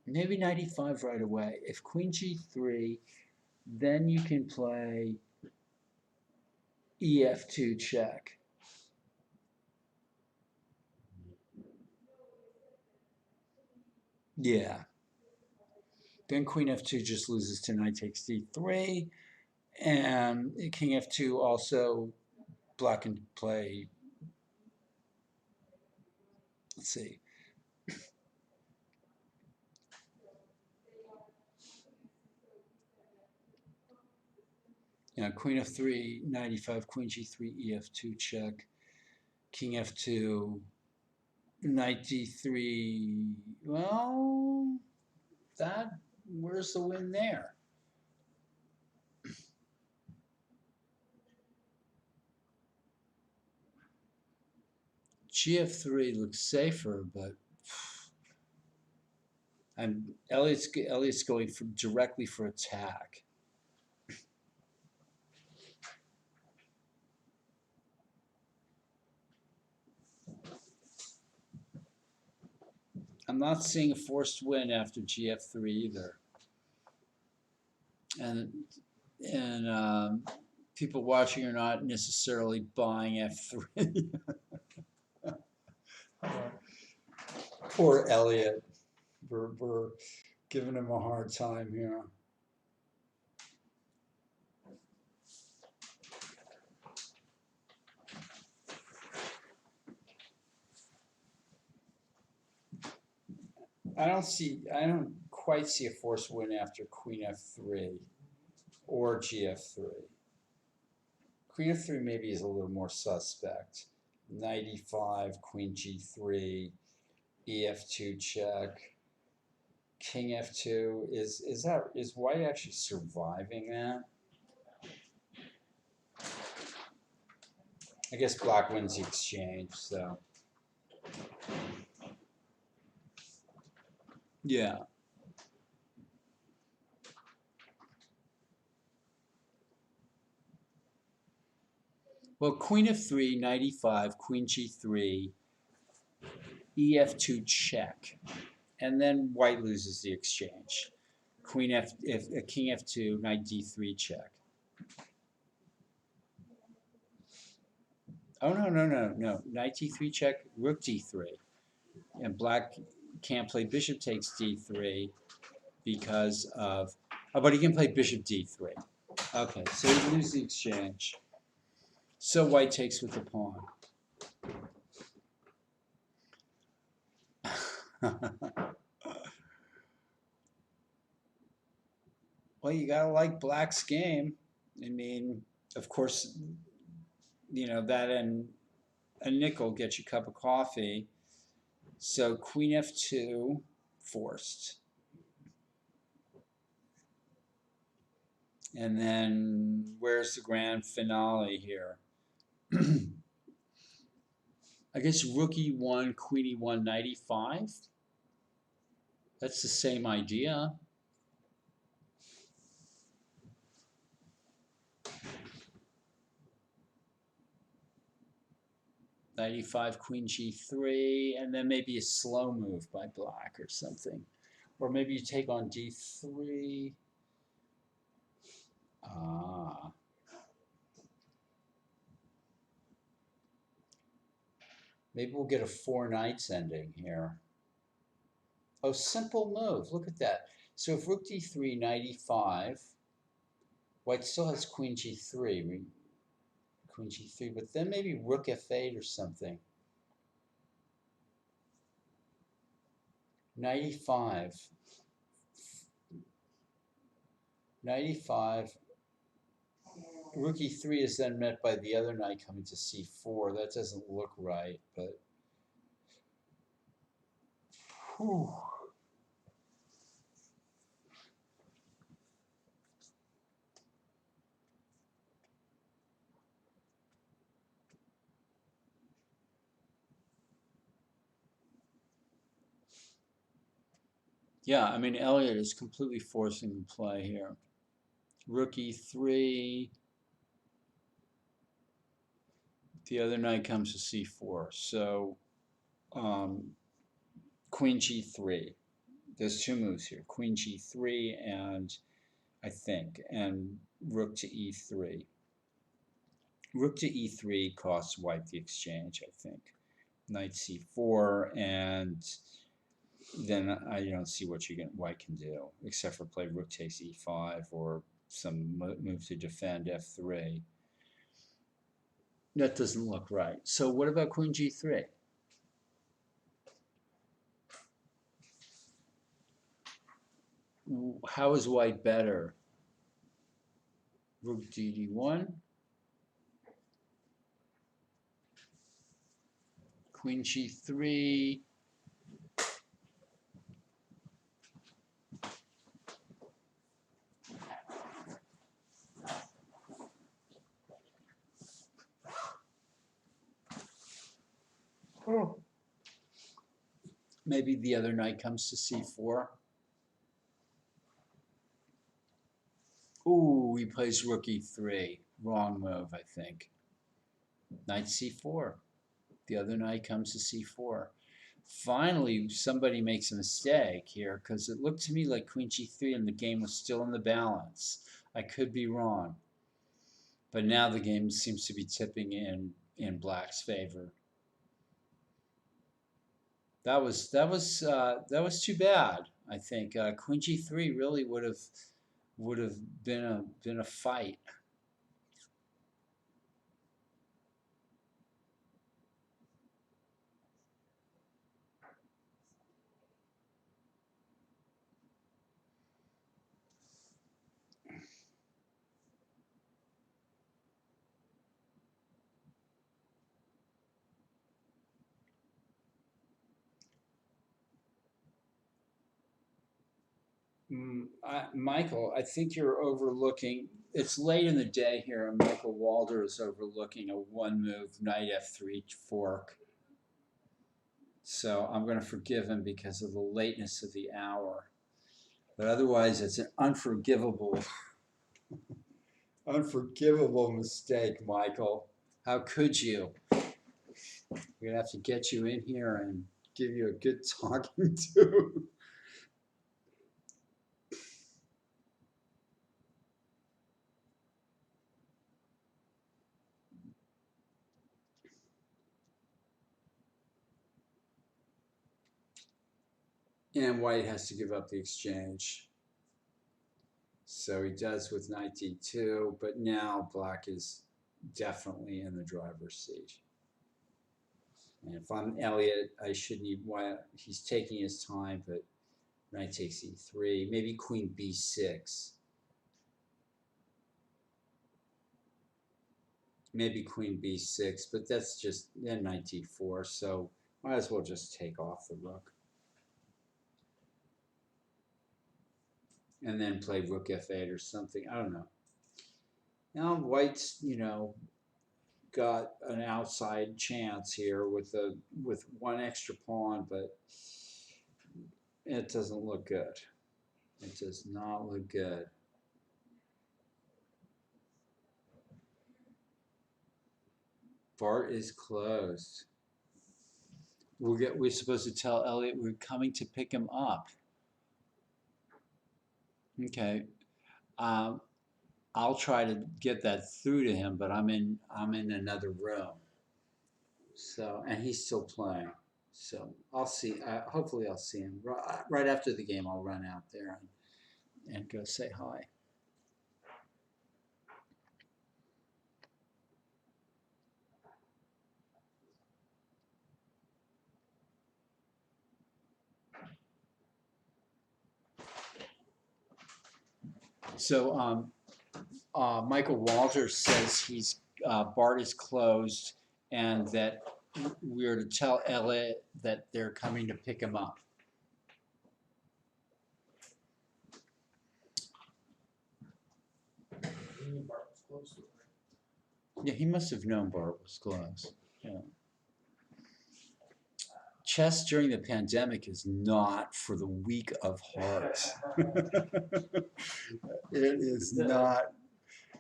Maybe Knight E5 right away. If Queen G3, then you can play EF2 check. Yeah. Then Queen F2 just loses to Knight takes D3. And King F2 also, black can play, let's see. Queen F3, Knight E5, Queen G3, EF2 check. King F2, Knight D3. Well, where's the win there? GF3 looks safer, but Elliot's going directly for attack. I'm not seeing a forced win after GF3 either. And people watching are not necessarily buying F3. Poor Elliot. We're giving him a hard time here. I don't quite see a forced win after Queen F3 or GF3. Queen F3 maybe is a little more suspect. Knight E5, Queen G3, EF2 check, King F2. Is White actually surviving that? I guess Black wins the exchange, so. Yeah. Well, Queen F3, Knight E5, Queen G3, EF2 check, and then White loses the exchange. King F2, Knight D3 check. Oh no! Knight D3 check, Rook D3, and Black can't play Bishop takes D3 because of. Oh, but he can play Bishop D3. Okay, so he loses the exchange. So White takes with the pawn. Well, you gotta like Black's game. I mean, of course, that and a nickel gets you a cup of coffee. So Queen F2 forced. And then where's the grand finale here? I guess Rook E1, Queen E1, Knight E5. That's the same idea. Knight E5, Queen G3, and then maybe a slow move by Black or something. Or maybe you take on D3. Ah. Maybe we'll get a 4 knights ending here. Oh, simple move. Look at that. So if Rook D3, Knight E5, White still has Queen G3. Queen G3, but then maybe Rook F8 or something. Knight E5. Knight E5. Rook E3 is then met by the other knight coming to C4. That doesn't look right, but. Whew. Yeah, I mean, Elliot is completely forcing the play here. Rook E3. The other knight comes to C4. So, Queen G3. There's two moves here. Queen G3 and Rook to E3. Rook to E3 costs White the exchange, I think. Knight C4, and then I don't see what White can do, except for play Rook takes E5 or some move to defend F3. That doesn't look right. So what about Queen G3? How is White better? Rook DD1. Queen G3. Oh. Maybe the other knight comes to C4. Ooh, he plays Rook E3. Wrong move, I think. Knight C4. The other knight comes to C4. finally somebody makes a mistake here because it looked to me like queen g3 and the game was still in the balance. I could be wrong, but now the game seems to be tipping in black's favor. That was too bad. I think queen g3 really would have been a fight. Michael, I think you're overlooking. It's late in the day here, and Michael Walder is overlooking a one-move knight f3 fork. So I'm going to forgive him because of the lateness of the hour. But otherwise, it's an unforgivable mistake, Michael. How could you? We're going to have to get you in here and give you a good talking to. And white has to give up the exchange. So he does with knight d2, but now black is definitely in the driver's seat. And if I'm Elliot, I shouldn't even, he's taking his time, but knight takes e3, maybe queen b6. Maybe queen b6, but that's just, then knight d4, so might as well just take off the rook. And then play rook f8 or something, I don't know. Now white's, got an outside chance here with one extra pawn, but it doesn't look good. It does not look good. Bart is closed. We're supposed to tell Elliot we're coming to pick him up. Okay. I'll try to get that through to him, but I'm in another room. So, and he's still playing. So I'll see. Hopefully I'll see him right after the game. I'll run out there and go say hi. So Michael Walters says Bart is closed and that we're to tell Elliot that they're coming to pick him up. Yeah, he must have known Bart was closed. Yeah. Chess during the pandemic is not for the weak of heart. It is not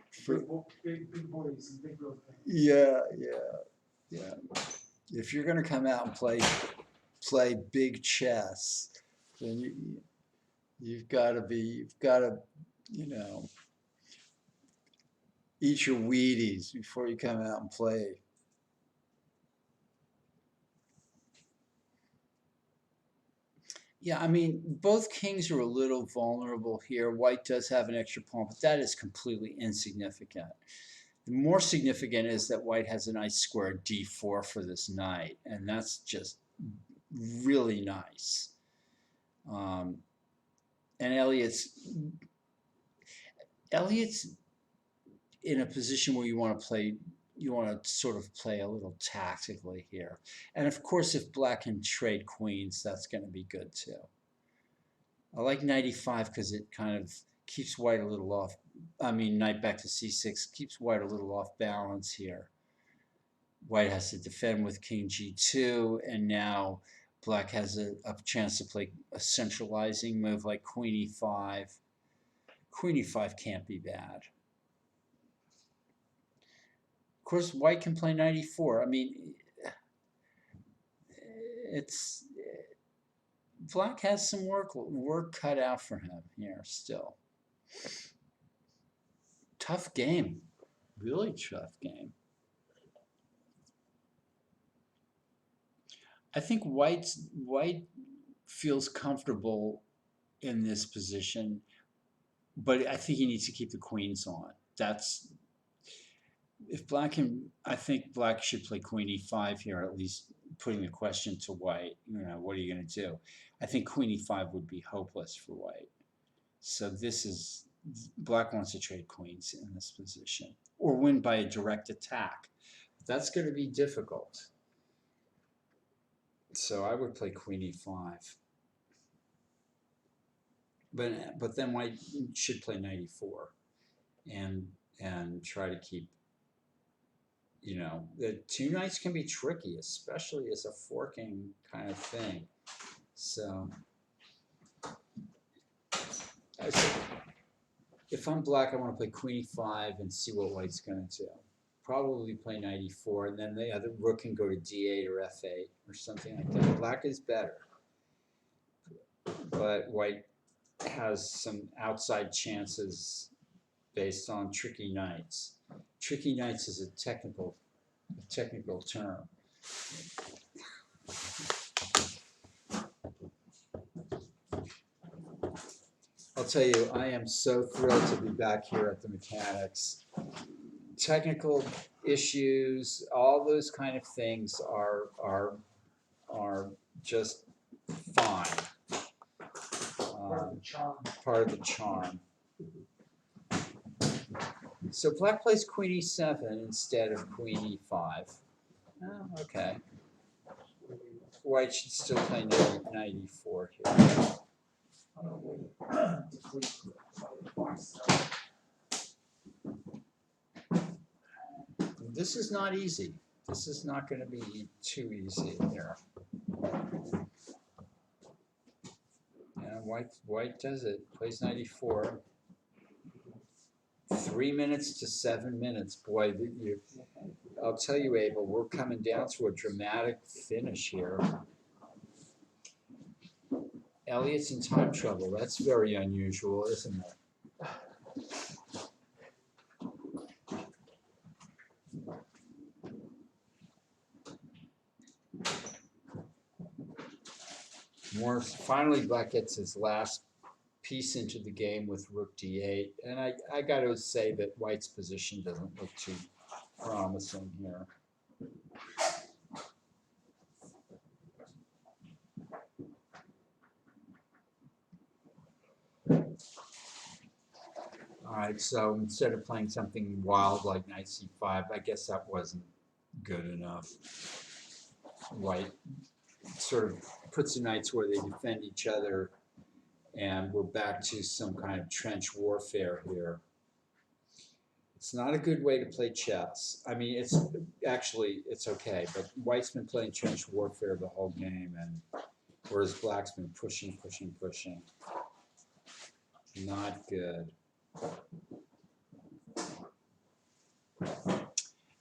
for big boys and big girls. yeah. If you're gonna come out and play big chess, then you've got to eat your Wheaties before you come out and play. Yeah, I mean, both kings are a little vulnerable here. White does have an extra pawn, but that is completely insignificant. The more significant is that white has a nice square d4 for this knight, and that's just really nice. And Elliot's in a position where you want to sort of play a little tactically here. And of course, if black can trade queens, that's going to be good too. I like knight e5 because it kind of keeps white a little off. I mean, knight back to c6 keeps white a little off balance here. White has to defend with king g2, and now black has a chance to play a centralizing move like queen e5. Queen e5 can't be bad. Of course, white can play knight e4. I mean, Black has some work cut out for him here still. Tough game, really tough game. I think White feels comfortable in this position, but I think he needs to keep the queens on. That's if Black can. I think Black should play Queen E5 here, at least putting the question to White. What are you going to do? I think Queen E5 would be hopeless for White. So this is Black wants to trade queens in this position or win by a direct attack. That's going to be difficult. So I would play Queen E5. But then White should play Knight E4 and try to keep. The two knights can be tricky, especially as a forking kind of thing. So if I'm Black, I want to play Queen E5 and see what White's going to do. Probably play Knight E4, and then the other rook can go to D8 or F8 or something like that. Black is better, but White has some outside chances based on tricky knights. Tricky knights is a technical term. I'll tell you, I am so thrilled to be back here at the Mechanics. Technical issues, all those kind of things are just fine. Part of the charm. So Black plays Queen E7 instead of Queen E5. Oh, okay. White should still play Knight E4 here. This is not easy. This is not going to be too easy here. Yeah, White does it. Plays Knight E4. 3 minutes to 7 minutes. Boy, I'll tell you, Abel, we're coming down to a dramatic finish here. Elliot's in time trouble. That's very unusual, isn't it? Finally, Black gets his last piece into the game with Rook D8, and I got to say that White's position doesn't look too promising here. All right, so instead of playing something wild like Knight C5, I guess that wasn't good enough. White sort of puts the knights where they defend each other, and we're back to some kind of trench warfare here. It's not a good way to play chess. I mean, it's okay, but White's been playing trench warfare the whole game, and whereas Black's been pushing. Not good.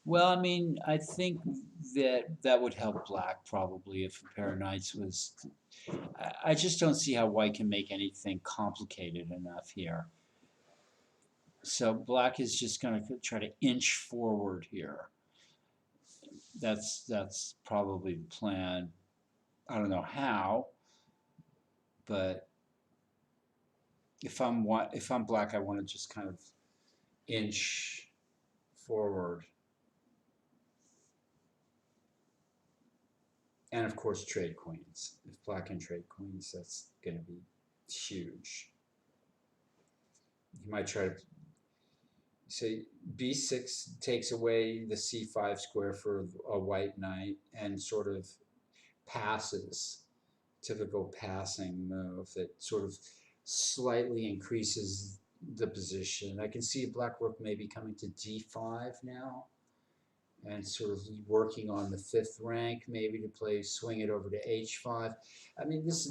Well, I mean, I think that would help Black probably if a pair of knights was. I just don't see how White can make anything complicated enough here. So Black is just going to try to inch forward here. That's probably the plan. I don't know how, but if I'm Black, I want to just kind of inch forward. And of course, trade queens. If Black can trade queens, that's going to be huge. You might try to say B6 takes away the C5 square for a white knight and sort of passes. Typical passing move that sort of slightly increases the position. I can see a Black rook maybe coming to D5 now, and sort of working on the 5th rank, maybe to swing it over to H5. I mean, this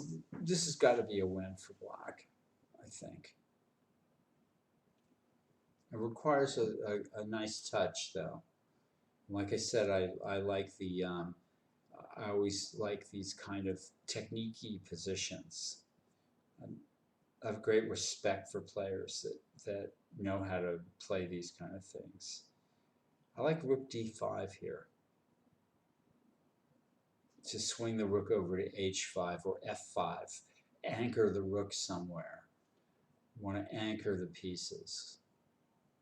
has got to be a win for Black, I think. It requires a nice touch, though. Like I said, I like the I always like these kind of technique-y positions. I have great respect for players that know how to play these kind of things. I like rook d5 here to swing the rook over to h5 or f5. Anchor the rook somewhere. Want to anchor the pieces.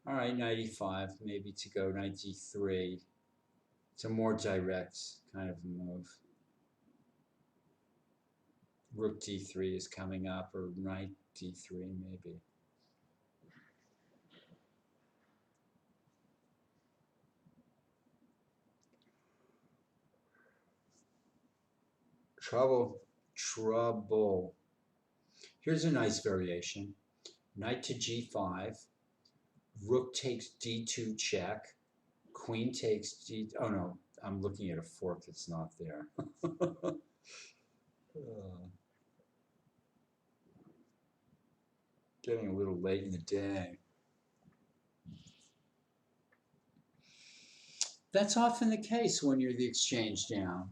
All right, knight e5, maybe to go knight d3. It's a more direct kind of move. Rook d3 is coming up, or knight d3 maybe. Trouble, trouble. Here's a nice variation. Knight to g5, rook takes d2 check, queen takes d, oh no, I'm looking at a fork that's not there. Getting a little late in the day. That's often the case when you're the exchange down,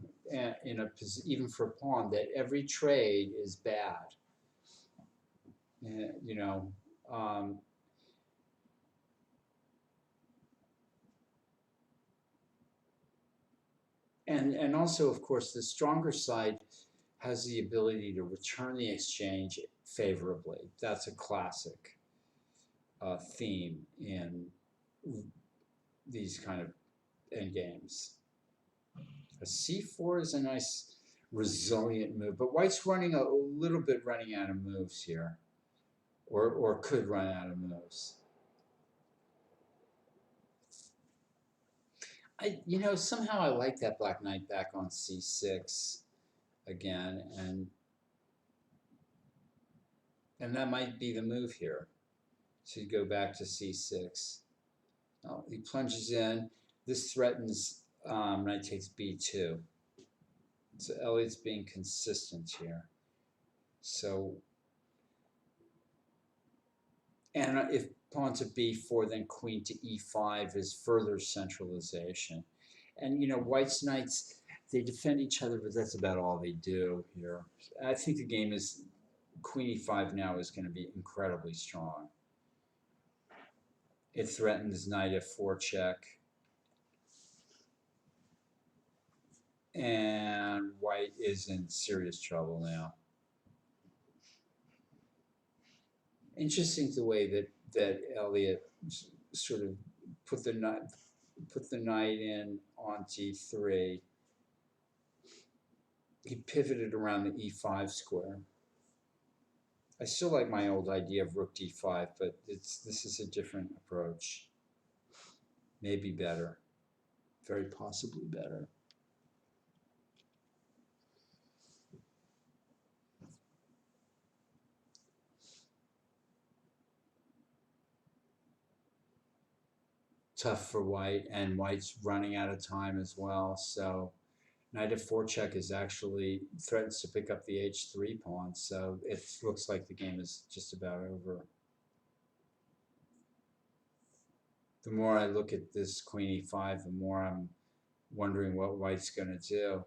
even for a pawn, that every trade is bad. You know, and also, of course, the stronger side has the ability to return the exchange favorably. That's a classic theme in these kind of endgames. A c4 is a nice resilient move, but white's running a little bit running out of moves here, or could run out of moves. Somehow I like that black knight back on c6 again, and that might be the move here. So you go back to c6. Oh, he plunges in. This threatens knight takes b2. So Elliott's being consistent here. So, and if pawn to b4, then queen to e5 is further centralization. And white's knights, they defend each other, but that's about all they do here. I think the game is queen e5 now is going to be incredibly strong. It threatens knight f4 check. And white is in serious trouble now. Interesting the way that Elliot sort of put the knight in on d3. He pivoted around the e5 square. I still like my old idea of rook d5, but this is a different approach. Maybe better. Very possibly better. Tough for white, and white's running out of time as well, so knight f4 check is actually threatens to pick up the h3 pawn, so it looks like the game is just about over. The more I look at this queen e5, the more I'm wondering what white's going to do.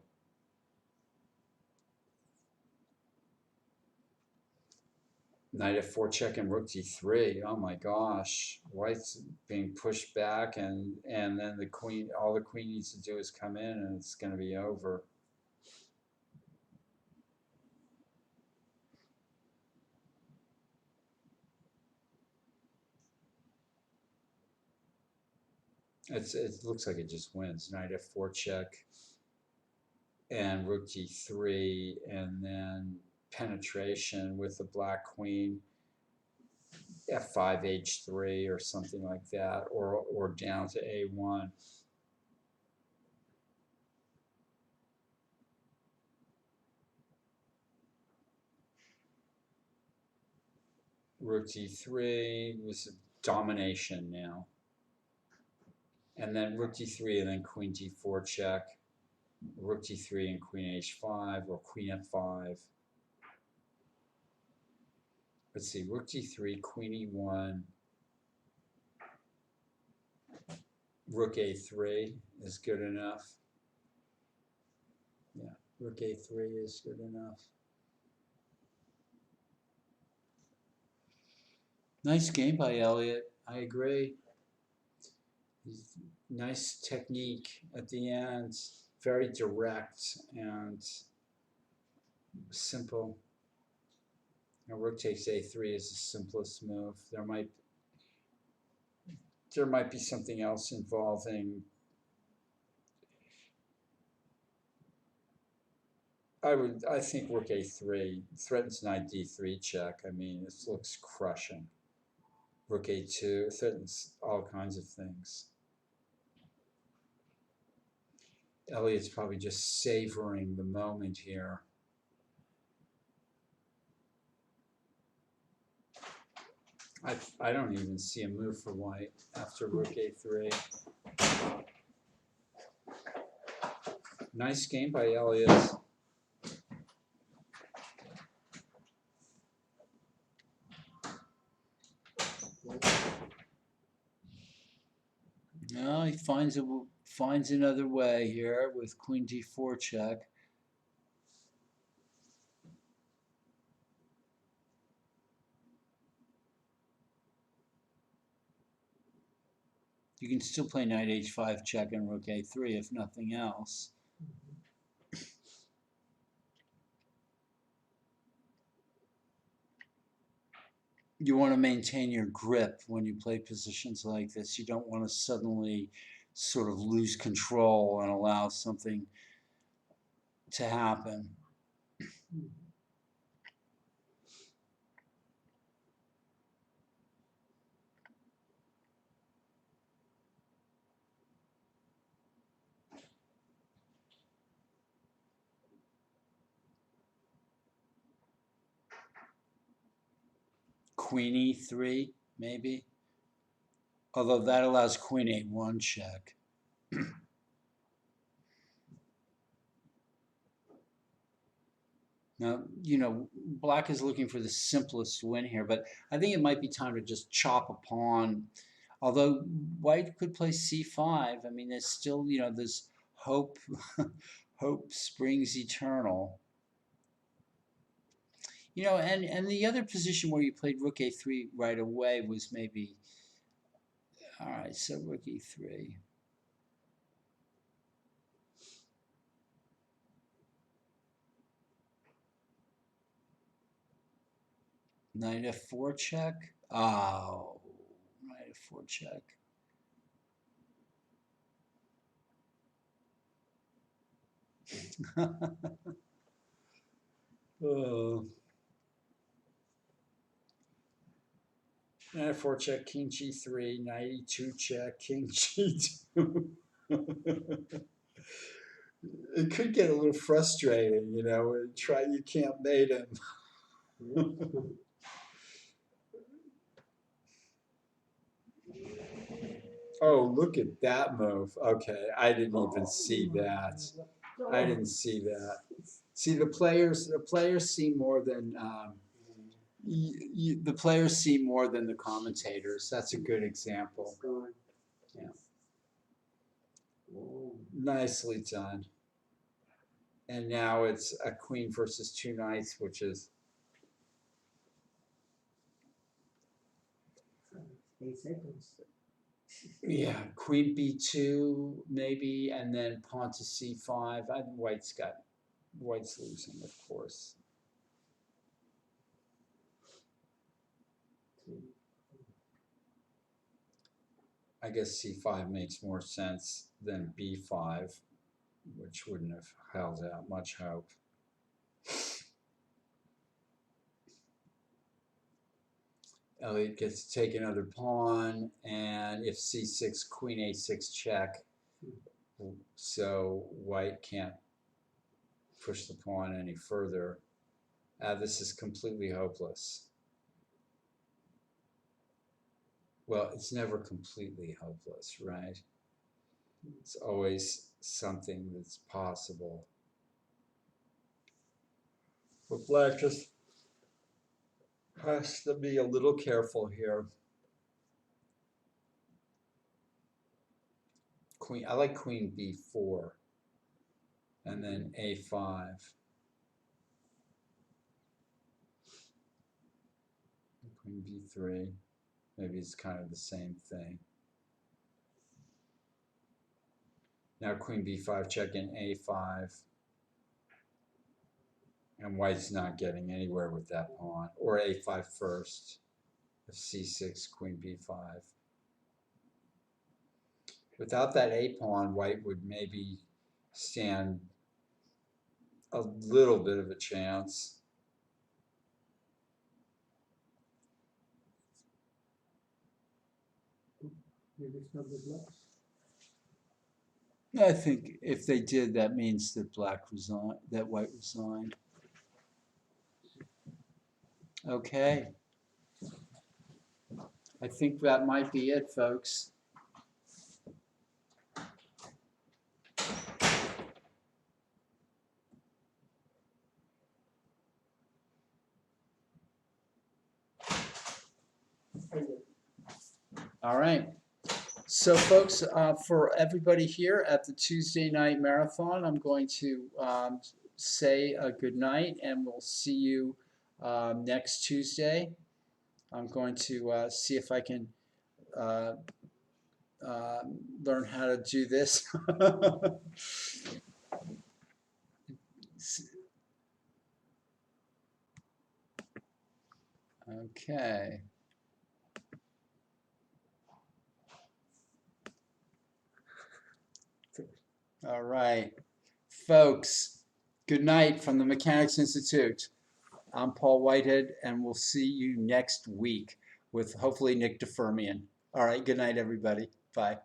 Knight f4 check and rook d3. Oh my gosh, white's being pushed back, and then the queen. All the queen needs to do is come in, and it's going to be over. It looks like it just wins. Knight f4 check and rook d3, and then penetration with the black queen. F5 h3 or something like that, or down to a1. Rook d3 was domination now. And then rook d3 and then queen d4 check. Rook d3 and queen h5 or queen f5. Let's see, rook d3, queen e1, rook a3 is good enough. Yeah, rook a3 is good enough. Nice game by Elliot. I agree. Nice technique at the end. Very direct and simple. Now, rook takes a3 is the simplest move. There might be something else involving. I think rook a3 threatens knight d3 check. I mean, this looks crushing. Rook a2 threatens all kinds of things. Elliot's probably just savoring the moment here. I don't even see a move for white after rook a3. Nice game by Elliot. No, he finds another way here with queen d4 check. You can still play knight h5 check and rook a3 if nothing else. You want to maintain your grip when you play positions like this. You don't want to suddenly sort of lose control and allow something to happen. Queen e3, maybe. Although that allows queen a1 check. Now, black is looking for the simplest win here, but I think it might be time to just chop a pawn. Although white could play c5. I mean, there's still, there's hope. Hope springs eternal. And the other position where you played rook a3 right away was maybe, all right, so rook e3. Knight f4 check. Oh, knight f4 check. Oh. Knight f4 check, king g3, knight e2 check, king g2. It could get a little frustrating, you can't mate him. Oh, look at that move. Okay, I didn't even see that. I didn't see that. See, the players see more than the players see more than the commentators. That's a good example. Yeah. Nicely done. And now it's a queen versus two knights, which is 8 seconds. yeah, queen b2 maybe, and then pawn to c5. I think white's losing, of course. I guess c5 makes more sense than b5, which wouldn't have held out much hope. Elliot gets to take another pawn, and if c6, queen a6 check, so white can't push the pawn any further. This is completely hopeless. Well, it's never completely hopeless, right? It's always something that's possible. But black just has to be a little careful here. I like queen b4 and then A5. Queen B3. Maybe it's kind of the same thing. Now Queen B5 check in A5. And white's not getting anywhere with that pawn. Or A5 first. C6, Queen B5. Without that A pawn, white would maybe stand a little bit of a chance. Maybe it's not the blocks. I think if they did, that means that black resigned, that white resigned. Okay. I think that might be it, folks. All right. So, folks, for everybody here at the Tuesday night marathon, I'm going to say a good night, and we'll see you next Tuesday. I'm going to see if I can learn how to do this. Okay. All right. Folks, good night from the Mechanics Institute. I'm Paul Whitehead, and we'll see you next week with hopefully Nick DeFermian. All right, good night, everybody. Bye.